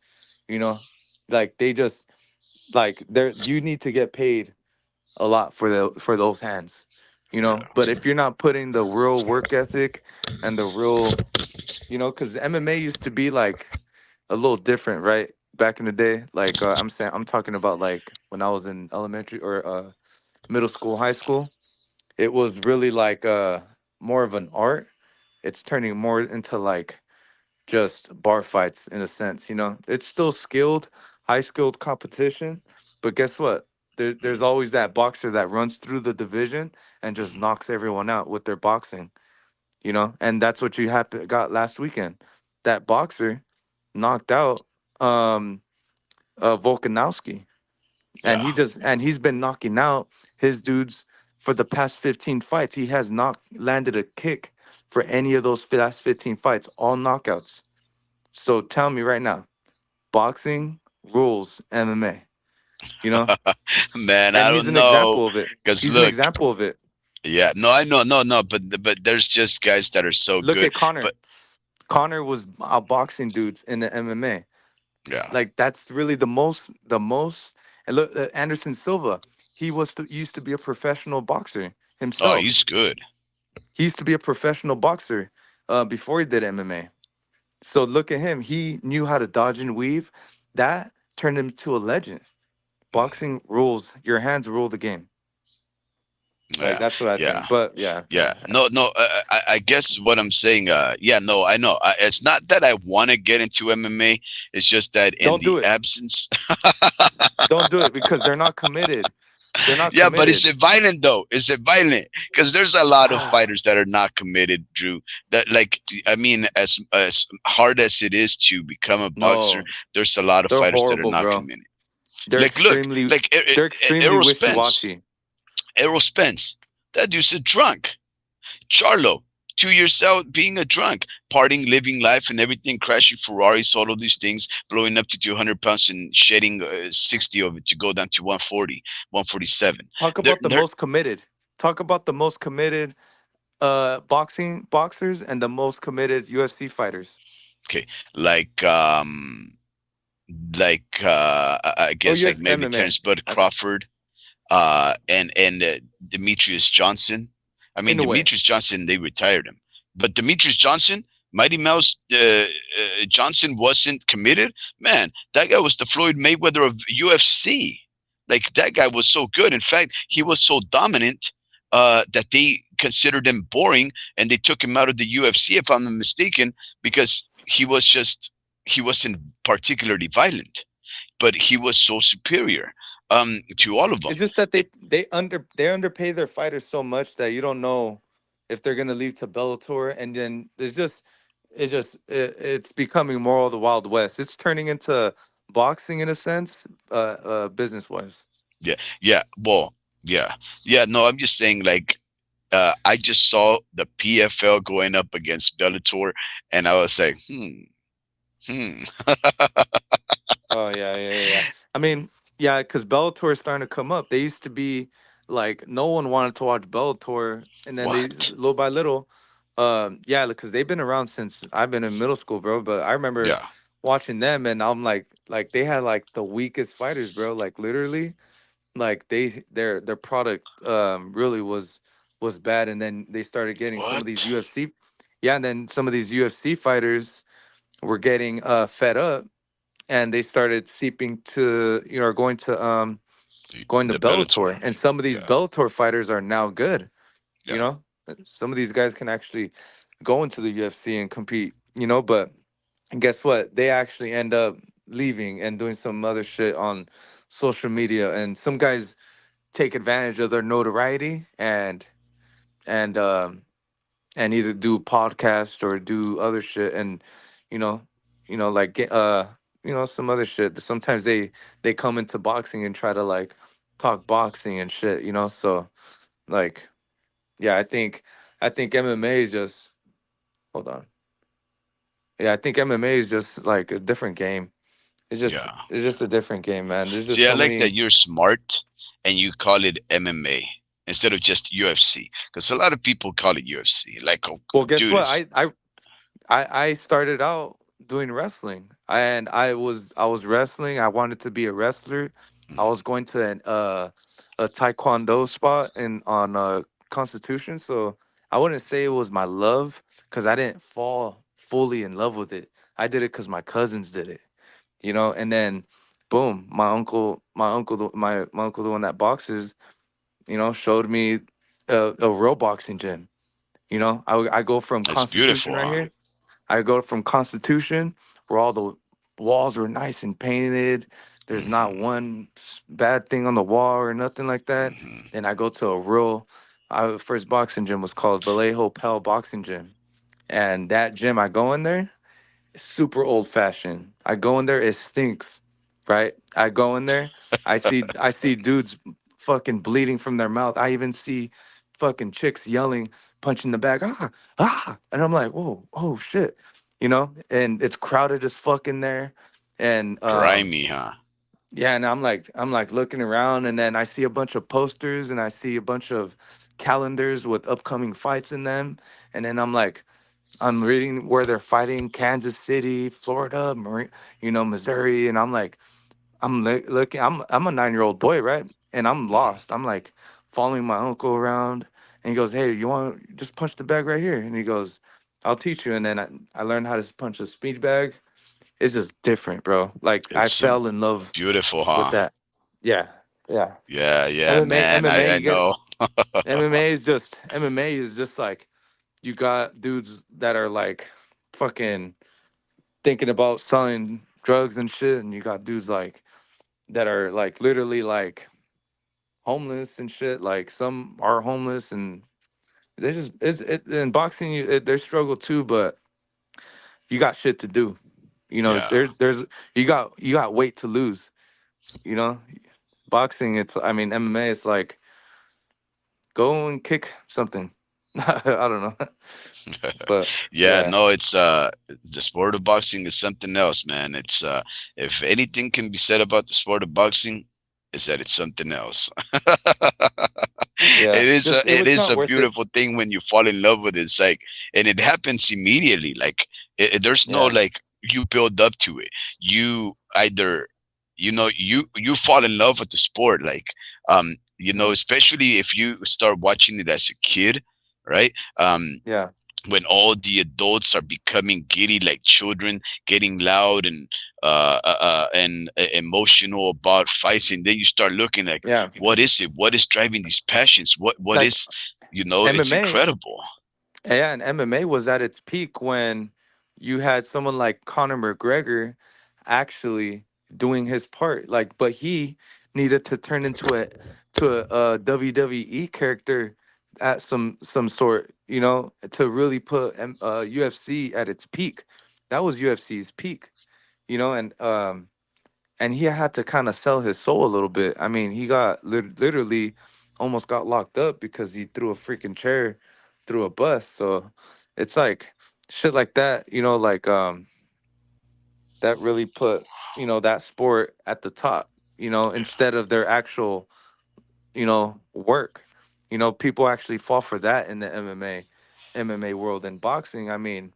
You know, like they just like they're you need to get paid a lot for those hands. But if you're not putting the real work ethic and the real, because MMA used to be like a little different, right? Back in the day, like I'm talking about like when I was in elementary or middle school, high school. It was really like more of an art. It's turning more into like just bar fights in a sense. It's still skilled, high skilled competition, but guess what? There's always that boxer that runs through the division and just knocks everyone out with their boxing. And that's what you got last weekend. That boxer knocked out um Volkanovski, and yeah, he's been knocking out his dudes for the past 15 fights. He has not landed a kick for any of those last 15 fights, all knockouts. So tell me right now, boxing rules MMA, you know? man. And I he's don't an know, example of it. cause He's an look, example of it. yeah, no, I know, no, no, but there's just guys that are so Look good, at Connor. but Connor was outboxing dudes in the MMA. yeah, Like that's really the most. And look, Anderson Silva, used to be a professional boxer oh, himself. he's good. He used to be a professional boxer before he did MMA. So look at him. He knew how to dodge and weave. That turned him to a legend. Boxing rules. Your hands rule the game. Like Yeah, that's what I yeah. think. But yeah, Yeah, yeah. no, no. I guess what I'm saying. Yeah, no, I know. It's not that I want to get into MMA. It's just that in Don't do the it. absence. Don't do it because they're not committed. They're not Yeah, but is committed. it violent though? Is it violent? Because there's a lot of Ah, fighters that are not committed, Drew. That like, I mean, as hard as it is to become a boxer, no, there's a lot of they're fighters that are horrible, not bro. committed. They're Like, look, extremely, like they're extremely Errol Spence. wishy-washy. Errol Spence. That dude's a drunk. Charlo, 2 years out being a drunk, partying, living life, and everything, crashing Ferraris, all of these things, blowing up to 200 pounds and shedding 60 of it to go down to 140, 147. Talk They're, about the they're most committed. Talk about the most committed boxers and the most committed UFC fighters. okay, like I Oh, guess like UFC maybe MMA. Terrence Bud Okay. Crawford, and Demetrius Johnson. I mean, In a way. Demetrius Johnson, they retired him, but Demetrius Johnson, Mighty Mouse Johnson, wasn't committed. Man, that guy was the Floyd Mayweather of UFC. Like that guy was so good. In fact, he was so dominant that they considered him boring, and they took him out of the UFC, if I'm not mistaken, because he wasn't particularly violent, but he was so superior to all of them. It's just that they underpay their fighters so much that you don't know if they're gonna leave to Bellator, and then it's becoming more of the Wild West. It's turning into boxing in a sense, business wise. Yeah, yeah, well, yeah, yeah. No, I'm just saying, like, I just saw the PFL going up against Bellator, and I was like, hmm. Oh yeah, yeah, yeah, yeah. I mean, yeah, because Bellator is starting to come up. They used to be like no one wanted to watch Bellator, and then they What? little by little, yeah, because they've been around since I've been in middle school, bro. But I remember Yeah. watching them, and I'm like they had like the weakest fighters, bro. Like literally, like their product really was bad, and then they started getting some of these What? UFC, yeah, and then some of these UFC fighters were getting fed up and they started seeping to going to The Bellator. Bellator, and some of these Yeah. Bellator fighters are now good. You Yeah. know, some of these guys can actually go into the UFC and compete. But guess what? They actually end up leaving and doing some other shit on social media, and some guys take advantage of their notoriety and and either do podcasts or do other shit and you know like some other shit. Sometimes they come into boxing and try to like talk boxing and shit, so like yeah, I think MMA is just hold on. Yeah, I think MMA is just like a different game. Yeah. It's just a different game, man. There's just See, I so like that many. you're smart and you call it MMA instead of just UFC. Because a lot of people call it UFC. Like, oh, Well, guess dude, what? it's I started out doing wrestling, and I was wrestling. I wanted to be a wrestler. I mm, was going to a taekwondo spot in on Constitution, so I wouldn't say it was my love because I didn't fall fully in love with it. I did it because my cousins did it, and then boom, my uncle, the one that boxes, showed me a real boxing gym. I go from it's Constitution beautiful, right huh? here. I go from Constitution, where all the walls were nice and painted. There's not Hmm. one bad thing on the wall or nothing like that. Hmm. Then I go to a real, first boxing gym was called Vallejo Pell Boxing Gym. And that gym, I go in there, super old fashioned. I go in there, it stinks, right? I go in there, I see dudes fucking bleeding from their mouth. I even see fucking chicks yelling, punching the bag, and I'm like, whoa, oh shit, and it's crowded as fuck in there, and Grimy, huh? yeah, and I'm like looking around, and then I see a bunch of posters, and I see a bunch of calendars with upcoming fights in them, and then I'm reading where they're fighting Kansas City, Florida, Missouri, and I'm like, looking. I'm a 9-year-old boy, right? And I'm Hmm. lost. I'm like following my uncle around, and he goes, "Hey, you want just punch the bag right here?" And he goes, "I'll teach you." And then I learned how to punch a speed bag. It's just different, bro. Like I It's fell in love beautiful, with huh? that. Yeah, yeah. Yeah, yeah, MMA, man. MMA, I you get know. MMA is just like you got dudes that are like fucking thinking about selling drugs and shit, and you got dudes like that are like literally like homeless and shit. Like some are homeless, and they just in boxing. There's struggle too, but you got shit to do. Yeah. There's you got weight to lose. You know, boxing. I mean MMA. It's like go and kick something. I don't know, but Yeah, yeah, no, it's the sport of boxing is something else, man. It's if anything can be said about the sport of boxing, is that it's something else. yeah. Just it It was is not a worth it. beautiful thing when you fall in love with it. It's like, and it happens immediately. Like there's no Yeah. like you build up to it. You either you fall in love with the sport, like Mhm. especially if you start watching it as a kid, right? Yeah. When all the adults are becoming giddy like children, getting loud and emotional about fights, and then you start looking like, Yeah. what is it? What is driving these passions? What Like is, it's MMA. incredible. Yeah, and MMA was at its peak when you had someone like Conor McGregor actually doing his part. Like, but he needed to turn into a WWE character at some sort, to really put UFC at its peak. That was UFC's peak, and he had to kind of sell his soul a little bit. I mean, he got literally almost got locked up because he threw a freaking chair through a bus. So it's like shit like that, that really put, that sport at the top, instead of their actual, work. People actually fall for that in the MMA world. And boxing, I mean,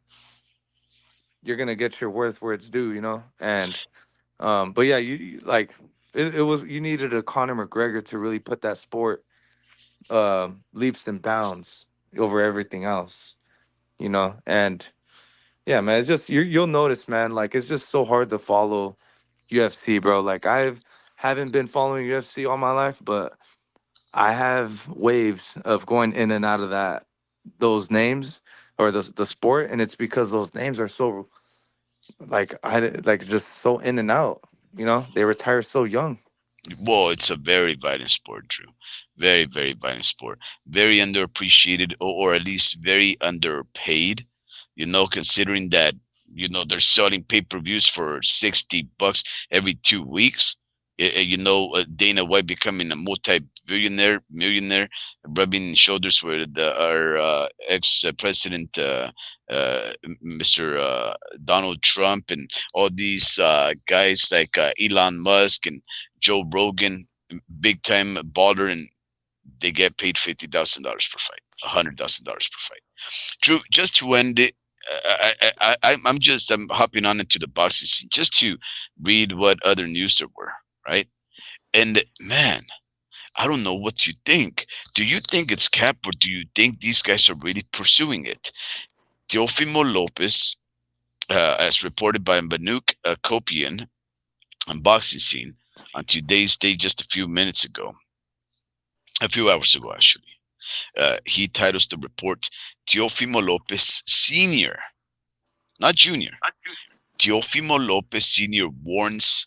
you're gonna get your worth where it's due, and but yeah, like it was you needed a Conor McGregor to really put that sport leaps and bounds over everything else, and yeah, man, it's just you'll notice, man, like it's just so hard to follow UFC, bro. Like haven't been following UFC all my life, but I have waves of going in and out of those names or the sport, and it's because those names are so like just so in and out. They retire so young. Well, it's a very violent sport, Drew. Very, very violent sport. Very underappreciated, or at least very underpaid. Considering that they're selling pay-per-views for $60 every 2 weeks. Dana White becoming a multi-billionaire, millionaire, rubbing shoulders with our ex-president, Mr. Donald Trump, and all these guys like Elon Musk and Joe Rogan, big time baller, and they get paid $50,000 per fight, $100,000 per fight. True. Just to end it, I'm hopping on into the boxing scene just to read what other news there were, right? And man, I don't know what you think. Do you think it's cap, or do you think these guys are really pursuing it? Teofimo Lopez, as reported by Manuk Kopian on Boxing Scene on today's day, just a few minutes ago, a few hours ago actually. He titles the report Teofimo Lopez Sr., not Jr. Teofimo Lopez Sr. warns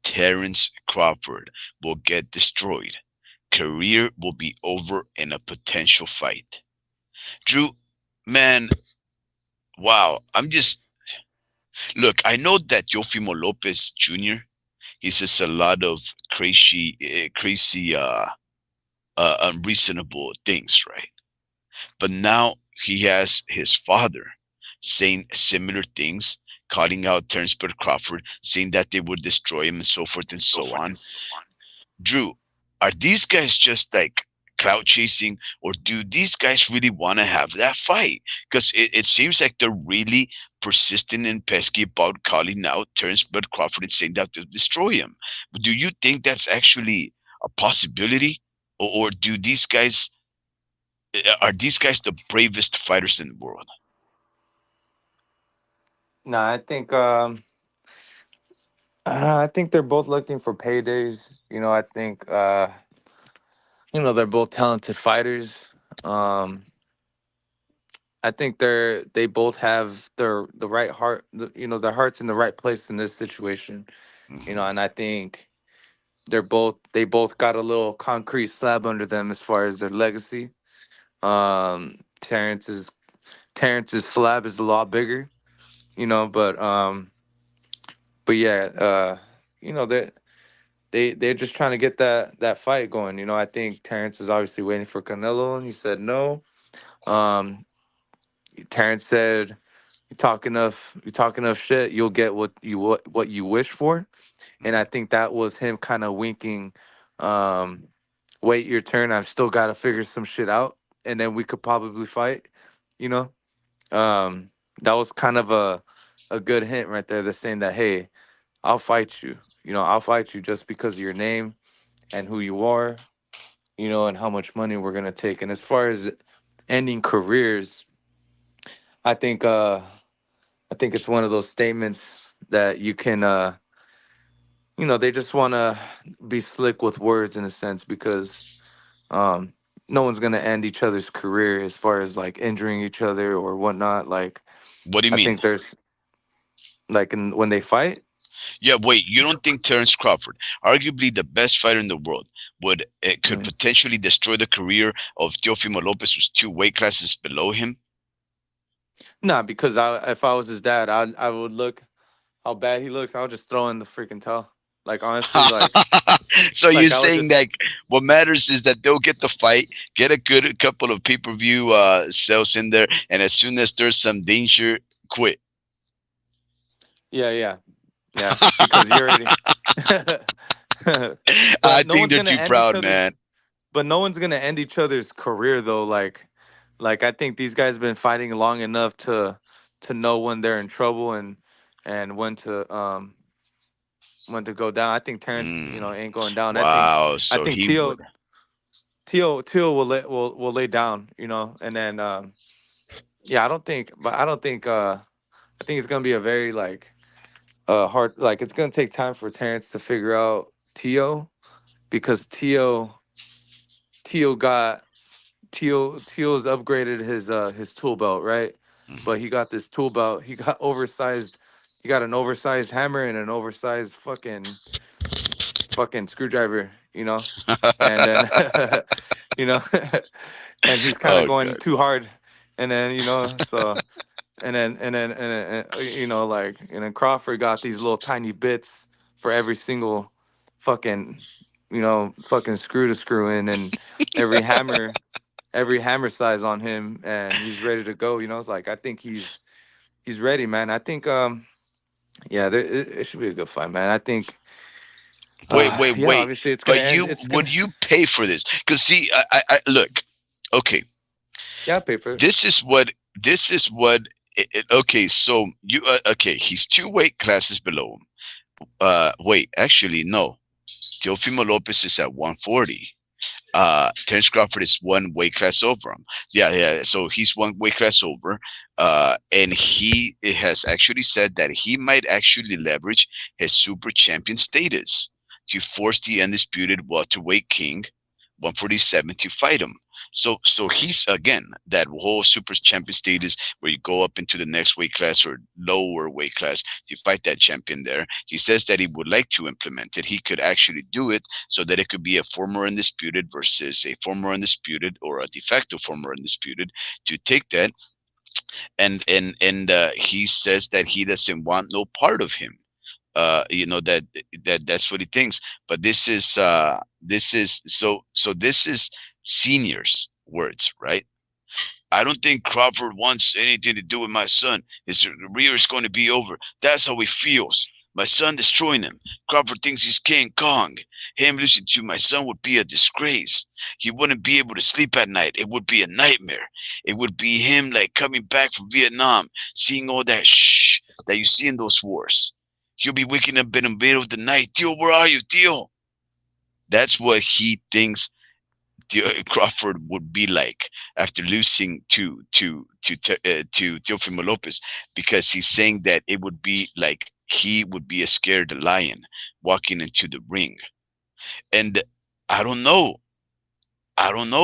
Terence Crawford will get destroyed. Career will be over in a potential fight. Drew, man, wow. Look, I know that Teofimo Lopez Jr., he says a lot of crazy, unreasonable things, right? But now he has his father saying similar things, calling out Terence Bud Crawford, saying that they would destroy him and so forth and so on. Drew, are these guys just like clout chasing, or do these guys really want to have that fight? Because it seems like they're really persistent and pesky about calling out Terence Bud Crawford and saying that they'll destroy him. But do you think that's actually a possibility? Or do these guys are these guys the bravest fighters in the world? No, I think they're both looking for paydays. I think they're both talented fighters. Um, I think they both have the right heart. Their hearts in the right place in this situation. Hmm. And I think they both got a little concrete slab under them as far as their legacy. Um, Terrence's Terrence's slab is a lot bigger. But yeah, they're just trying to get that fight going. I think Terrence is obviously waiting for Canelo, and he said no. Um, Terrence said, you talk enough shit, you'll get what you wish for." And I think that was him kind of winking, um, "Wait your turn. I've still got to figure some shit out, and then we could probably fight." You know, um, that was kind of a good hint right there. That's saying that, hey, I'll fight you. I'll fight you just because of your name and who you are. And how much money we're gonna take. And as far as ending careers, I think uh I think it's one of those statements that you can they just wanna be slick with words in a sense because um no one's gonna end each other's career as far as like injuring each other or whatnot. Like What do you I mean? think there's like when they fight. Yeah, wait. You don't think Terence Crawford, arguably the best fighter in the world, would it could Mm. potentially destroy the career of Teofimo Lopez, who's two weight classes below him? Nah, because if I was his dad, I would look how bad he looks. I'll just throw in the freaking towel. Like honestly, So you're like I would saying just that what matters is that they'll get the fight, get a good couple of pay-per-view sales in there, and as soon as there's some danger, quit. yeah, yeah, yeah, because you already. I But no think one's they're gonna too end each proud, other's. man. But no one's gonna end each other's career though. Like I think these guys been fighting long enough to know when they're in trouble and when to go down. I think Terrence, Mm, ain't going down. wow. I So think he would. Tio will lay down. And then yeah, I don't think I think it's gonna be a very like hard, like it's gonna take time for Terrence to figure out Tio because Tio got Tio's upgraded his tool belt, right? Mhm. But he got this tool belt. He got oversized. He got an oversized hammer and an oversized fucking fucking screwdriver, and then you know, and he's kind of Oh going God. too hard, and then so like, and then Crawford got these little tiny bits for every single fucking fucking screw to screw in, and every hammer every hammer size on him, and he's ready to go. It's like, I think he's ready, man. I think yeah, it should be a good fight, man. I think Wait, wait, yeah, wait. obviously it's gonna But end. you It's would gonna you pay for this? Because see, I look. Okay, Yeah, I'll pay for it. this is what this is what. Okay, so you okay? He's two weight classes below him. Wait, actually, no. Teofimo Lopez is at 140. Terence Crawford is one weight class over him. Yeah, yeah. So he's one weight class over. And he has actually said that he might actually leverage his super champion status to force the undisputed welterweight king 147 to fight him. So he's again that whole super champion status where you go up into the next weight class or lower weight class to fight that champion there. He says that he would like to implement it. He could actually do it so that it could be a former undisputed versus a former undisputed or a de facto former undisputed to take that. And he says that he doesn't want no part of him. That's what he thinks. But this is seniors words, right? I don't think Crawford wants anything to do with my son. His career is going to be over. That's how he feels. My son destroying him. Crawford thinks he's King Kong. Him losing to my son would be a disgrace. He wouldn't be able to sleep at night. It would be a nightmare. It would be him like coming back from Vietnam, seeing all that that you see in those wars. He'll be waking up in the middle of the night. Tio, where are you, Tio? That's what he thinks Crawford would be like after losing to Teofimo Lopez, because he's saying that it would be like he would be a scared lion walking into the ring. And I don't know,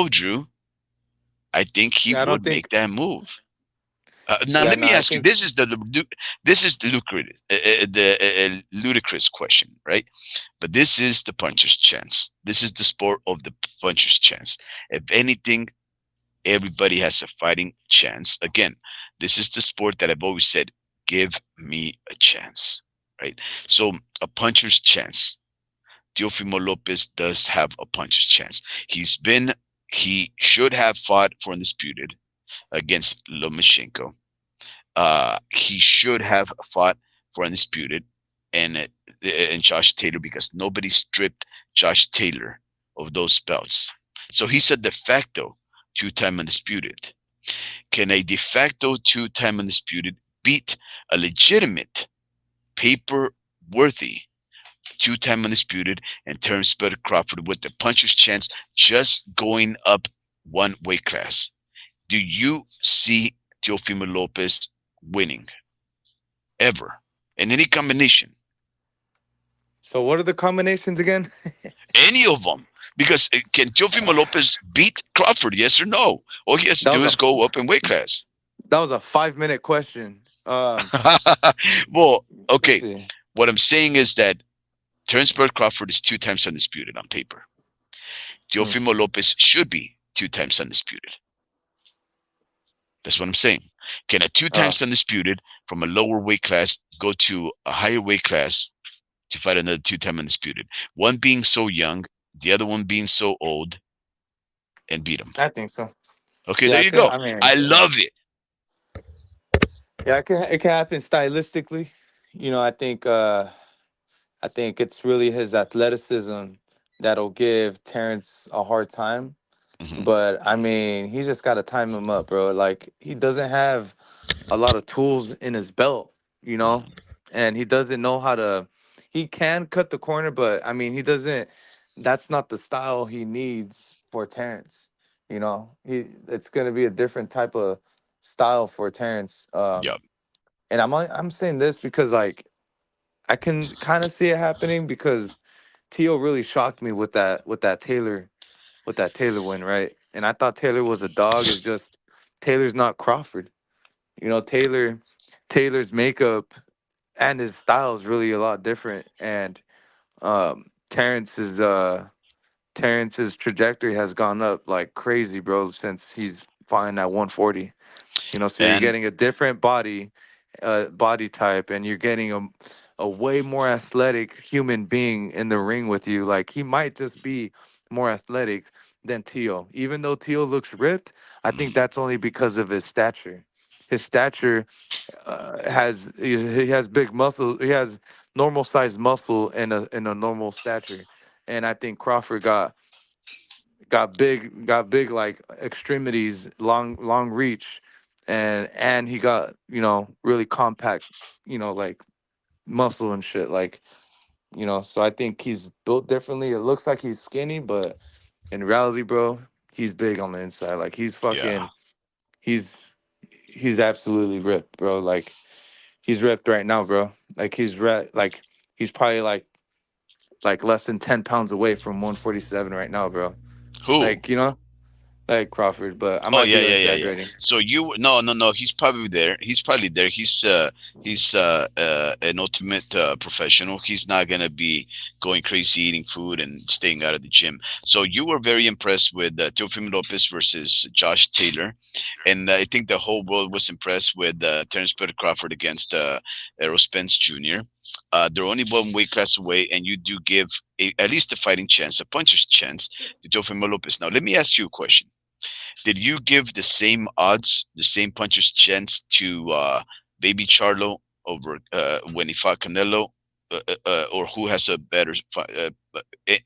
Drew. I think he Yeah, I don't would make think. that move. Now Yeah, let no, me I ask you. think. This is the lucrative, ludicrous question, right? But this is the puncher's chance. This is the sport of the puncher's chance. If anything, everybody has a fighting chance. Again, this is the sport that I've always said, give me a chance, right? So a puncher's chance. Teofimo Lopez does have a puncher's chance. He should have fought for undisputed against Lomachenko. He should have fought for undisputed and Josh Taylor, because nobody stripped Josh Taylor of those belts. So he's a de facto two-time undisputed. Can a de facto two-time undisputed beat a legitimate paper worthy two-time undisputed and Terence Bud Crawford with the puncher's chance just going up one weight class? Do you see Teofimo Lopez winning ever in any combination? So what are the combinations again? Any of them? Because can Teofimo Lopez beat Crawford? Yes or no? All he has to That was do a is go up in weight class. that was a 5 minute question. Well, Let's okay. see. What I'm saying is that Terence Bud Crawford is two times undisputed on paper. Hmm. Teofimo Lopez should be two times undisputed. That's what I'm saying. Can a two Uh, times undisputed from a lower weight class go to a higher weight class to fight another two-time undisputed? One being so young, the other one being so old, and beat him. I think so. Okay, Yeah, there I you think. go. I mean, I yeah, love it. yeah. It can happen stylistically. I think. I think it's really his athleticism that'll give Terrence a hard time. Hmm. But I mean, he just got to time him up, bro. Like, he doesn't have a lot of tools in his belt, you know, and he doesn't know how to. He can cut the corner, but I mean, he doesn't. That's not the style he needs for Terrence. It's gonna be a different type of style for Terrence. Yep. And I'm saying this because, like, I can kind of see it happening because Tio really shocked me with that Taylor win, right? And I thought Taylor was a dog. It's just Taylor's not Crawford. Taylor's makeup and his style is really a lot different. And Terrence's Terrence's trajectory has gone up like crazy, bro, since he's fighting at 140. So you're And getting a different body type, and you're getting a way more athletic human being in the ring with you. Like he might just be more athletic than Tio. Even though Tio looks ripped, I think mm, that's only because of his stature. His stature he has big muscle. He has normal sized muscle and a normal stature, and I think Crawford got big like extremities, long reach, and he got really compact, like muscle and shit, like so I think he's built differently. It looks like he's skinny, but in reality, bro, he's big on the inside. Like yeah. he's he's absolutely ripped, bro. Like he's ripped right now, bro. Like he's probably like less than 10 pounds away from 147 right now, bro. Who? Like like Crawford, but I Oh might yeah, be yeah, yeah, yeah. exaggerating. So you no, no, no. He's probably there. He's probably there. He's an ultimate professional. He's not gonna be going crazy eating food and staying out of the gym. So you were very impressed with Teofimo Lopez versus Josh Taylor, and I think the whole world was impressed with Terence Pettit Crawford against Errol Spence Jr. They're only one weight class away, and you do give at least a fighting chance, a puncher's chance to Teofimo Lopez. Now let me ask you a question. Did you give the same odds, the same puncher's chance to Baby Charlo over when he fought Canelo, or who has a better fight,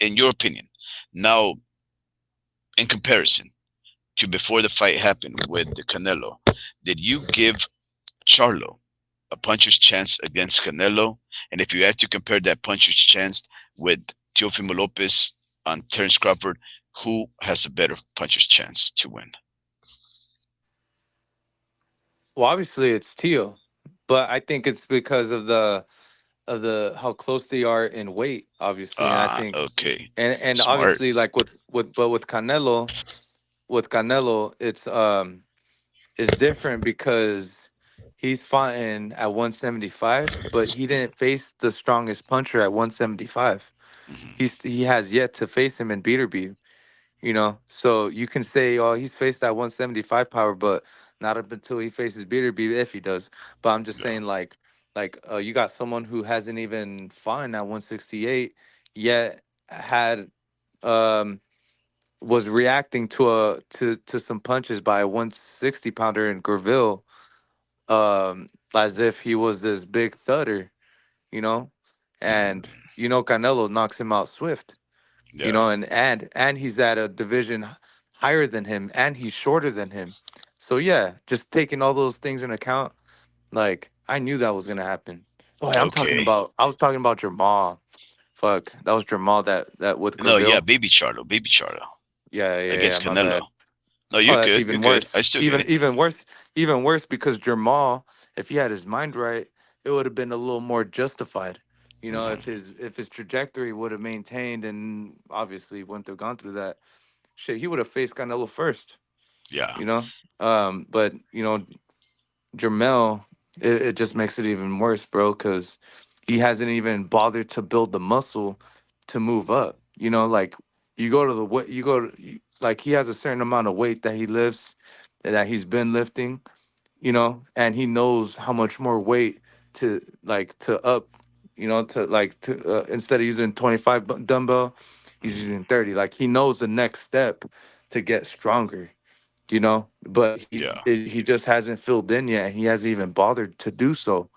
in your opinion? Now, in comparison to before the fight happened with the Canelo, did you give Charlo a puncher's chance against Canelo? And if you had to compare that puncher's chance with Teofimo Lopez on Terence Crawford, who has a better puncher's chance to win? Well, obviously it's Tio, but I think it's because of the how close they are in weight, obviously, and I Ah, think okay. and Smart. obviously like with Canelo, it's different because he's fighting at 175, but he didn't face the strongest puncher at 175. Hmm. He has yet to face him in Beaterby. So you can say, oh, he's faced that 175 power, but not up until he faces Beaterby, if he does. But I'm just Yeah. saying, you got someone who hasn't even fought at 168 yet, had um was reacting to some punches by a 160 pounder in Gurville, as if he was this big thudder, you know, and Hmm. Canelo knocks him out swift, Yeah. and he's at a division higher than him, and he's shorter than him. So yeah, just taking all those things in account, like I knew that was gonna happen. Oh, yeah, Okay. I was talking about Jamal. Fuck, that was Jamal that with No, yeah, Graville. Baby Charlo, Baby Charlo Yeah, against my Canelo. bad. No, Oh, you're that's good. You're even good. I worse. still get Even it. even worse. Even worse because Jamal, if he had his mind right, it would have been a little more justified. Hmm. If his trajectory would have maintained, and obviously wouldn't have gone through that shit, he would have faced Canelo first. Yeah. You know, but Jermel, it just makes it even worse, bro, because he hasn't even bothered to build the muscle to move up. Like you go to the weight, like he has a certain amount of weight that he lifts, that he's been lifting, and he knows how much more weight to up, instead of using 25 dumbbell, he's Hmm. using 30. Like he knows the next step to get stronger, but Yeah. he just hasn't filled in yet. He hasn't even bothered to do so,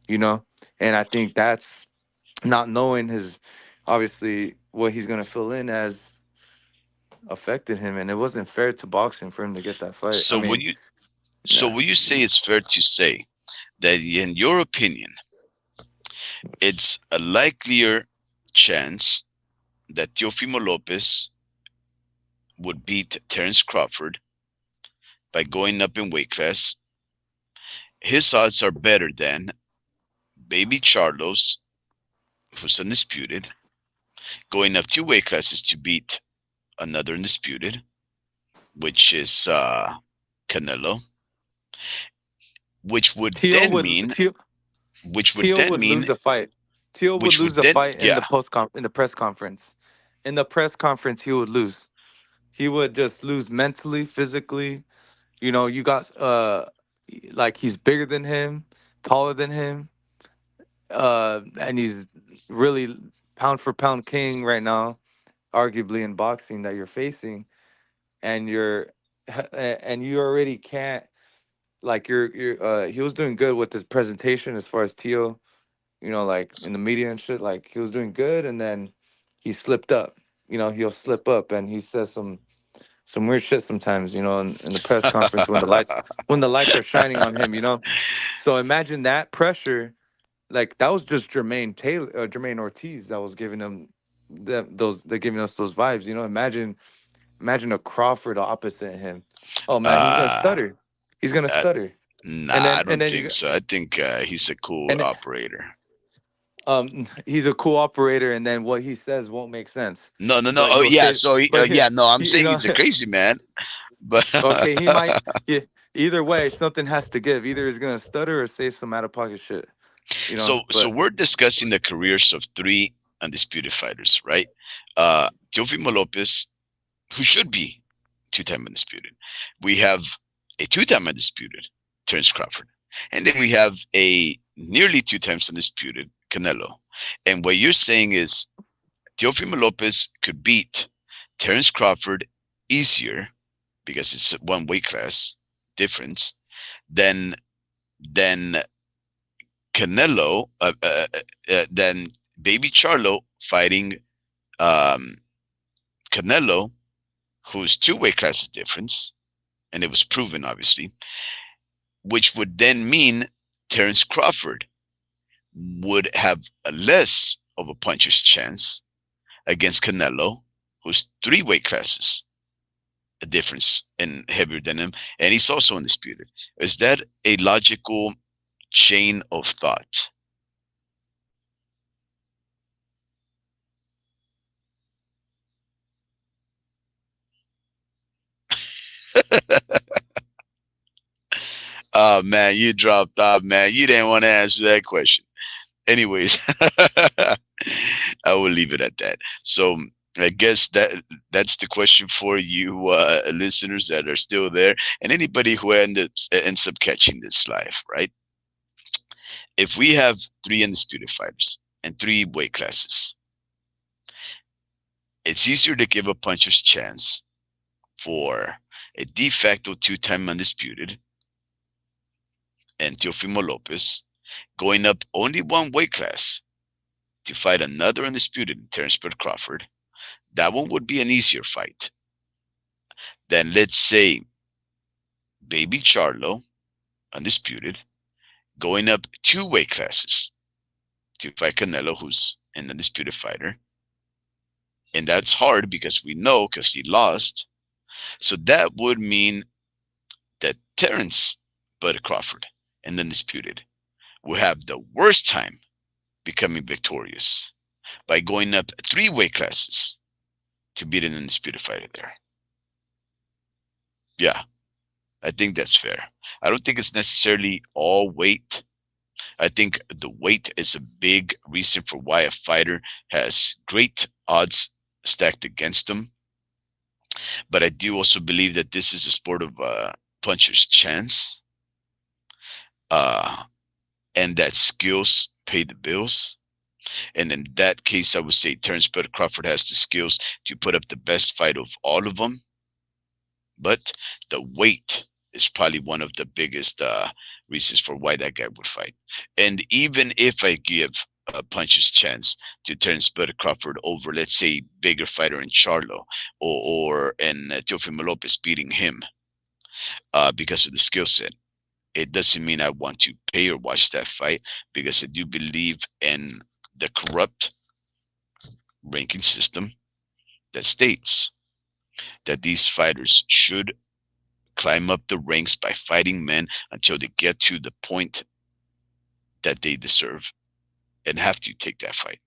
you know. And I think that's not knowing his obviously what he's gonna fill in as affected him, and it wasn't fair to boxing for him to get that fight. I So would mean, you? So yeah, would you say it's fair to say that, in your opinion, it's a likelier chance that Teofimo Lopez would beat Terence Crawford by going up in weight class? His odds are better than Baby Charlos, who's undisputed, going up two weight classes to beat another undisputed, which is Canelo, which would Teal then would mean, Teal, which would Teal then would lose mean, the fight. Teal would which lose would the then, fight in yeah. the in the press conference. In the press conference, he would lose. He would just lose mentally, physically. You know, you got like he's bigger than him, taller than him, and he's really pound for pound king right now, arguably in boxing that you're facing, and and you already can't like he was doing good with his presentation as far as Tio, you know, like in the media and shit, like he was doing good, and then he slipped up. You know, he'll slip up and he says some weird shit sometimes, you know, in the press conference when the lights are shining on him, you know. So imagine that pressure. Like that was just Jermaine Ortiz that was giving him those they're giving us those vibes, you know. Imagine a Crawford opposite him. Oh man, he's gonna uh, stutter. He's gonna uh, stutter. nah, I And don't then think so. I think he's a cool and operator. he's a cool operator, and then what he says won't make sense. No, no, no. But Oh, he'll yeah. say, So, but yeah, no, I'm you saying know, he's a crazy man, but okay, he might. Yeah, either way, something has to give. Either he's gonna stutter or say some out of pocket shit. You know, so but we're discussing the careers of three undisputed fighters, right? Teofimo Lopez, who should be two-time undisputed. We have a two-time undisputed, Terence Crawford. And then we have a nearly two times undisputed, Canelo. And what you're saying is Teofimo Lopez could beat Terence Crawford easier because it's one weight class difference than than Canelo, than Baby Charlo fighting um, Canelo, who's two weight classes difference, and it was proven obviously, which would then mean Terence Crawford would have a less of a puncher's chance against Canelo, who's three weight classes a difference and heavier than him, and he's also undisputed. Is that a logical chain of thought? Oh man, you dropped off, man. You didn't want to answer that question. Anyways, I will leave it at that. So I guess that's the question for you listeners that are still there, and anybody who ends up catching this live, right? If we have three undisputed fighters and three weight classes, it's easier to give a puncher's chance for a de facto two-time undisputed and Teofimo Lopez going up only one weight class to fight another undisputed Terence Bud Crawford. That one would be an easier fight than, let's say, Baby Charlo, undisputed, going up two weight classes to fight Canelo, who's an undisputed fighter. And that's hard because we know because he lost. So that would mean that Terence Bud Crawford and the undisputed will have the worst time becoming victorious by going up three weight classes to beat an undisputed fighter there. Yeah, I think that's fair. I don't think it's necessarily all weight. I think the weight is a big reason for why a fighter has great odds stacked against them. But I do also believe that this is a sport of puncher's chance, uh, and that skills pay the bills. And in that case, I would say Terence Bud Crawford has the skills to put up the best fight of all of them. But the weight is probably one of the biggest reasons for why that guy would fight. And even if I give a puncher's chance to Terence Bud Crawford over, let's say, bigger fighter in Charlo or in Teofimo Lopez beating him because of the skill set, it doesn't mean I want to pay or watch that fight because I do believe in the corrupt ranking system that states that these fighters should climb up the ranks by fighting men until they get to the point that they deserve and have to take that fight.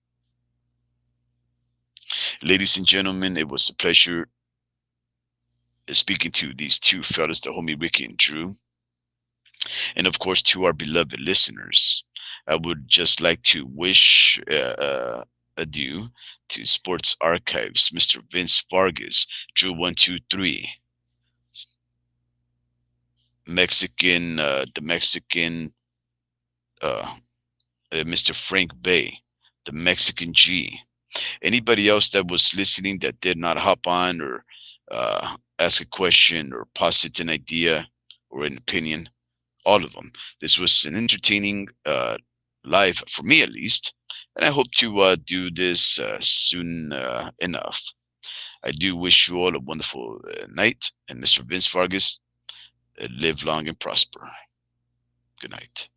Ladies and gentlemen, it was a pleasure speaking to these two fellas, the homie Ricky and Drew. And of course, to our beloved listeners, I would just like to wish adieu to Sports Archives, Mr. Vince Vargas, Drew 123, the Mexican, uh, Mr. Frank Bay, the Mexican G. Anybody else that was listening that did not hop on or ask a question or posit an idea or an opinion, all of them. This was an entertaining live for me at least, and I hope to do this soon enough. I do wish you all a wonderful night, and Mr. Vince Vargas, live long and prosper. Good night.